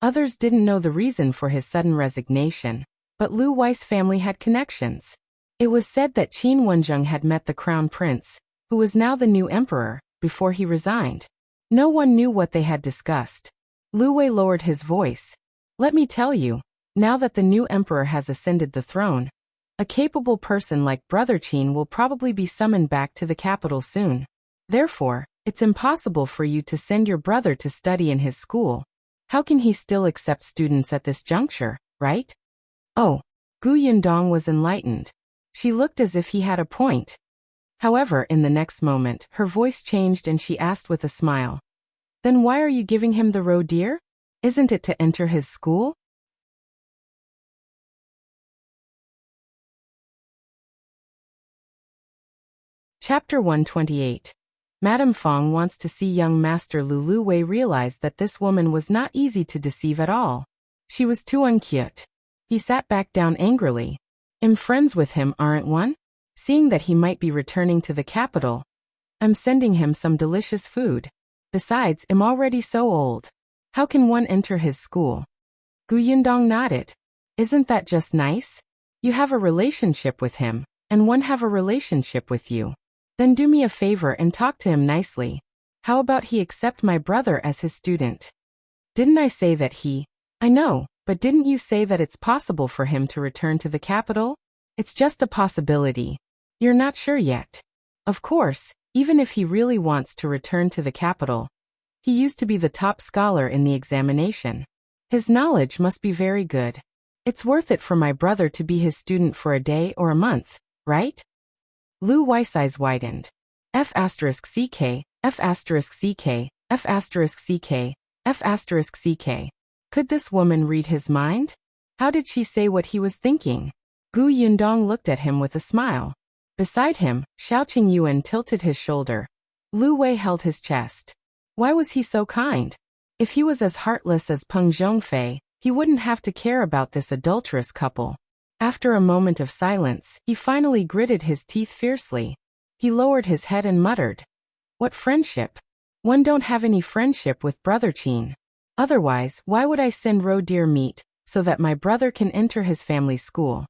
Others didn't know the reason for his sudden resignation, but Lu Wei's family had connections. It was said that Qin had met the crown prince, who was now the new emperor, before he resigned. No one knew what they had discussed. Lu Wei lowered his voice. Let me tell you, now that the new emperor has ascended the throne, a capable person like Brother Qin will probably be summoned back to the capital soon. Therefore, it's impossible for you to send your brother to study in his school. How can he still accept students at this juncture, right? Oh, Yundong was enlightened. She looked as if he had a point. However, in the next moment, her voice changed and she asked with a smile. Then why are you giving him the roe deer? Isn't it to enter his school? Chapter 128. Madame Fang wants to see young Master Lu Wei realized that this woman was not easy to deceive at all. She was too uncute. He sat back down angrily. I'm friends with him, aren't one? Seeing that he might be returning to the capital, I'm sending him some delicious food. Besides, I'm already so old. How can one enter his school? Yundong nodded. Isn't that just nice? You have a relationship with him, and one have a relationship with you. Then do me a favor and talk to him nicely. How about he accept my brother as his student? Didn't I say that he? I know, but didn't you say that it's possible for him to return to the capital? It's just a possibility. You're not sure yet. Of course, even if he really wants to return to the capital. He used to be the top scholar in the examination. His knowledge must be very good. It's worth it for my brother to be his student for a day or a month, right? Lu Wei's eyes widened. F*CK, F*CK, F*CK, F*CK. Could this woman read his mind? How did she say what he was thinking? Yundong looked at him with a smile. Beside him, Qingyuan tilted his shoulder. Lu Wei held his chest. Why was he so kind? If he was as heartless as Peng Zhongfei, he wouldn't have to care about this adulterous couple. After a moment of silence, he finally gritted his teeth fiercely. He lowered his head and muttered. What friendship? One don't have any friendship with Brother Qin. Otherwise, why would I send roe deer meat, so that my brother can enter his family school?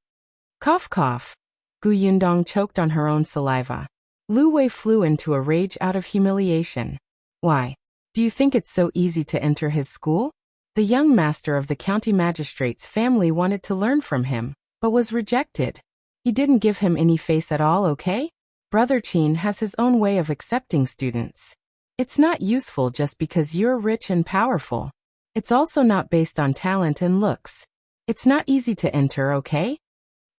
Cough cough. Yundong choked on her own saliva. Lu Wei flew into a rage out of humiliation. Why? Do you think it's so easy to enter his school? The young master of the county magistrate's family wanted to learn from him, but was rejected. He didn't give him any face at all, okay? Brother Qin has his own way of accepting students. It's not useful just because you're rich and powerful. It's also not based on talent and looks. It's not easy to enter, okay?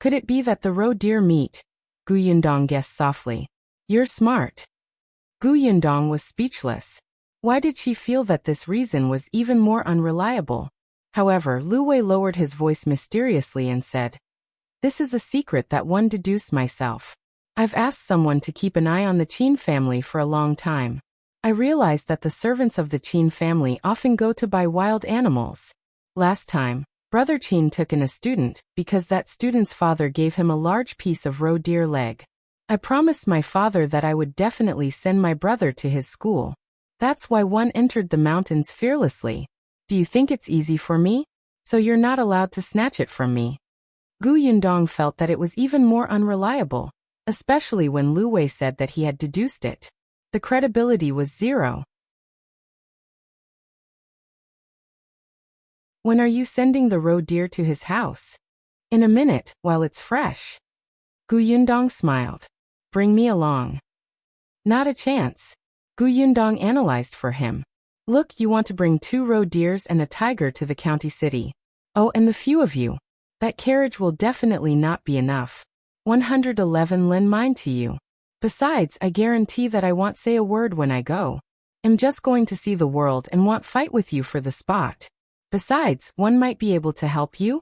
Could it be that the roe deer meat? Yundong guessed softly. You're smart. Yundong was speechless. Why did she feel that this reason was even more unreliable? However, Lu Wei lowered his voice mysteriously and said, This is a secret that one deduced myself. I've asked someone to keep an eye on the Qin family for a long time. I realized that the servants of the Qin family often go to buy wild animals. Last time, Brother Qin took in a student because that student's father gave him a large piece of roe deer leg. I promised my father that I would definitely send my brother to his school. That's why one entered the mountains fearlessly. Do you think it's easy for me? So you're not allowed to snatch it from me. Yundong felt that it was even more unreliable, especially when Lu Wei said that he had deduced it. The credibility was zero. When are you sending the roe deer to his house? In a minute, while it's fresh. Yundong smiled. Bring me along. Not a chance. Yundong analyzed for him. Look, you want to bring 2 roe deers and a tiger to the county city. Oh, and the few of you. That carriage will definitely not be enough. 111 lend mine to you. Besides, I guarantee that I won't say a word when I go. I'm just going to see the world and won't fight with you for the spot. Besides, one might be able to help you?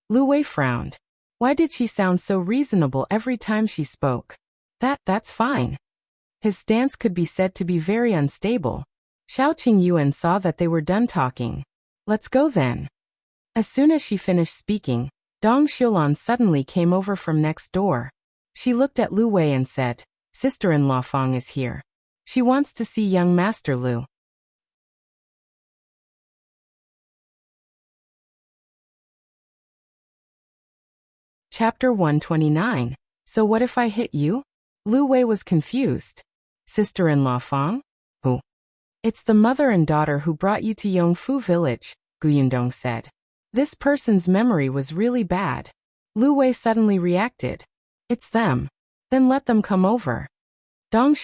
Lu Wei frowned. Why did she sound so reasonable every time she spoke? That's fine. His stance could be said to be very unstable. Qingyuan saw that they were done talking. Let's go then. As soon as she finished speaking, Dong suddenly came over from next door. She looked at Lu Wei and said, Sister-in-law Fang is here. She wants to see young Master Lu. Chapter 129. So what if I hit you? Lu Wei was confused. Sister-in-law Fang? Who? It's the mother and daughter who brought you to Yongfu village, Yundong said. This person's memory was really bad. Lu Wei suddenly reacted. It's them. Then let them come over. Dong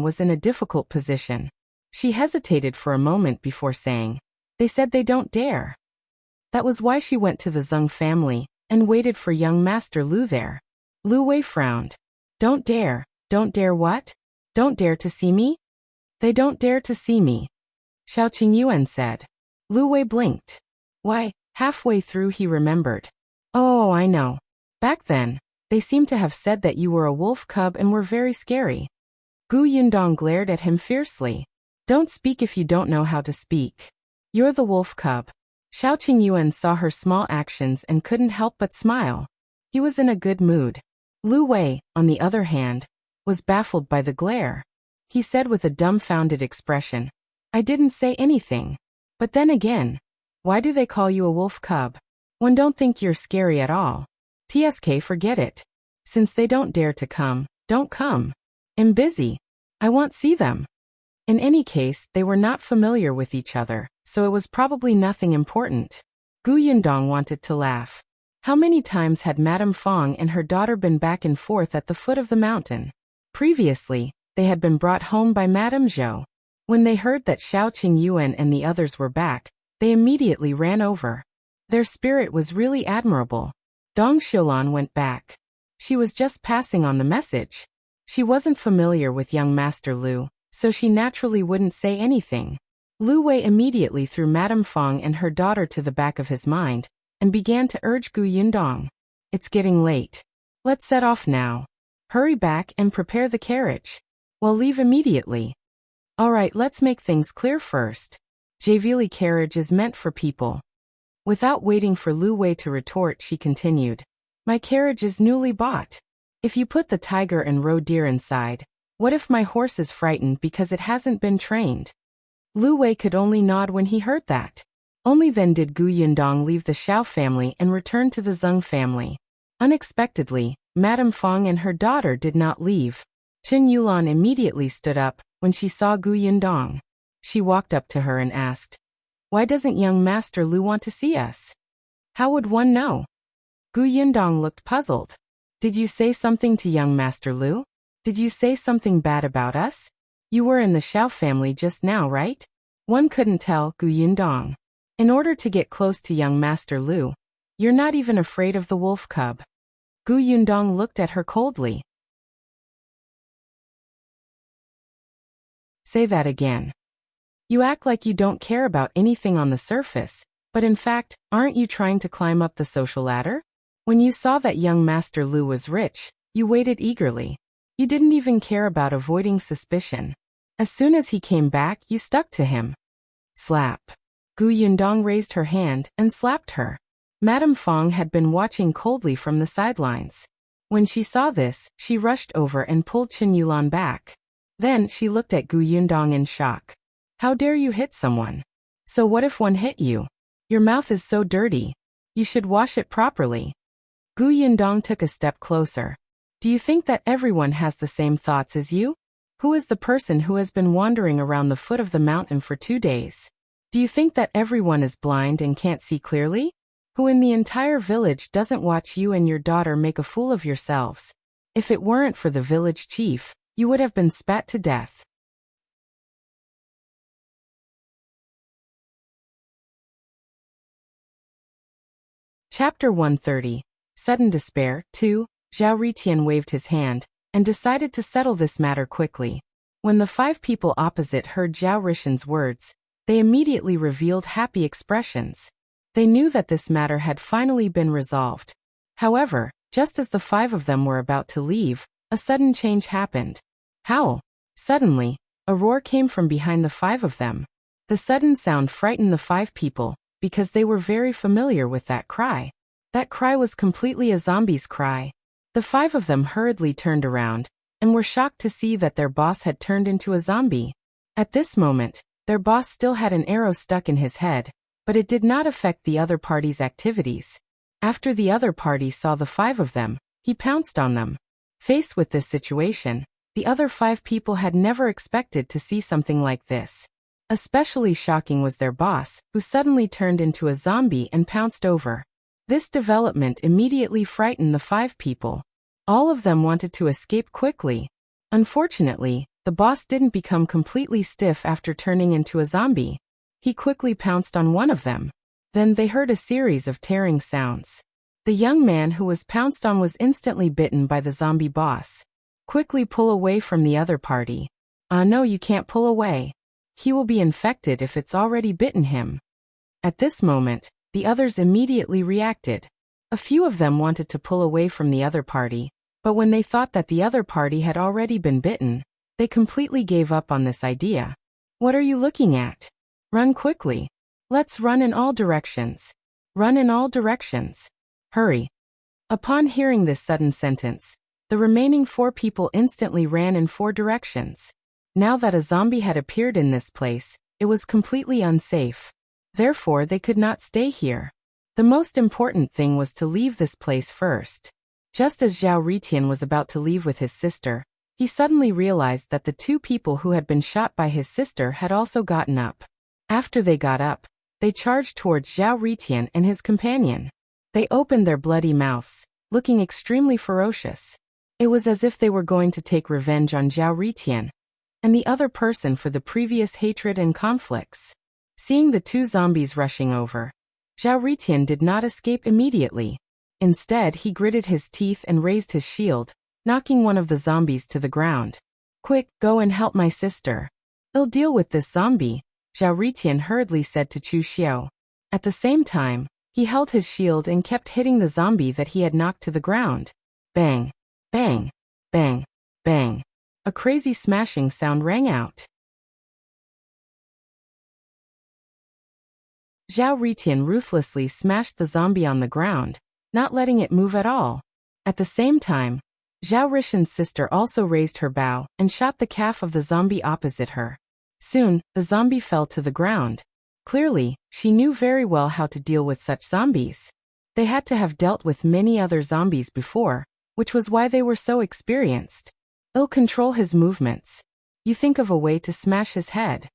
was in a difficult position. She hesitated for a moment before saying, They said they don't dare. That was why she went to the Zhou family and waited for young Master Lu there. Lu Wei frowned. Don't dare what? Don't dare to see me? They don't dare to see me. Qingyuan said. Lu Wei blinked. Why, halfway through he remembered. Oh, I know. Back then, they seemed to have said that you were a wolf cub and were very scary. Yundong glared at him fiercely. Don't speak if you don't know how to speak. You're the wolf cub. Qingyuan saw her small actions and couldn't help but smile. He was in a good mood. Lu Wei, on the other hand, was baffled by the glare. He said with a dumbfounded expression, I didn't say anything. But then again, why do they call you a wolf cub? One don't think you're scary at all. TSK, forget it. Since they don't dare to come, don't come. I'm busy. I won't see them. In any case, they were not familiar with each other, so it was probably nothing important. Yundong wanted to laugh. How many times had Madame Fang and her daughter been back and forth at the foot of the mountain? Previously, they had been brought home by Madame Zhou. When they heard that Qingyuan and the others were back, they immediately ran over. Their spirit was really admirable. Dong Xiulan went back. She was just passing on the message. She wasn't familiar with young Master Liu, so she naturally wouldn't say anything. Lu Wei immediately threw Madame Fang and her daughter to the back of his mind, and began to urge Yundong. It's getting late. Let's set off now. Hurry back and prepare the carriage. We'll leave immediately. Alright, let's make things clear first. Javili carriage is meant for people. Without waiting for Lu Wei to retort, she continued. My carriage is newly bought. If you put the tiger and roe deer inside, what if my horse is frightened because it hasn't been trained? Lu Wei could only nod when he heard that. Only then did Yundong leave the Shao family and return to the Zheng family. Unexpectedly, Madame Fang and her daughter did not leave. Qingyuan immediately stood up when she saw Yundong. She walked up to her and asked, Why doesn't young Master Liu want to see us? How would one know? Yundong looked puzzled. Did you say something to young Master Liu? Did you say something bad about us? You were in the Shao family just now, right? One couldn't tell, Yundong. In order to get close to young Master Liu, you're not even afraid of the wolf cub. Yundong looked at her coldly. Say that again. You act like you don't care about anything on the surface, but in fact, aren't you trying to climb up the social ladder? When you saw that young Master Liu was rich, you waited eagerly. You didn't even care about avoiding suspicion. As soon as he came back, you stuck to him. Slap. Yundong raised her hand and slapped her. Madame Fang had been watching coldly from the sidelines. When she saw this, she rushed over and pulled Qingyuan back. Then she looked at Yundong in shock. How dare you hit someone? So what if one hit you? Your mouth is so dirty. You should wash it properly. Yundong took a step closer. Do you think that everyone has the same thoughts as you? Who is the person who has been wandering around the foot of the mountain for 2 days? Do you think that everyone is blind and can't see clearly? Who in the entire village doesn't watch you and your daughter make a fool of yourselves? If it weren't for the village chief, you would have been spat to death. Chapter 130. Sudden Despair. 2. Zhao Ritian waved his hand, and decided to settle this matter quickly. When the 5 people opposite heard Zhao Rishan's words, they immediately revealed happy expressions. They knew that this matter had finally been resolved. However, just as the 5 of them were about to leave, a sudden change happened. Howl! Suddenly, a roar came from behind the 5 of them. The sudden sound frightened the 5 people, because they were very familiar with that cry. That cry was completely a zombie's cry. The 5 of them hurriedly turned around, and were shocked to see that their boss had turned into a zombie. At this moment, their boss still had an arrow stuck in his head, but it did not affect the other party's activities. After the other party saw the 5 of them, he pounced on them. Faced with this situation, the other 5 people had never expected to see something like this. Especially shocking was their boss, who suddenly turned into a zombie and pounced over. This development immediately frightened the 5 people. All of them wanted to escape quickly. Unfortunately, the boss didn't become completely stiff after turning into a zombie. He quickly pounced on one of them. Then they heard a series of tearing sounds. The young man who was pounced on was instantly bitten by the zombie boss. Quickly pull away from the other party. No, you can't pull away. He will be infected if it's already bitten him. At this moment, the others immediately reacted. A few of them wanted to pull away from the other party, but when they thought that the other party had already been bitten, they completely gave up on this idea. What are you looking at? Run quickly. Let's run in all directions. Run in all directions. Hurry. Upon hearing this sudden sentence, the remaining 4 people instantly ran in 4 directions. Now that a zombie had appeared in this place, it was completely unsafe. Therefore, they could not stay here. The most important thing was to leave this place first. Just as Zhao Ritian was about to leave with his sister, he suddenly realized that the 2 people who had been shot by his sister had also gotten up. After they got up, they charged towards Zhao Ritian and his companion. They opened their bloody mouths, looking extremely ferocious. It was as if they were going to take revenge on Zhao Ritian and the other person for the previous hatred and conflicts. Seeing the 2 zombies rushing over, Zhao Ritian did not escape immediately. Instead, he gritted his teeth and raised his shield, knocking one of the zombies to the ground. Quick, go and help my sister. I'll deal with this zombie, Zhao Ritian hurriedly said to Chu Xiao. At the same time, he held his shield and kept hitting the zombie that he had knocked to the ground. Bang! Bang! Bang! Bang! A crazy smashing sound rang out. Zhao Ritian ruthlessly smashed the zombie on the ground, not letting it move at all. At the same time, Zhao Rishan's sister also raised her bow and shot the calf of the zombie opposite her. Soon, the zombie fell to the ground. Clearly, she knew very well how to deal with such zombies. They had to have dealt with many other zombies before, which was why they were so experienced. He'll control his movements. You think of a way to smash his head.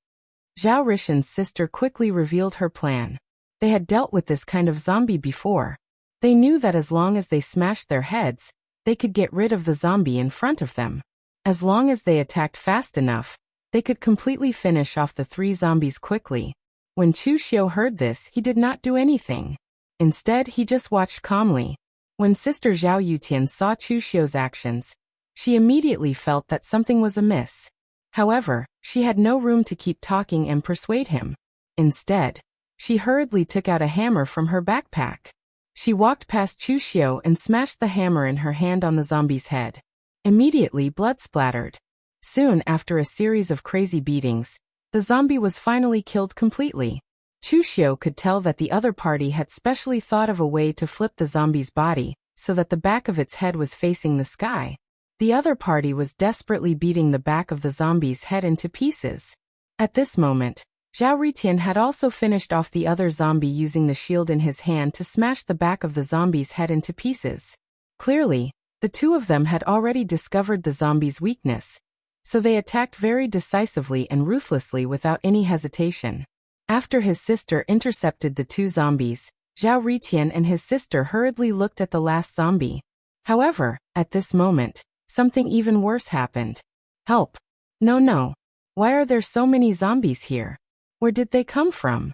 Zhao Rishan's sister quickly revealed her plan. They had dealt with this kind of zombie before. They knew that as long as they smashed their heads, they could get rid of the zombie in front of them. As long as they attacked fast enough, they could completely finish off the 3 zombies quickly. When Chu Xiao heard this, he did not do anything. Instead, he just watched calmly. When Sister Zhao Yutian saw Chu Xiao's actions, she immediately felt that something was amiss. However, she had no room to keep talking and persuade him. Instead, she hurriedly took out a hammer from her backpack. She walked past Chu Xiao and smashed the hammer in her hand on the zombie's head. Immediately, blood splattered. Soon after a series of crazy beatings, the zombie was finally killed completely. Chu Xiao could tell that the other party had specially thought of a way to flip the zombie's body so that the back of its head was facing the sky. The other party was desperately beating the back of the zombie's head into pieces. At this moment, Zhao Ritian had also finished off the other zombie using the shield in his hand to smash the back of the zombie's head into pieces. Clearly, the 2 of them had already discovered the zombie's weakness, so they attacked very decisively and ruthlessly without any hesitation. After his sister intercepted the 2 zombies, Zhao Ritian and his sister hurriedly looked at the last zombie. However, at this moment, something even worse happened. Help! No. Why are there so many zombies here? Where did they come from?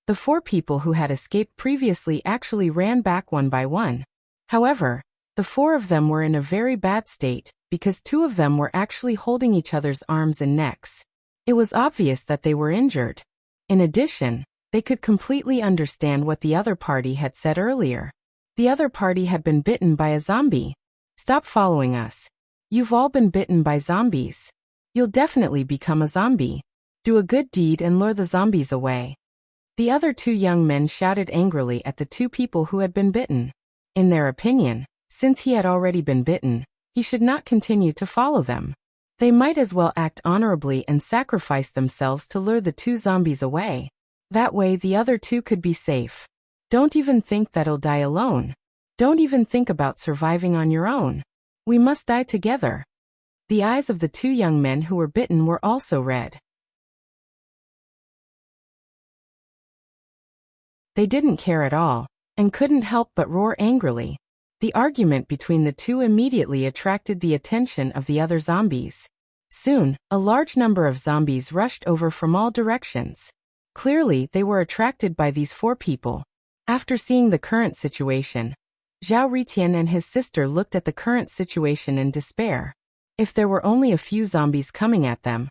The 4 people who had escaped previously actually ran back one by one. However, the 4 of them were in a very bad state, because 2 of them were actually holding each other's arms and necks. It was obvious that they were injured. In addition, they could completely understand what the other party had said earlier. The other party had been bitten by a zombie. Stop following us. You've all been bitten by zombies. You'll definitely become a zombie. Do a good deed and lure the zombies away. The other 2 young men shouted angrily at the 2 people who had been bitten. In their opinion, since he had already been bitten, he should not continue to follow them. They might as well act honorably and sacrifice themselves to lure the 2 zombies away. That way the other 2 could be safe. Don't even think that he'll die alone. Don't even think about surviving on your own. We must die together. The eyes of the 2 young men who were bitten were also red. They didn't care at all, and couldn't help but roar angrily. The argument between the 2 immediately attracted the attention of the other zombies. Soon, a large number of zombies rushed over from all directions. Clearly, they were attracted by these 4 people. After seeing the current situation, Zhao Ritian and his sister looked at the current situation in despair. If there were only a few zombies coming at them,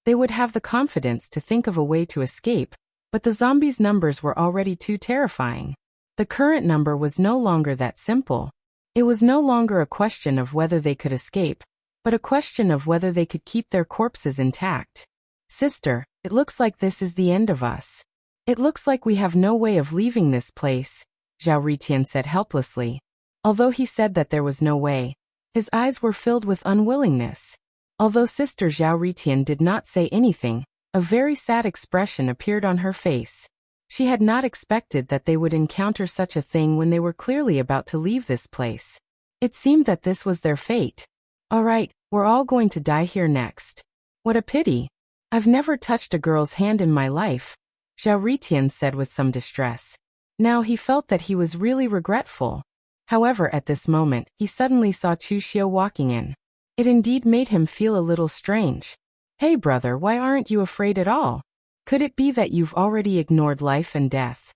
they would have the confidence to think of a way to escape, But the zombies' numbers were already too terrifying. The current number was no longer that simple. It was no longer a question of whether they could escape, but a question of whether they could keep their corpses intact. Sister, it looks like this is the end of us. It looks like we have no way of leaving this place, Zhou said helplessly. Although he said that there was no way, his eyes were filled with unwillingness. Although Sister Zhou did not say anything, a very sad expression appeared on her face. She had not expected that they would encounter such a thing when they were clearly about to leave this place. It seemed that this was their fate. All right, we're all going to die here next. What a pity. I've never touched a girl's hand in my life, Zhou said with some distress. Now he felt that he was really regretful. However, at this moment, he suddenly saw Chu Xiu walking in. It indeed made him feel a little strange. Hey brother, why aren't you afraid at all? Could it be that you've already ignored life and death?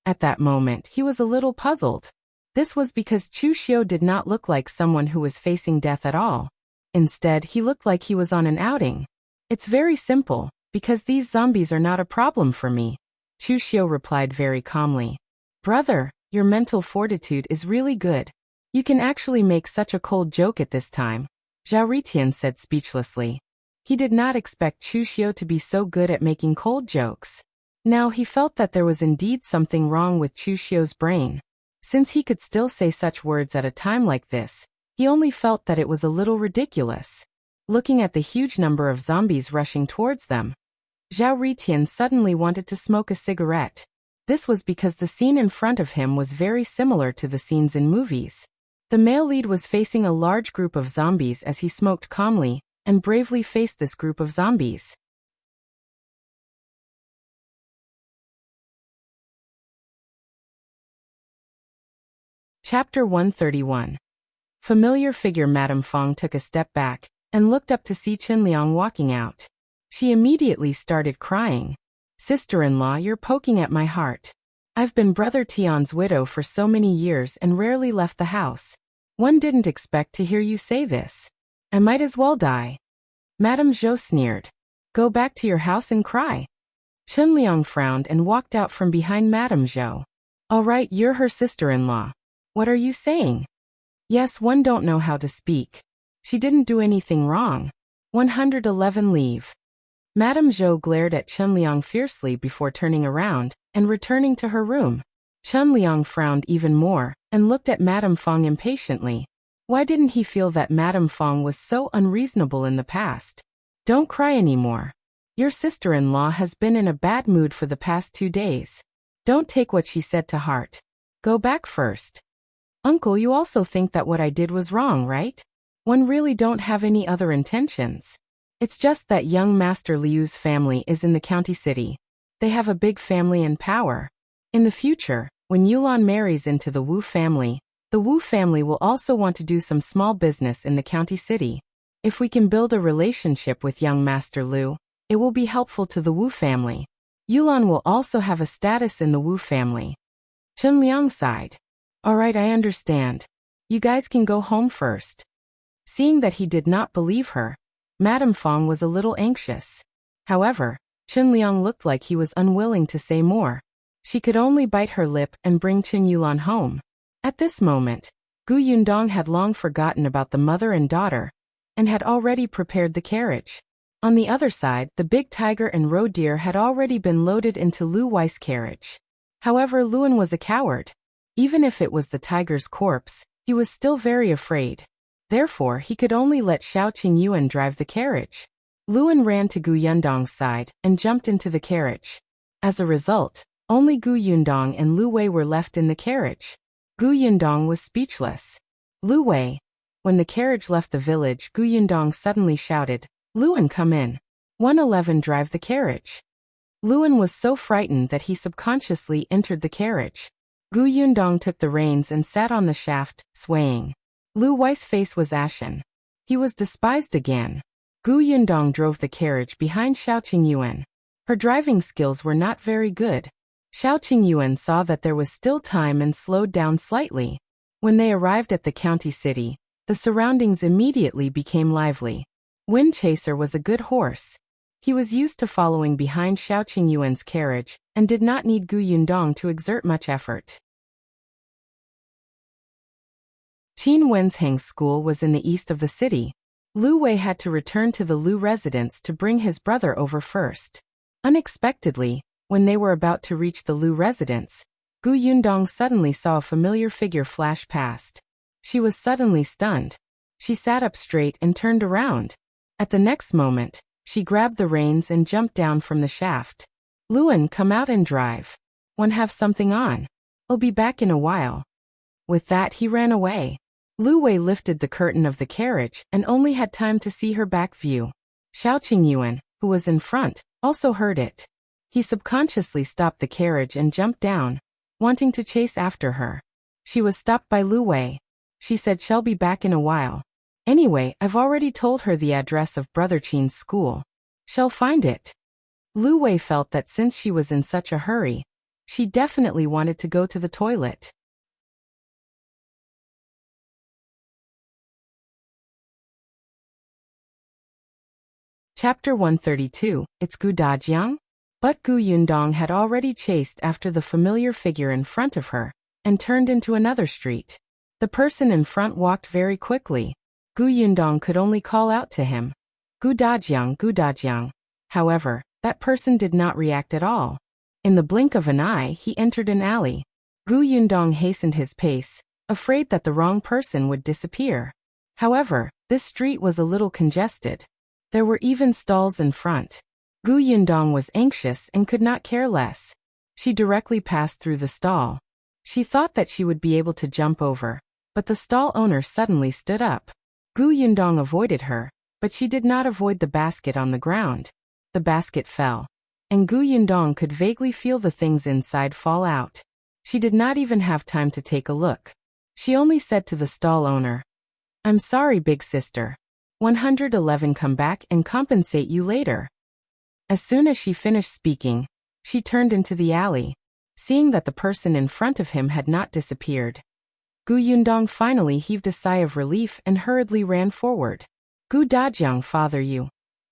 At that moment, he was a little puzzled. This was because Chu Xiu did not look like someone who was facing death at all. Instead, he looked like he was on an outing. It's very simple, because these zombies are not a problem for me, Chu Xiu replied very calmly. Brother, your mental fortitude is really good. You can actually make such a cold joke at this time, Zhou said speechlessly. He did not expect Chu Xiu to be so good at making cold jokes. Now he felt that there was indeed something wrong with Chu Xiu's brain. Since he could still say such words at a time like this, he only felt that it was a little ridiculous. Looking at the huge number of zombies rushing towards them, Zhou suddenly wanted to smoke a cigarette. This was because the scene in front of him was very similar to the scenes in movies. The male lead was facing a large group of zombies as he smoked calmly, and bravely faced this group of zombies. Chapter 131. Familiar figure Madame Fang took a step back, and looked up to see Qinliang walking out. She immediately started crying. Sister-in-law, you're poking at my heart. I've been Brother Tian's widow for so many years and rarely left the house. One didn't expect to hear you say this. I might as well die. Madame Zhou sneered. Go back to your house and cry. Qinliang frowned and walked out from behind Madame Zhou. All right, you're her sister-in-law. What are you saying? Yes, one don't know how to speak. She didn't do anything wrong. 111 leave. Madame Zhou glared at Qinliang fiercely before turning around and returning to her room. Qinliang frowned even more and looked at Madame Fang impatiently. Why didn't he feel that Madame Fang was so unreasonable in the past? Don't cry anymore. Your sister-in-law has been in a bad mood for the past 2 days. Don't take what she said to heart. Go back first. Uncle, you also think that what I did was wrong, right? One really don't have any other intentions. It's just that young Master Liu's family is in the county city. They have a big family and power. In the future, when Yulan marries into the Wu family, the Wu family will also want to do some small business in the county city. If we can build a relationship with young Master Liu, it will be helpful to the Wu family. Yulan will also have a status in the Wu family. Qinliang sighed. All right, I understand. You guys can go home first. Seeing that he did not believe her, Madame Fang was a little anxious. However, Qinliang looked like he was unwilling to say more. She could only bite her lip and bring Qingyuan home. At this moment, Yundong had long forgotten about the mother and daughter, and had already prepared the carriage. On the other side, the big tiger and roe deer had already been loaded into Lu Wei's carriage. However, Luan was a coward. Even if it was the tiger's corpse, he was still very afraid. Therefore, he could only let Shao Qingyuan drive the carriage. Luan ran to Yundong's side and jumped into the carriage. As a result, only Yundong and Lu Wei were left in the carriage. Yundong was speechless. Lu Wei. When the carriage left the village, Yundong suddenly shouted, Luan, come in. 111 drive the carriage. Luan was so frightened that he subconsciously entered the carriage. Yundong took the reins and sat on the shaft, swaying. Lu Wei's face was ashen. He was despised again. Yundong drove the carriage behind Shao Qingyuan. Her driving skills were not very good. Shao Qingyuan saw that there was still time and slowed down slightly. When they arrived at the county city, the surroundings immediately became lively. Wind Chaser was a good horse. He was used to following behind Qingyuan's carriage, and did not need Yundong to exert much effort. Qin Wenheng's school was in the east of the city. Liu Wei had to return to the Liu residence to bring his brother over first. Unexpectedly, when they were about to reach the Liu residence, Yundong suddenly saw a familiar figure flash past. She was suddenly stunned. She sat up straight and turned around. At the next moment, she grabbed the reins and jumped down from the shaft. "Liu An, come out and drive. Want have something on? I'll be back in a while." With that he ran away. Liu Wei lifted the curtain of the carriage and only had time to see her back view. Qingyuan, who was in front, also heard it. He subconsciously stopped the carriage and jumped down, wanting to chase after her. She was stopped by Liu Wei. She said she'll be back in a while. "Anyway, I've already told her the address of Brother Qin's school. She'll find it." Liu Wei felt that since she was in such a hurry, she definitely wanted to go to the toilet. Chapter 132, It's Dajiang? But Yundong had already chased after the familiar figure in front of her, and turned into another street. The person in front walked very quickly. Yundong could only call out to him, Dajiang, Dajiang." However, that person did not react at all. In the blink of an eye he entered an alley. Yundong hastened his pace, afraid that the wrong person would disappear. However, this street was a little congested. There were even stalls in front. Yundong was anxious and could not care less. She directly passed through the stall. She thought that she would be able to jump over, but the stall owner suddenly stood up. Yundong avoided her, but she did not avoid the basket on the ground. The basket fell, and Yundong could vaguely feel the things inside fall out. She did not even have time to take a look. She only said to the stall owner, "I'm sorry, big sister. 111 come back and compensate you later." As soon as she finished speaking, she turned into the alley. Seeing that the person in front of him had not disappeared, Yundong finally heaved a sigh of relief and hurriedly ran forward. Dajiang, father you."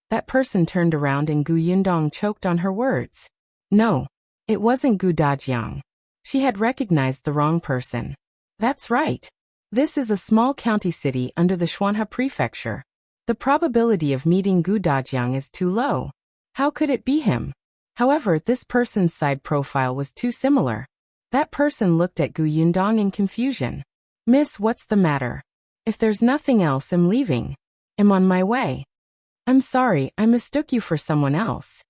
That person turned around and Yundong choked on her words. No, it wasn't Dajiang. She had recognized the wrong person. That's right. This is a small county city under the Xian'er prefecture. The probability of meeting Dajiang is too low. How could it be him? However, this person's side profile was too similar. That person looked at Yundong in confusion. "Miss, what's the matter? If there's nothing else, I'm leaving. I'm on my way." "I'm sorry, I mistook you for someone else."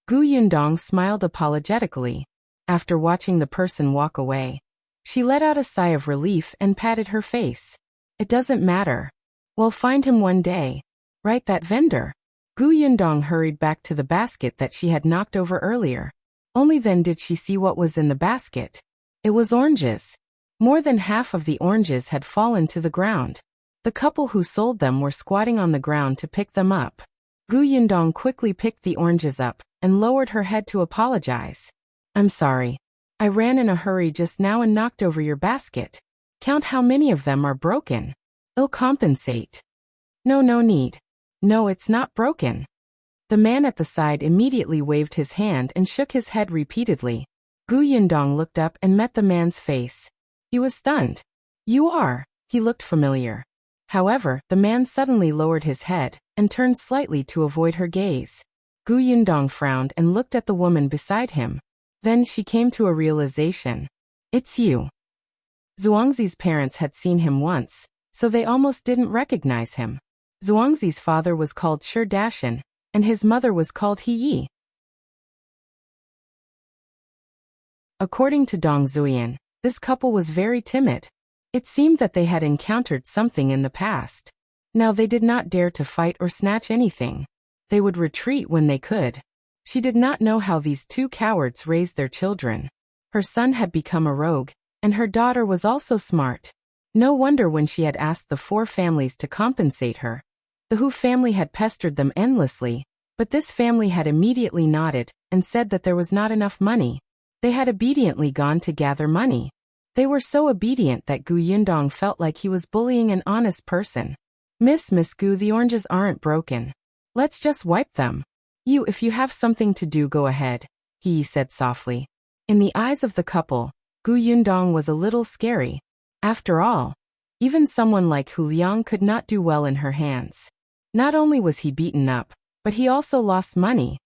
Yundong smiled apologetically. After watching the person walk away, she let out a sigh of relief and patted her face. "It doesn't matter. We'll find him one day. Right, that vendor?" Yundong hurried back to the basket that she had knocked over earlier. Only then did she see what was in the basket. It was oranges. More than half of the oranges had fallen to the ground. The couple who sold them were squatting on the ground to pick them up. Yundong quickly picked the oranges up and lowered her head to apologize. "I'm sorry. I ran in a hurry just now and knocked over your basket. Count how many of them are broken. I'll compensate." "No, no need. No, it's not broken." The man at the side immediately waved his hand and shook his head repeatedly. Yundong looked up and met the man's face. He was stunned. "You are." He looked familiar. However, the man suddenly lowered his head and turned slightly to avoid her gaze. Yundong frowned and looked at the woman beside him. Then she came to a realization. "It's you." Zhuangzi's parents had seen him once, so they almost didn't recognize him. Zhuangzi's father was called Dashan, and his mother was called Yi. According to Dong Zuyan, this couple was very timid. It seemed that they had encountered something in the past. Now they did not dare to fight or snatch anything. They would retreat when they could. She did not know how these two cowards raised their children. Her son had become a rogue, and her daughter was also smart. No wonder when she had asked the four families to compensate her. The Hu family had pestered them endlessly, but this family had immediately nodded and said that there was not enough money. They had obediently gone to gather money. They were so obedient that Yundong felt like he was bullying an honest person. Miss Gu, the oranges aren't broken. Let's just wipe them." If you have something to do, go ahead, he said softly. In the eyes of the couple, Yundong was a little scary. After all, even someone like Hu Liang could not do well in her hands. Not only was he beaten up, but he also lost money.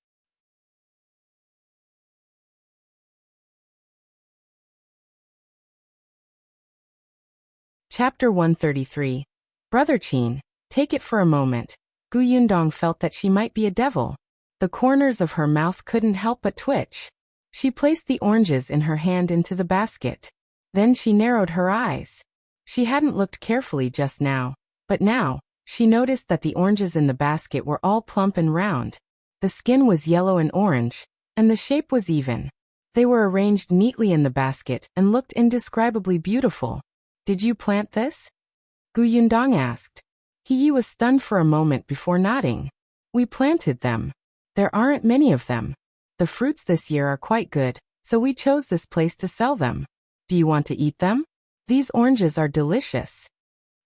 Chapter 133. Brother Qin, take it for a moment. Yundong felt that she might be a devil. The corners of her mouth couldn't help but twitch. She placed the oranges in her hand into the basket. Then she narrowed her eyes. She hadn't looked carefully just now, but now, she noticed that the oranges in the basket were all plump and round. The skin was yellow and orange, and the shape was even. They were arranged neatly in the basket and looked indescribably beautiful. Did you plant this? Yundong asked. He was stunned for a moment before nodding. We planted them. There aren't many of them. The fruits this year are quite good, so we chose this place to sell them. Do you want to eat them? These oranges are delicious.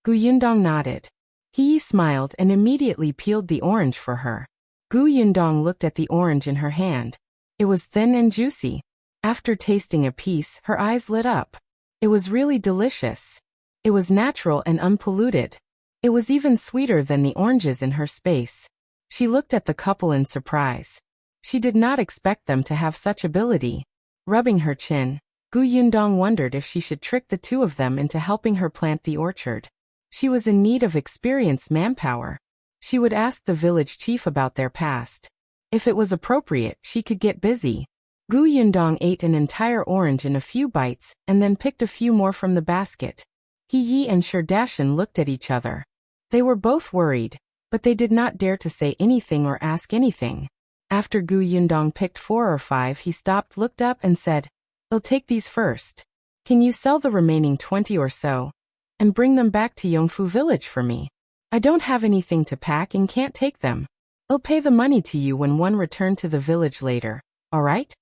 Yundong nodded. He smiled and immediately peeled the orange for her. Yundong looked at the orange in her hand. It was thin and juicy. After tasting a piece, her eyes lit up. It was really delicious. It was natural and unpolluted. It was even sweeter than the oranges in her space. She looked at the couple in surprise. She did not expect them to have such ability. Rubbing her chin, Yundong wondered if she should trick the two of them into helping her plant the orchard. She was in need of experienced manpower. She would ask the village chief about their past. If it was appropriate, she could get busy. Yundong ate an entire orange in a few bites and then picked a few more from the basket. He and Shao looked at each other. They were both worried, but they did not dare to say anything or ask anything. After Yundong picked 4 or 5, he stopped, looked up and said, I'll take these first. Can you sell the remaining 20 or so? And bring them back to Yongfu village for me. I don't have anything to pack and can't take them. I'll pay the money to you when one return to the village later, alright?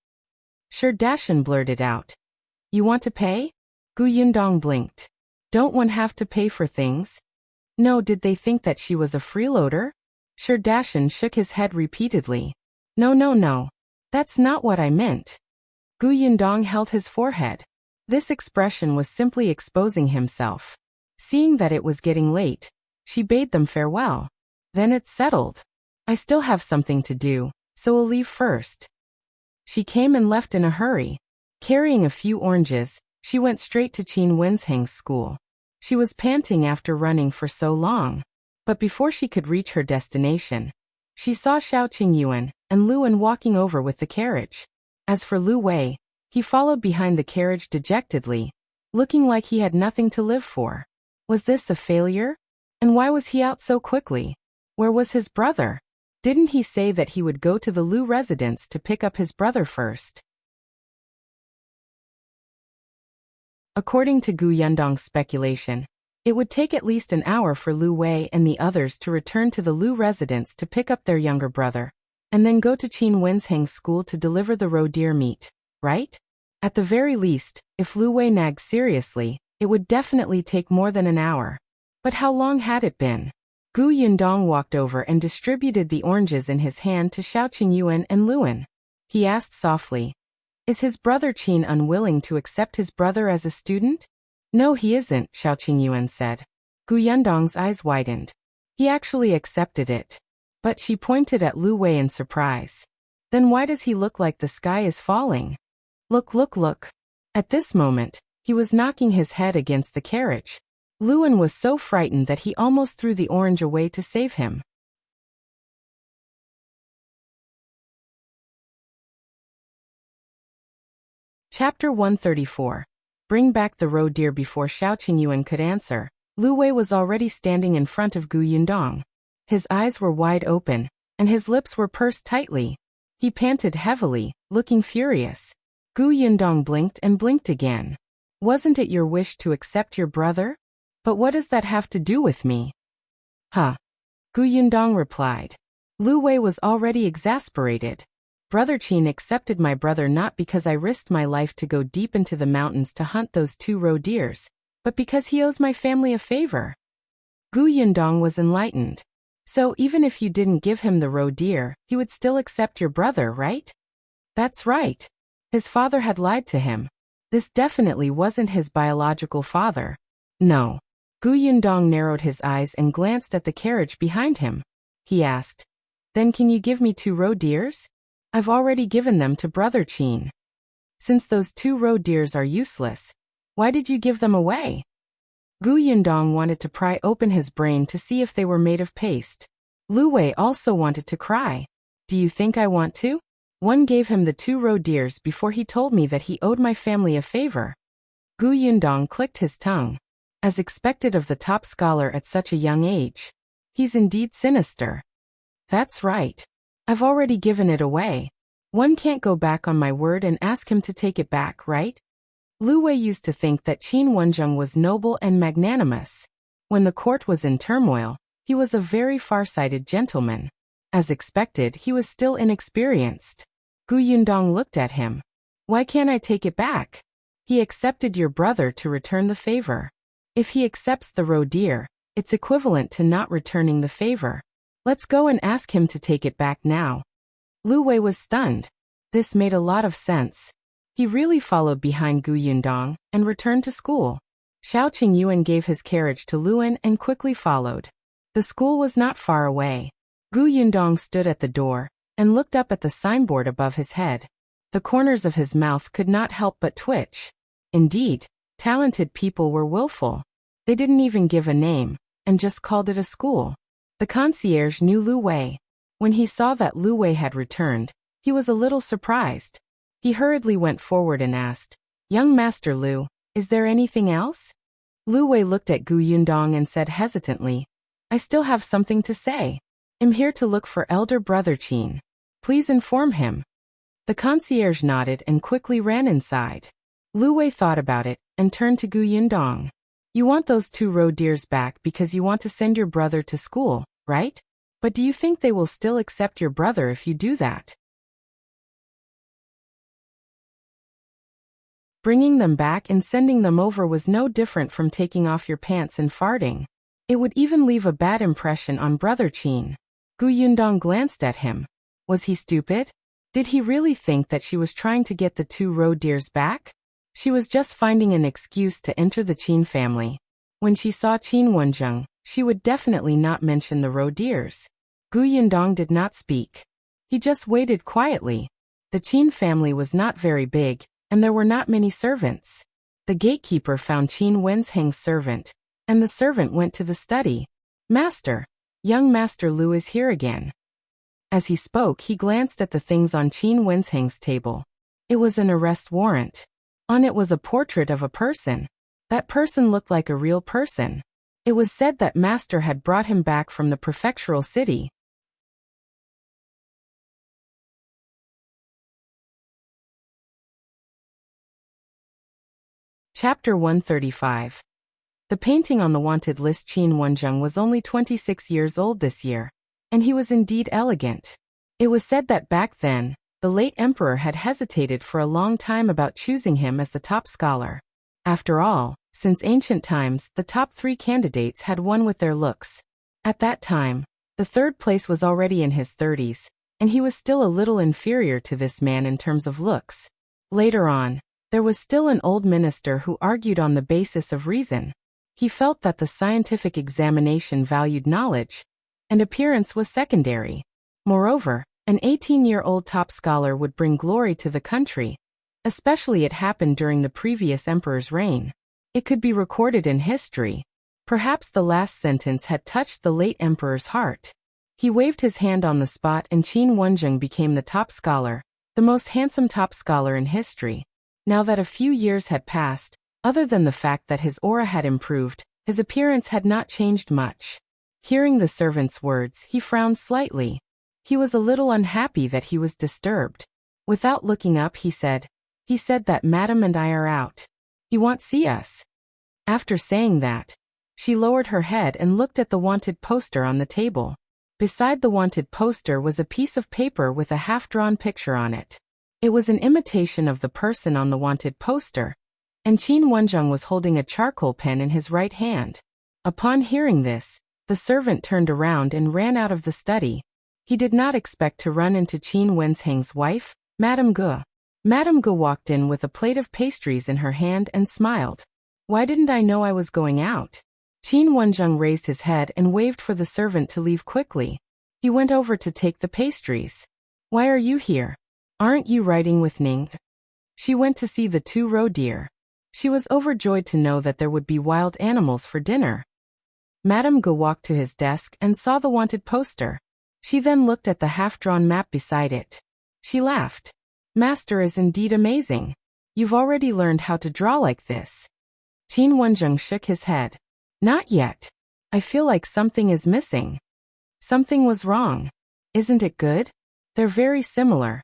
Shao blurted out. You want to pay? Yundong blinked. Don't one have to pay for things? No, did they think that she was a freeloader? Shao shook his head repeatedly. No. That's not what I meant. Yundong held his forehead. This expression was simply exposing himself. Seeing that it was getting late, she bade them farewell. Then it's settled. I still have something to do, so I'll leave first. She came and left in a hurry. Carrying a few oranges, she went straight to Qingyuan's school. She was panting after running for so long. But before she could reach her destination, she saw Qingyuan and Liu An walking over with the carriage. As for Lu Wei, he followed behind the carriage dejectedly, looking like he had nothing to live for. Was this a failure? And why was he out so quickly? Where was his brother? Didn't he say that he would go to the Liu residence to pick up his brother first? According to Yundong's speculation, it would take at least an hour for Lu Wei and the others to return to the Liu residence to pick up their younger brother, and then go to Qingyuan's school to deliver the roe deer meat, right? At the very least, if Lu Wei nagged seriously, it would definitely take more than an hour. But how long had it been? Yundong walked over and distributed the oranges in his hand to Qingyuan and Liu An. He asked softly, Is his brother Qin unwilling to accept his brother as a student? No, he isn't, Qingyuan said. Yundong's eyes widened. He actually accepted it. But she pointed at Lu Wei in surprise. Then why does he look like the sky is falling? Look. At this moment, he was knocking his head against the carriage. Liu An was so frightened that he almost threw the orange away to save him. Chapter 134. Bring back the roe deer. Before Qingyuan could answer, Lu Wei was already standing in front of Yundong. His eyes were wide open, and his lips were pursed tightly. He panted heavily, looking furious. Yundong blinked and blinked again. Wasn't it your wish to accept your brother? But what does that have to do with me? Yundong replied. Lu Wei was already exasperated. Brother Qin accepted my brother not because I risked my life to go deep into the mountains to hunt those 2 roe deers, but because he owes my family a favor. Yundong was enlightened. So even if you didn't give him the roe deer, he would still accept your brother, right? That's right. His father had lied to him. This definitely wasn't his biological father. No. Yundong narrowed his eyes and glanced at the carriage behind him. He asked, "Then can you give me 2 roe deers? I've already given them to Brother Qin." "Since those 2 roe deers are useless, why did you give them away?" Yundong wanted to pry open his brain to see if they were made of paste. Lu Wei also wanted to cry. "Do you think I want to? One gave him the 2 roe deers before he told me that he owed my family a favor." Yundong clicked his tongue. As expected of the top scholar at such a young age. He's indeed sinister. "That's right. I've already given it away. One can't go back on my word and ask him to take it back, right?" Lu Wei used to think that Qin Wenzheng was noble and magnanimous. When the court was in turmoil, he was a very far-sighted gentleman. As expected, he was still inexperienced. Yundong looked at him. "Why can't I take it back? He accepted your brother to return the favor. If he accepts the roe deer, it's equivalent to not returning the favor. Let's go and ask him to take it back now." Lu Wei was stunned. This made a lot of sense. He really followed behind Yundong and returned to school. Shao Qingyuan gave his carriage to Liu An and quickly followed. The school was not far away. Yundong stood at the door and looked up at the signboard above his head. The corners of his mouth could not help but twitch. Indeed, talented people were willful. They didn't even give a name, and just called it a school. The concierge knew Lu Wei. When he saw that Lu Wei had returned, he was a little surprised. He hurriedly went forward and asked, "Young Master Liu, is there anything else?" Lu Wei looked at Yundong and said hesitantly, "I still have something to say. I'm here to look for Elder Brother Qin. Please inform him." The concierge nodded and quickly ran inside. Lu Wei thought about it and turned to Yundong. "You want those 2 roe deers back because you want to send your brother to school, right? But do you think they will still accept your brother if you do that?" Bringing them back and sending them over was no different from taking off your pants and farting. It would even leave a bad impression on Brother Qin. Yundong glanced at him. Was he stupid? Did he really think that she was trying to get the 2 roe deers back? She was just finding an excuse to enter the Qin family. When she saw Qin Wenzheng, she would definitely not mention the roe deers. Yundong did not speak. He just waited quietly. The Qin family was not very big, and there were not many servants. The gatekeeper found Qin Wensheng's servant, and the servant went to the study. "Master, young Master Liu is here again." As he spoke, he glanced at the things on Qin Wensheng's table. It was an arrest warrant. On it was a portrait of a person. That person looked like a real person. It was said that Master had brought him back from the prefectural city. Chapter 135. The painting on the wanted list. Qin Wenzheng was only 26 years old this year, and he was indeed elegant. It was said that back then, the late emperor had hesitated for a long time about choosing him as the top scholar. After all, since ancient times, the top 3 candidates had won with their looks. At that time, the 3rd place was already in his 30s, and he was still a little inferior to this man in terms of looks. Later on, there was still an old minister who argued on the basis of reason. He felt that the scientific examination valued knowledge, and appearance was secondary. Moreover, an 18-year-old top scholar would bring glory to the country. Especially it happened during the previous emperor's reign. It could be recorded in history. Perhaps the last sentence had touched the late emperor's heart. He waved his hand on the spot and Qin Wenzheng became the top scholar, the most handsome top scholar in history. Now that a few years had passed, other than the fact that his aura had improved, his appearance had not changed much. Hearing the servant's words, he frowned slightly. He was a little unhappy that he was disturbed. Without looking up, he said that Madam and I are out. He won't see us. After saying that, she lowered her head and looked at the wanted poster on the table. Beside the wanted poster was a piece of paper with a half-drawn picture on it. It was an imitation of the person on the wanted poster, and Qin Wenzheng was holding a charcoal pen in his right hand. Upon hearing this, The servant turned around and ran out of the study. He did not expect to run into Qin Wensheng's wife, Madame Ge. Madame Ge walked in with a plate of pastries in her hand and smiled. Why didn't I know I was going out? Qin Wensheng raised his head and waved for the servant to leave quickly. He went over to take the pastries. Why are you here? Aren't you riding with Ning? She went to see the 2 roe deer. She was overjoyed to know that there would be wild animals for dinner. Madame Ge walked to his desk and saw the wanted poster. She then looked at the half-drawn map beside it. She laughed. Master is indeed amazing. You've already learned how to draw like this. Qin Wensheng shook his head. Not yet. I feel like something is missing. Something was wrong. Isn't it good? They're very similar.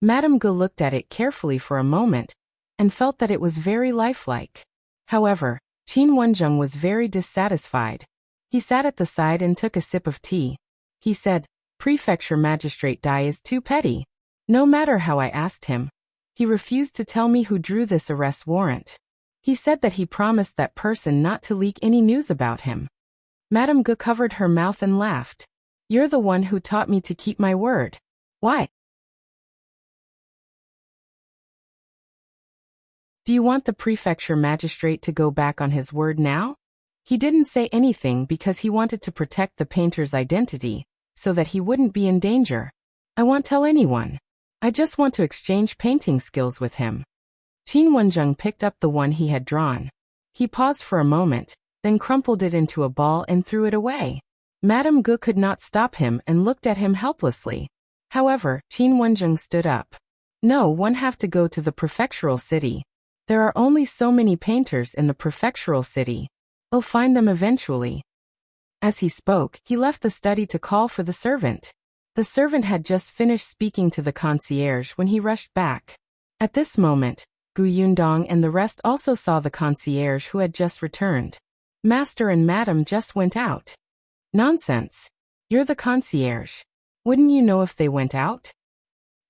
Madame Ge looked at it carefully for a moment and felt that it was very lifelike. However, Qin Wensheng was very dissatisfied. He sat at the side and took a sip of tea. He said, Prefecture Magistrate Dai is too petty. No matter how I asked him, he refused to tell me who drew this arrest warrant. He said that he promised that person not to leak any news about him. Madame Ge covered her mouth and laughed. You're the one who taught me to keep my word. Why? Do you want the prefecture magistrate to go back on his word now? He didn't say anything because he wanted to protect the painter's identity, so that he wouldn't be in danger. I won't tell anyone. I just want to exchange painting skills with him. Qin Wensheng picked up the one he had drawn. He paused for a moment, then crumpled it into a ball and threw it away. Madame Ge could not stop him and looked at him helplessly. However, Qin Wensheng stood up. No, one have to go to the prefectural city. There are only so many painters in the prefectural city. I'll find them eventually. As he spoke, he left the study to call for the servant. The servant had just finished speaking to the concierge when he rushed back. At this moment, Yundong and the rest also saw the concierge who had just returned. Master and Madam just went out. Nonsense. You're the concierge. Wouldn't you know if they went out?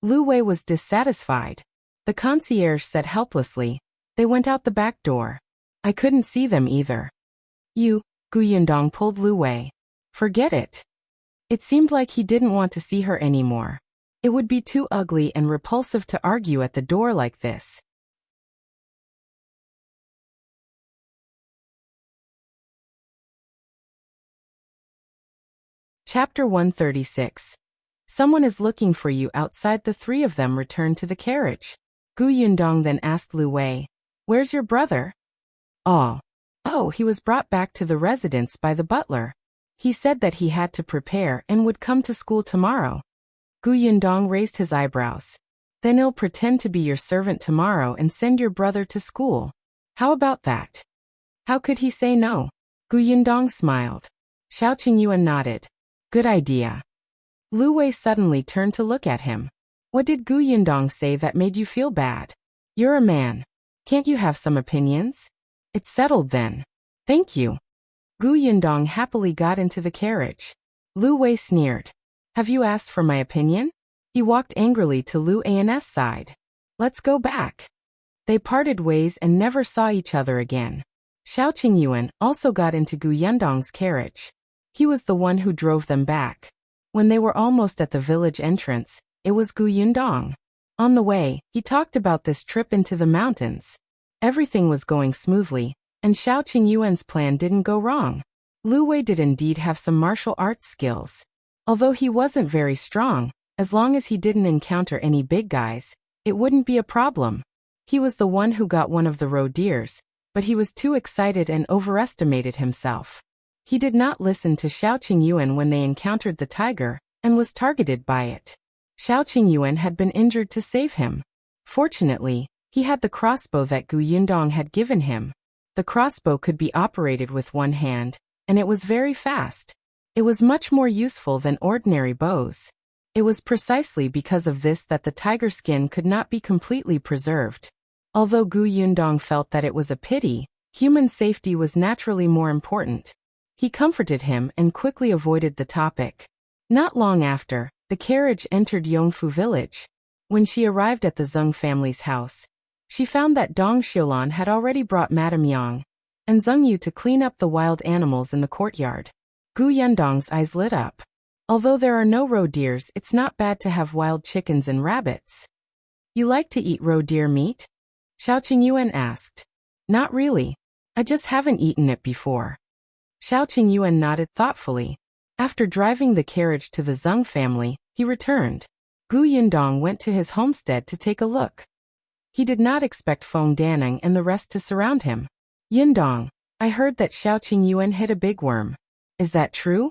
Lu Wei was dissatisfied. The concierge said helplessly, they went out the back door. I couldn't see them either. Yundong pulled Lu Wei. Forget it. It seemed like he didn't want to see her anymore. It would be too ugly and repulsive to argue at the door like this. Chapter 136. Someone is looking for you outside. The 3 of them returned to the carriage. Yundong then asked Lu Wei, where's your brother? Oh, he was brought back to the residence by the butler. He said that he had to prepare and would come to school tomorrow. Yundong raised his eyebrows. Then he'll pretend to be your servant tomorrow and send your brother to school. How about that? How could he say no? Yundong smiled. Qingyuan nodded. Good idea. Lu Wei suddenly turned to look at him. What did Yundong say that made you feel bad? You're a man. Can't you have some opinions? It's settled then. Thank you. Yundong happily got into the carriage. Lu Wei sneered. Have you asked for my opinion? He walked angrily to Lu An's side. Let's go back. They parted ways and never saw each other again. Qingyuan also got into Yundong's carriage. He was the one who drove them back. When they were almost at the village entrance, it was Yundong. On the way, he talked about this trip into the mountains. Everything was going smoothly, and Qingyuan's plan didn't go wrong. Lu Wei did indeed have some martial arts skills. Although he wasn't very strong, as long as he didn't encounter any big guys, it wouldn't be a problem. He was the one who got one of the roe deers, but he was too excited and overestimated himself. He did not listen to Qingyuan when they encountered the tiger, and was targeted by it. Qingyuan had been injured to save him. Fortunately, he had the crossbow that Yundong had given him. The crossbow could be operated with one hand, and it was very fast. It was much more useful than ordinary bows. It was precisely because of this that the tiger skin could not be completely preserved. Although Yundong felt that it was a pity, human safety was naturally more important. He comforted him and quickly avoided the topic. Not long after, the carriage entered Yongfu village. When she arrived at the Zheng family's house, she found that Dong Xiulan had already brought Madame Yang and Zheng Yu to clean up the wild animals in the courtyard. Yundong's eyes lit up. Although there are no roe deers, it's not bad to have wild chickens and rabbits. You like to eat roe deer meat? Qingyuan asked. Not really. I just haven't eaten it before. Qingyuan nodded thoughtfully. After driving the carriage to the Zhou family, he returned. Yundong went to his homestead to take a look. He did not expect Feng Danning and the rest to surround him. Yundong, I heard that Qingyuan hit a big worm. Is that true?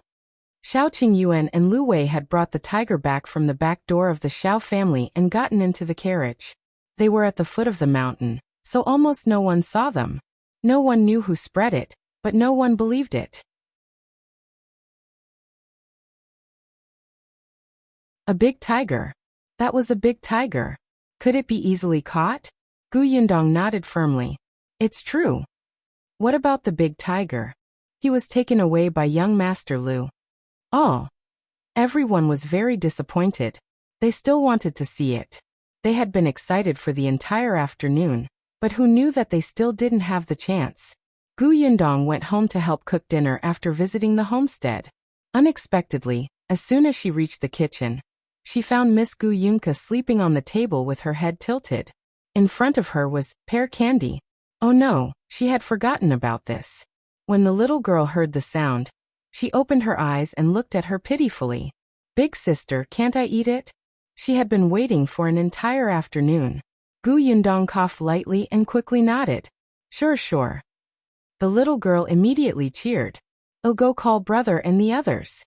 Qingyuan and Lu Wei had brought the tiger back from the back door of the Shao family and gotten into the carriage. They were at the foot of the mountain, so almost no one saw them. No one knew who spread it, but no one believed it. A big tiger. That was a big tiger. Could it be easily caught? Yundong nodded firmly. It's true. What about the big tiger? He was taken away by young Master Liu. Oh. Everyone was very disappointed. They still wanted to see it. They had been excited for the entire afternoon, but who knew that they still didn't have the chance? Yundong went home to help cook dinner after visiting the homestead. Unexpectedly, as soon as she reached the kitchen, she found Miss Yunke sleeping on the table with her head tilted. In front of her was pear candy. Oh no, she had forgotten about this. When the little girl heard the sound, she opened her eyes and looked at her pitifully. Big sister, can't I eat it? She had been waiting for an entire afternoon. Yundong coughed lightly and quickly nodded. Sure. The little girl immediately cheered. Oh, go call brother and the others.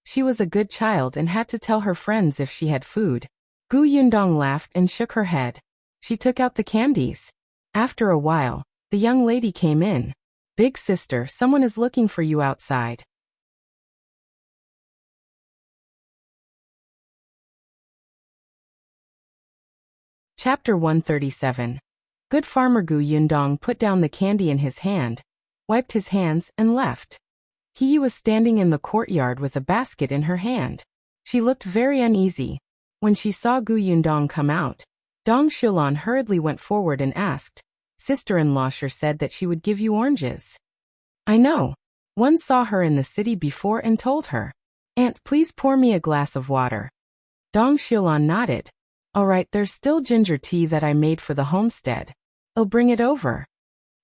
She was a good child and had to tell her friends if she had food. Yundong laughed and shook her head. She took out the candies. After a while, the young lady came in. Big sister, someone is looking for you outside. Chapter 137. Good farmer Yundong put down the candy in his hand, wiped his hands, and left. He was standing in the courtyard with a basket in her hand. She looked very uneasy. When she saw Yundong come out, Dong Xiulan hurriedly went forward and asked, Sister-in-law sure said that she would give you oranges. I know. One saw her in the city before and told her. Aunt, please pour me a glass of water. Dong Xiulan nodded. All right, there's still ginger tea that I made for the homestead. I'll bring it over.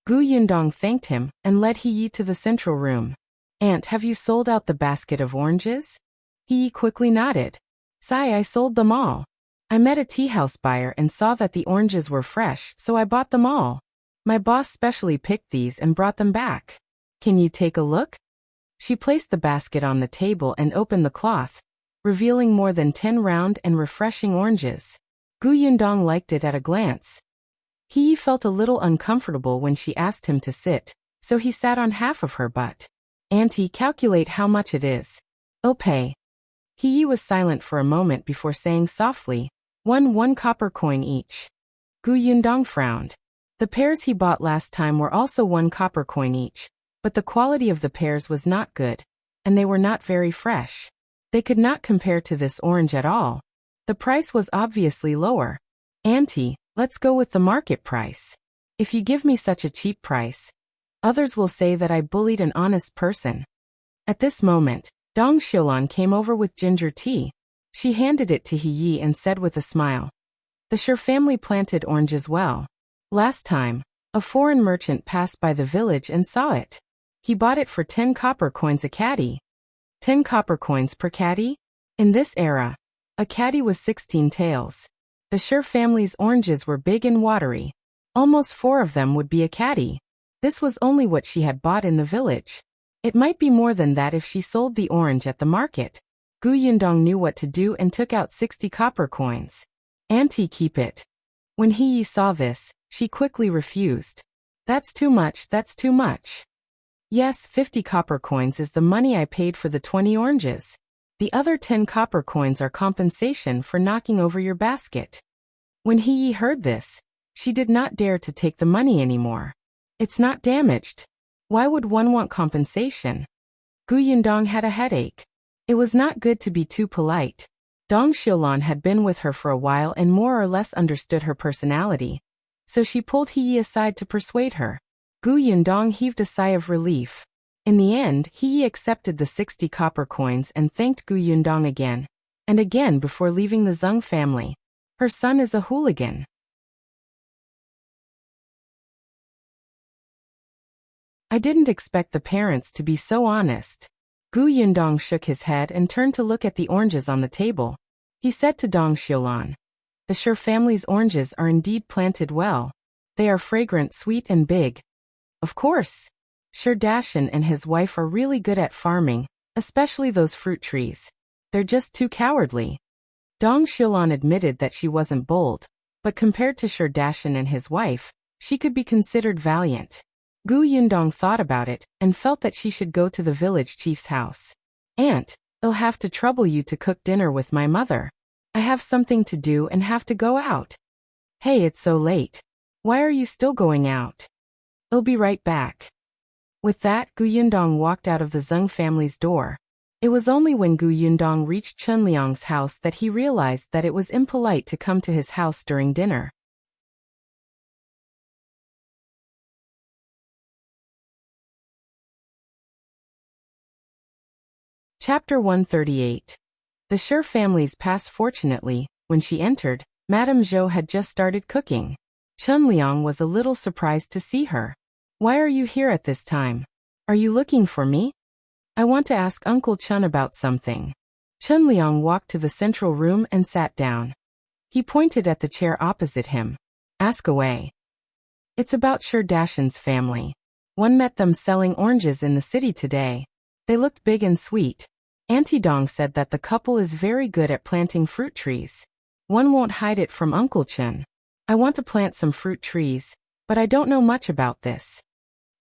Yundong thanked him and led He to the central room. Aunt, have you sold out the basket of oranges? He quickly nodded. Sai, I sold them all. I met a tea house buyer and saw that the oranges were fresh, so I bought them all. My boss specially picked these and brought them back. Can you take a look? She placed the basket on the table and opened the cloth, revealing more than 10 round and refreshing oranges. Yundong liked it at a glance. He felt a little uncomfortable when she asked him to sit, so he sat on half of her butt. Auntie, calculate how much it is. I'll pay. He was silent for a moment before saying softly, one copper coin each. Yundong frowned. The pears he bought last time were also 1 copper coin each, but the quality of the pears was not good, and they were not very fresh. They could not compare to this orange at all. The price was obviously lower. Auntie, let's go with the market price. If you give me such a cheap price, others will say that I bullied an honest person. At this moment, Dong Xiulan came over with ginger tea. She handed it to He and said with a smile, The Sher family planted oranges well. Last time, a foreign merchant passed by the village and saw it. He bought it for 10 copper coins a catty. 10 copper coins per catty? In this era, a catty was 16 taels. The Sher family's oranges were big and watery. Almost 4 of them would be a catty. This was only what she had bought in the village. It might be more than that if she sold the orange at the market. Yundong knew what to do and took out 60 copper coins. Auntie, keep it. When He saw this, she quickly refused. That's too much. Yes, 50 copper coins is the money I paid for the 20 oranges. The other 10 copper coins are compensation for knocking over your basket. When He heard this, she did not dare to take the money anymore. It's not damaged. Why would one want compensation? Yundong had a headache. It was not good to be too polite. Dong Xiulan had been with her for a while and more or less understood her personality, so she pulled He aside to persuade her. Yundong heaved a sigh of relief. In the end, he accepted the 60 copper coins and thanked Gu Yundong again and again before leaving the Zhou family. Her son is a hooligan. I didn't expect the parents to be so honest. Gu Yundong shook his head and turned to look at the oranges on the table. He said to Dong Xiulan, "The Shi family's oranges are indeed planted well. They are fragrant, sweet and big." Of course. Shi Dashan and his wife are really good at farming, especially those fruit trees. They're just too cowardly. Dong Xiulan admitted that she wasn't bold, but compared to Shi Dashan and his wife, she could be considered valiant. Gu Yundong thought about it and felt that she should go to the village chief's house. "Aunt, I'll have to trouble you to cook dinner with my mother. I have something to do and have to go out." "Hey, it's so late. Why are you still going out?" "I'll be right back." With that, Gu Yundong walked out of the Zhou family's door. It was only when Gu Yundong reached Chunliang's house that he realized that it was impolite to come to his house during dinner. Chapter 138. The Shi family's passed. Fortunately, when she entered, Madame Zhou had just started cooking. Chunliang was a little surprised to see her. "Why are you here at this time? Are you looking for me?" "I want to ask Uncle Chun about something." Chunliang walked to the central room and sat down. He pointed at the chair opposite him. "Ask away." "It's about Shi Dashan's family. One met them selling oranges in the city today. They looked big and sweet. Auntie Dong said that the couple is very good at planting fruit trees. One won't hide it from Uncle Chun. I want to plant some fruit trees, but I don't know much about this."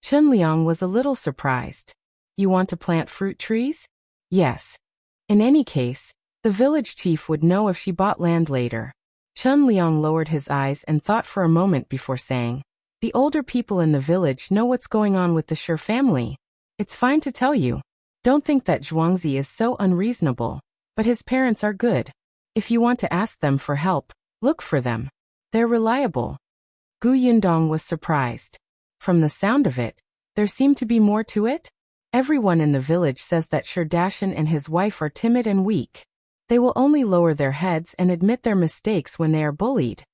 Chunliang was a little surprised. "You want to plant fruit trees?" "Yes. In any case, the village chief would know if she bought land later." Chunliang lowered his eyes and thought for a moment before saying, "The older people in the village know what's going on with the Shi family. It's fine to tell you. Don't think that Zhuangzi is so unreasonable, but his parents are good. If you want to ask them for help, look for them. They're reliable." Gu Yundong was surprised. From the sound of it, there seemed to be more to it. Everyone in the village says that Shi Dashan and his wife are timid and weak. They will only lower their heads and admit their mistakes when they are bullied.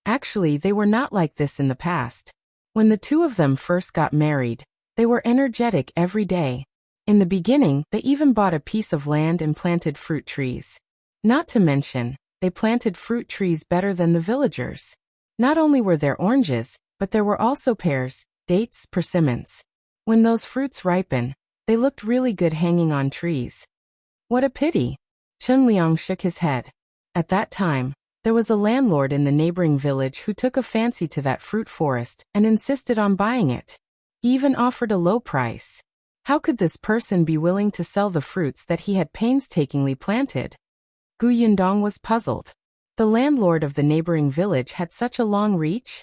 Actually, they were not like this in the past. When the two of them first got married, they were energetic every day. In the beginning, they even bought a piece of land and planted fruit trees. Not to mention, they planted fruit trees better than the villagers. Not only were there oranges, but there were also pears, dates, persimmons. When those fruits ripen, they looked really good hanging on trees. "What a pity." Chunliang shook his head. At that time, there was a landlord in the neighboring village who took a fancy to that fruit forest and insisted on buying it. He even offered a low price. How could this person be willing to sell the fruits that he had painstakingly planted? Gu Yundong was puzzled. The landlord of the neighboring village had such a long reach?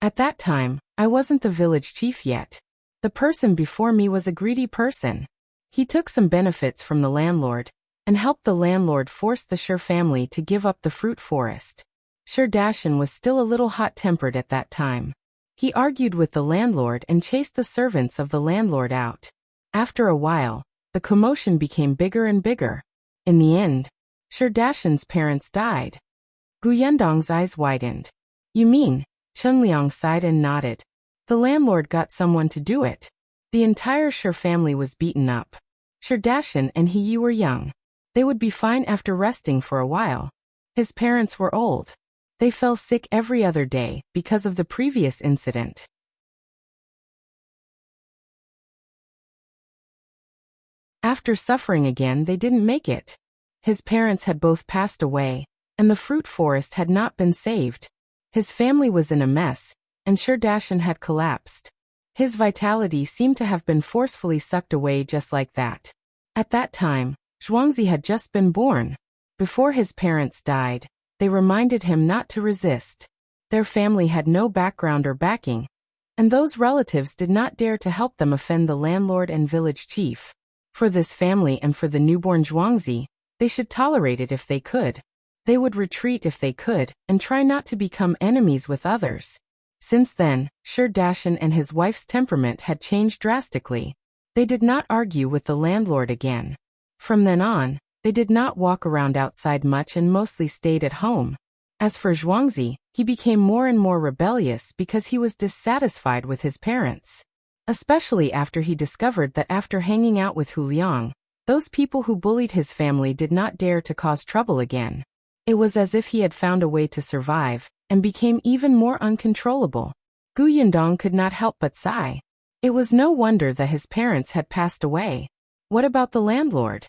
At that time, I wasn't the village chief yet. The person before me was a greedy person. He took some benefits from the landlord and helped the landlord force the Shi family to give up the fruit forest. Shi Dashan was still a little hot-tempered at that time. He argued with the landlord and chased the servants of the landlord out. After a while, the commotion became bigger and bigger. In the end, Shi Dashan's parents died. Gu Yundong's eyes widened. "You mean?" Chunliang sighed and nodded. "The landlord got someone to do it. The entire Shi family was beaten up. Shi Dashan and he were young. They would be fine after resting for a while. His parents were old. They fell sick every other day because of the previous incident. After suffering again, they didn't make it. His parents had both passed away, and the fruit forest had not been saved. His family was in a mess, and Shi Dashan had collapsed. His vitality seemed to have been forcefully sucked away just like that. At that time, Zhuangzi had just been born. Before his parents died, they reminded him not to resist. Their family had no background or backing, and those relatives did not dare to help them offend the landlord and village chief. For this family and for the newborn Zhuangzi, they should tolerate it if they could. They would retreat if they could, and try not to become enemies with others. Since then, Shi Dashan and his wife's temperament had changed drastically. They did not argue with the landlord again. From then on, they did not walk around outside much and mostly stayed at home. As for Zhuangzi, he became more and more rebellious because he was dissatisfied with his parents. Especially after he discovered that after hanging out with Hu Liang, those people who bullied his family did not dare to cause trouble again. It was as if he had found a way to survive, and became even more uncontrollable. Yundong could not help but sigh. It was no wonder that his parents had passed away. What about the landlord?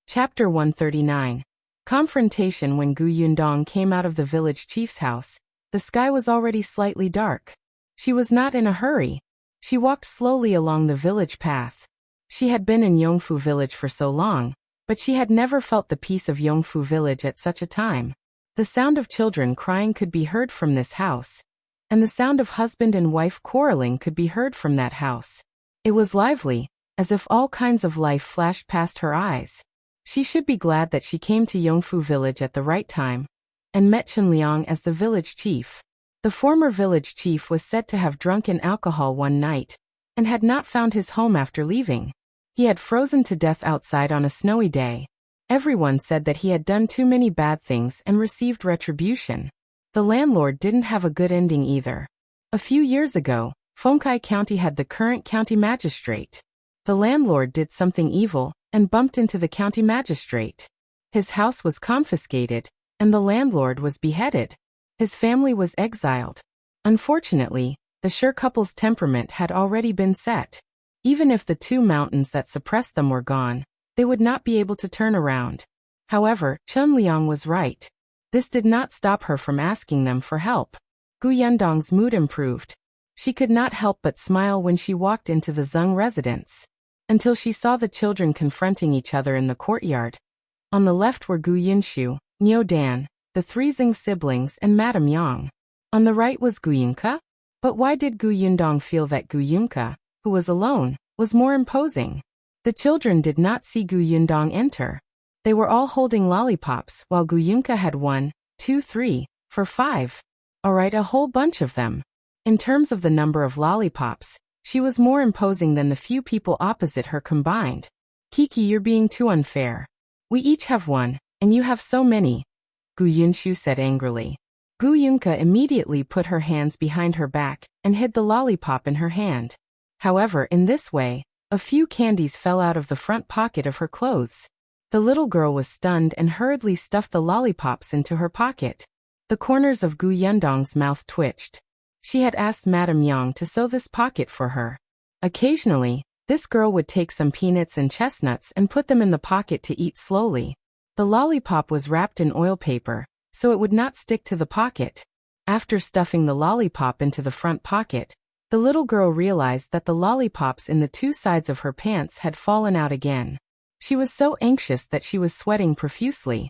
Chapter 139. Confrontation. When Yundong came out of the village chief's house, the sky was already slightly dark. She was not in a hurry. She walked slowly along the village path. She had been in Yongfu village for so long, but she had never felt the peace of Yongfu village at such a time. The sound of children crying could be heard from this house, and the sound of husband and wife quarreling could be heard from that house. It was lively, as if all kinds of life flashed past her eyes. She should be glad that she came to Yongfu village at the right time, and met Chen Liang as the village chief. The former village chief was said to have drunken alcohol one night, and had not found his home after leaving. He had frozen to death outside on a snowy day. Everyone said that he had done too many bad things and received retribution. The landlord didn't have a good ending either. A few years ago, Fengkai County had the current county magistrate. The landlord did something evil, and bumped into the county magistrate. His house was confiscated, and the landlord was beheaded. His family was exiled. Unfortunately, the Sure couple's temperament had already been set. Even if the two mountains that suppressed them were gone, they would not be able to turn around. However, Chen Liang was right. This did not stop her from asking them for help. Yundong's mood improved. She could not help but smile when she walked into the Zheng residence, until she saw the children confronting each other in the courtyard. On the left were Gu Yinshu, Niu Dan, the three Zheng siblings, and Madame Yang. On the right was Gu Yunke. But why did Gu Yundong feel that Gu Yunke, who was alone, was more imposing? The children did not see Gu Yundong enter. They were all holding lollipops, while Gu Yunke had 1, 2, 3, 4, 5. Alright, a whole bunch of them. In terms of the number of lollipops, she was more imposing than the few people opposite her combined. Kiki, you're being too unfair. We each have 1, and you have so many, Gu Yunshu said angrily. Gu Yunke immediately put her hands behind her back and hid the lollipop in her hand. However, in this way, a few candies fell out of the front pocket of her clothes. The little girl was stunned and hurriedly stuffed the lollipops into her pocket. The corners of Gu Yundong's mouth twitched. She had asked Madame Yang to sew this pocket for her. Occasionally, this girl would take some peanuts and chestnuts and put them in the pocket to eat slowly. The lollipop was wrapped in oil paper, so it would not stick to the pocket. After stuffing the lollipop into the front pocket, the little girl realized that the lollipops in the two sides of her pants had fallen out again. She was so anxious that she was sweating profusely.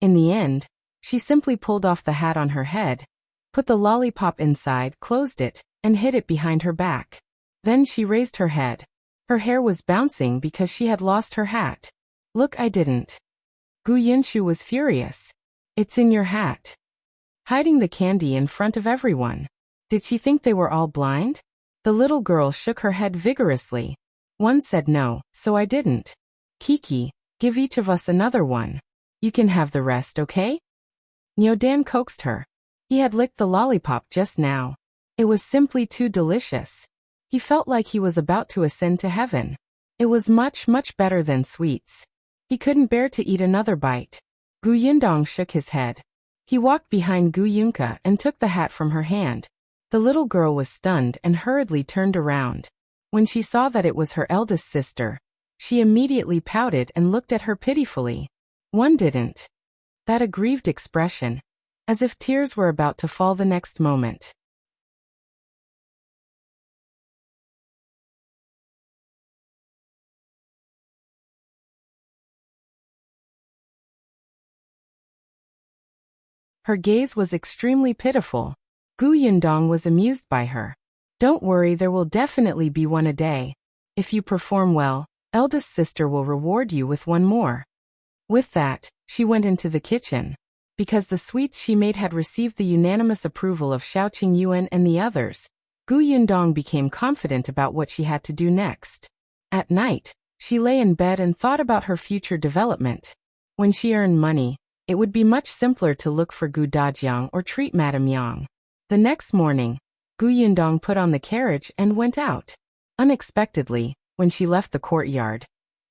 In the end, she simply pulled off the hat on her head, put the lollipop inside, closed it, and hid it behind her back. Then she raised her head. Her hair was bouncing because she had lost her hat. Look, I didn't. Gu Yinshu was furious. It's in your hat. Hiding the candy in front of everyone. Did she think they were all blind? The little girl shook her head vigorously. One said no, so I didn't. Kiki, give each of us another one. You can have the rest, okay? Niu Dan coaxed her. He had licked the lollipop just now. It was simply too delicious. He felt like he was about to ascend to heaven. It was much, much better than sweets. He couldn't bear to eat another bite. Gu Yundong shook his head. He walked behind Gu Yunke and took the hat from her hand. The little girl was stunned and hurriedly turned around. When she saw that it was her eldest sister, she immediately pouted and looked at her pitifully. One didn't. That aggrieved expression, as if tears were about to fall the next moment. Her gaze was extremely pitiful. Gu Yundong was amused by her. Don't worry, there will definitely be one a day. If you perform well, Eldest sister will reward you with one more. With that, she went into the kitchen. Because the sweets she made had received the unanimous approval of Shao Qingyuan and the others, Yundong became confident about what she had to do next. At night, she lay in bed and thought about her future development. When she earned money, it would be much simpler to look for Dajiang or treat Madame Yang. The next morning, Yundong put on the carriage and went out. Unexpectedly, when she left the courtyard,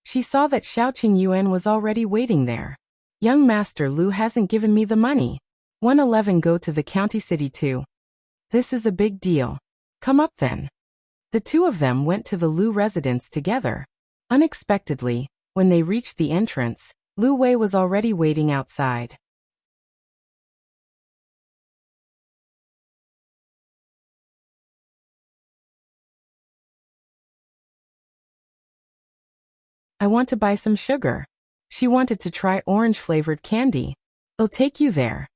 she saw that Shao Qingyuan was already waiting there. Young Master Liu hasn't given me the money. 111 go to the county city too. This is a big deal. Come up then. The two of them went to the Liu residence together. Unexpectedly, when they reached the entrance, Liu Wei was already waiting outside. I want to buy some sugar. She wanted to try orange-flavored candy. I'll take you there.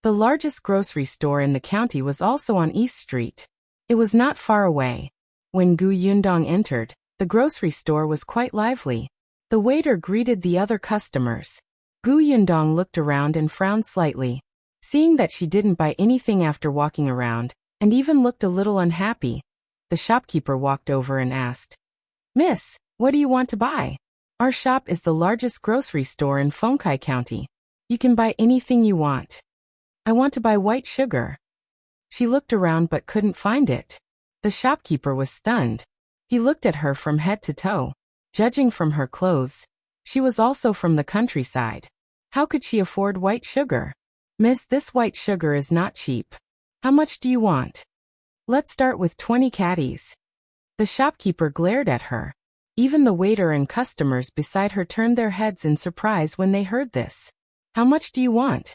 The largest grocery store in the county was also on East Street. It was not far away. When Yundong entered, the grocery store was quite lively. The waiter greeted the other customers. Yundong looked around and frowned slightly. Seeing that she didn't buy anything after walking around, and even looked a little unhappy, the shopkeeper walked over and asked, "Miss, what do you want to buy? Our shop is the largest grocery store in Fengkai County. You can buy anything you want." "I want to buy white sugar." She looked around but couldn't find it. The shopkeeper was stunned. He looked at her from head to toe. Judging from her clothes, she was also from the countryside. How could she afford white sugar? "Miss, this white sugar is not cheap. How much do you want?" "Let's start with 20 catties." The shopkeeper glared at her. Even the waiter and customers beside her turned their heads in surprise when they heard this. "How much do you want?"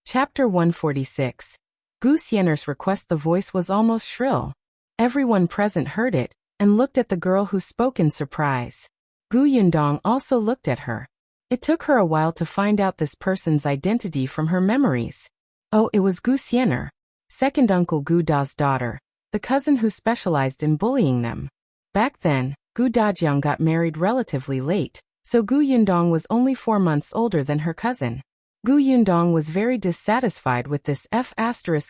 Chapter 146. Xian'er's request. The voice was almost shrill. Everyone present heard it, and looked at the girl who spoke in surprise. Yundong also looked at her. It took her a while to find out this person's identity from her memories. Oh, it was Xian'er, second uncle Da's daughter, the cousin who specialized in bullying them. Back then, Dajiang got married relatively late, so Yundong was only 4 months older than her cousin. Yundong was very dissatisfied with this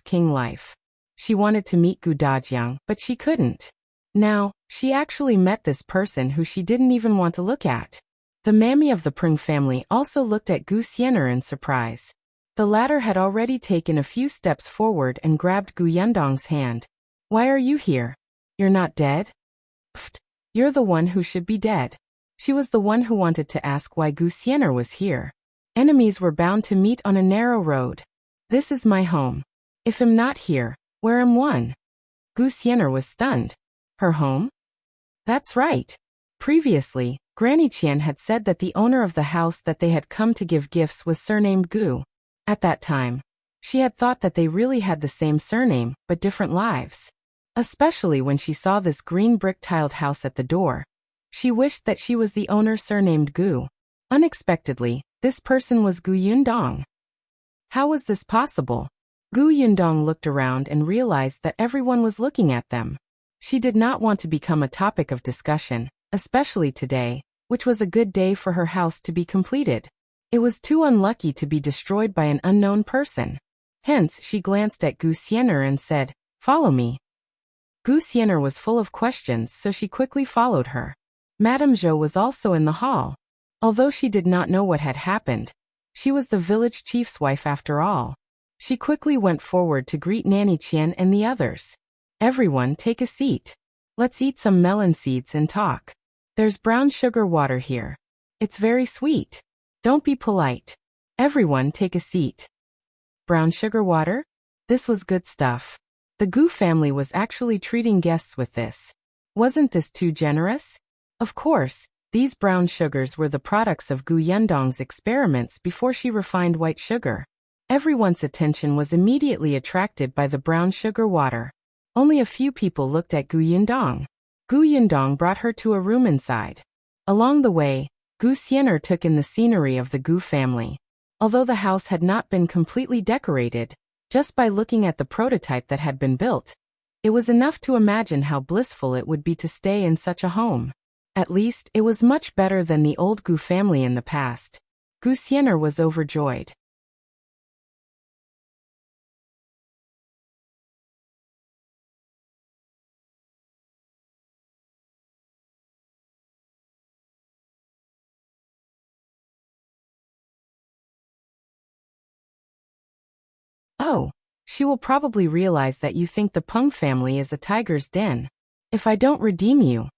King life. She wanted to meet Dajiang, but she couldn't. Now, she actually met this person who she didn't even want to look at. The mammy of the Peng family also looked at Xian'er in surprise. The latter had already taken a few steps forward and grabbed Yundong's hand. "Why are you here? You're not dead?" "Pfft, you're the one who should be dead." She was the one who wanted to ask why Xian'er was here. Enemies were bound to meet on a narrow road. "This is my home. If I'm not here, where am one?" Xian'er was stunned. Her home? That's right. Previously, Granny Qian had said that the owner of the house that they had come to give gifts was surnamed Gu. At that time, she had thought that they really had the same surname, but different lives. Especially when she saw this green brick-tiled house at the door. She wished that she was the owner surnamed Gu. Unexpectedly, this person was Yundong. How was this possible? Yundong looked around and realized that everyone was looking at them. She did not want to become a topic of discussion, especially today, which was a good day for her house to be completed. It was too unlucky to be destroyed by an unknown person. Hence, she glanced at Xian'er and said, "Follow me." Xian'er was full of questions, so she quickly followed her. Madame Zhou was also in the hall. Although she did not know what had happened, she was the village chief's wife after all. She quickly went forward to greet Nanny Qian and the others. Everyone take a seat. Let's eat some melon seeds and talk. There's brown sugar water here. It's very sweet. Don't be polite. Everyone take a seat. Brown sugar water? This was good stuff. The Gu family was actually treating guests with this. Wasn't this too generous? Of course, these brown sugars were the products of Gu Yundong's experiments before she refined white sugar. Everyone's attention was immediately attracted by the brown sugar water. Only a few people looked at Gu Yundong. Gu Yundong brought her to a room inside. Along the way, Gu Xian'er took in the scenery of the Gu family. Although the house had not been completely decorated, just by looking at the prototype that had been built, it was enough to imagine how blissful it would be to stay in such a home. At least, it was much better than the old Gu family in the past. Gu Xian'er was overjoyed. Oh, she will probably realize that you think the Peng family is a tiger's den. If I don't redeem you,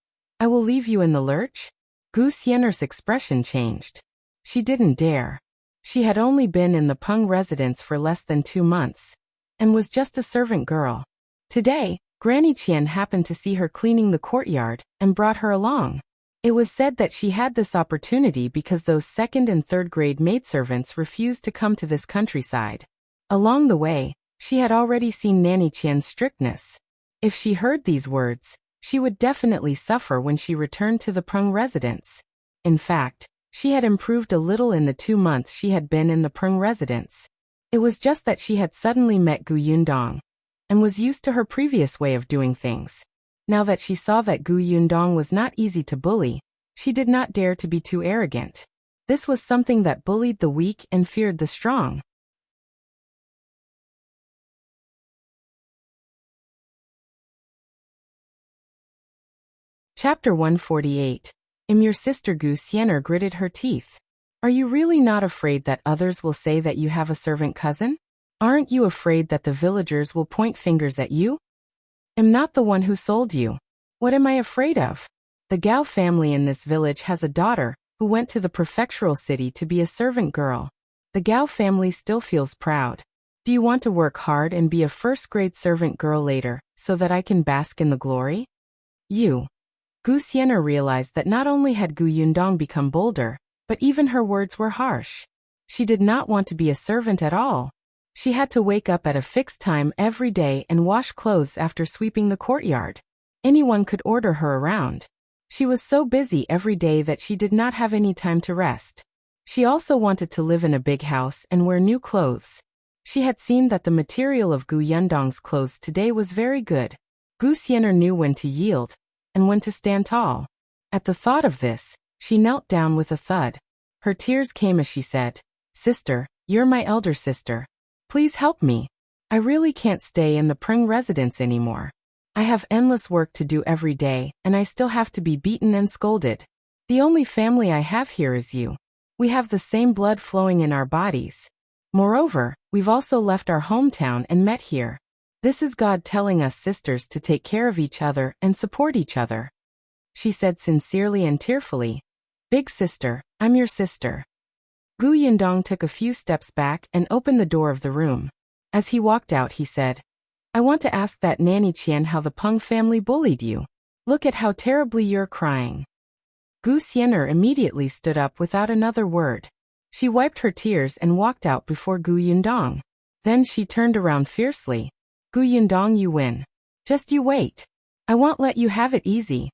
I will leave you in the lurch? Gu Xian'er's expression changed. She didn't dare. She had only been in the Peng residence for less than 2 months, and was just a servant girl. Today, Granny Qian happened to see her cleaning the courtyard, and brought her along. It was said that she had this opportunity because those 2nd and 3rd grade maidservants refused to come to this countryside. Along the way, she had already seen Nanny Qian's strictness. If she heard these words, she would definitely suffer when she returned to the Peng residence. In fact, she had improved a little in the 2 months she had been in the Peng residence. It was just that she had suddenly met Gu Yundong, and was used to her previous way of doing things. Now that she saw that Gu Yundong was not easy to bully, she did not dare to be too arrogant. This was something that bullied the weak and feared the strong. Chapter 148. Your sister Gu Xian'er gritted her teeth. Are you really not afraid that others will say that you have a servant cousin? Aren't you afraid that the villagers will point fingers at you? I'm not the one who sold you. What am I afraid of? The Gao family in this village has a daughter who went to the prefectural city to be a servant girl. The Gao family still feels proud. Do you want to work hard and be a 1st-grade servant girl later, so that I can bask in the glory? You. Gu Xian'er realized that not only had Gu Yundong become bolder, but even her words were harsh. She did not want to be a servant at all. She had to wake up at a fixed time every day and wash clothes after sweeping the courtyard. Anyone could order her around. She was so busy every day that she did not have any time to rest. She also wanted to live in a big house and wear new clothes. She had seen that the material of Gu Yundong's clothes today was very good. Gu Xian'er knew when to yield, and when to stand tall. At the thought of this, she knelt down with a thud. Her tears came as she said, "Sister, you're my elder sister. Please help me. I really can't stay in the Peng residence anymore. I have endless work to do every day, and I still have to be beaten and scolded. The only family I have here is you. We have the same blood flowing in our bodies. Moreover, we've also left our hometown and met here. This is God telling us sisters to take care of each other and support each other," she said sincerely and tearfully. "Big sister, I'm your sister." Gu Yundong took a few steps back and opened the door of the room. As he walked out, he said, "I want to ask that Nanny Qian how the Peng family bullied you. Look at how terribly you're crying." Gu Xian'er immediately stood up without another word. She wiped her tears and walked out before Gu Yundong. Then she turned around fiercely. "Gu Yundong, you win. Just you wait. I won't let you have it easy."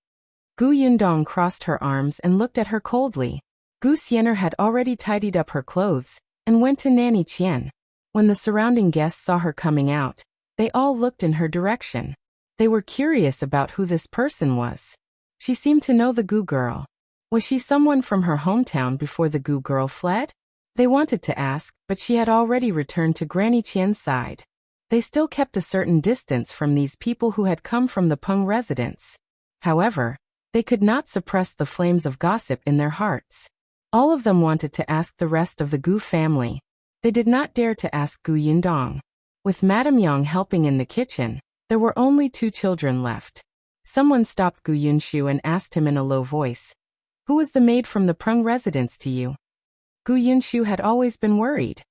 Gu Yundong crossed her arms and looked at her coldly. Gu Xian'er had already tidied up her clothes, and went to Nanny Qian. When the surrounding guests saw her coming out, they all looked in her direction. They were curious about who this person was. She seemed to know the Gu girl. Was she someone from her hometown before the Gu girl fled? They wanted to ask, but she had already returned to Granny Qian's side. They still kept a certain distance from these people who had come from the Peng residence. However, They could not suppress the flames of gossip in their hearts. All of them wanted to ask the rest of the Gu family. They did not dare to ask Gu Yundong. With Madame Yang helping in the kitchen, there were only 2 children left. Someone stopped Gu Yunshu and asked him in a low voice, "Who was the maid from the Peng residence to you?" Gu Yunshu had always been worried.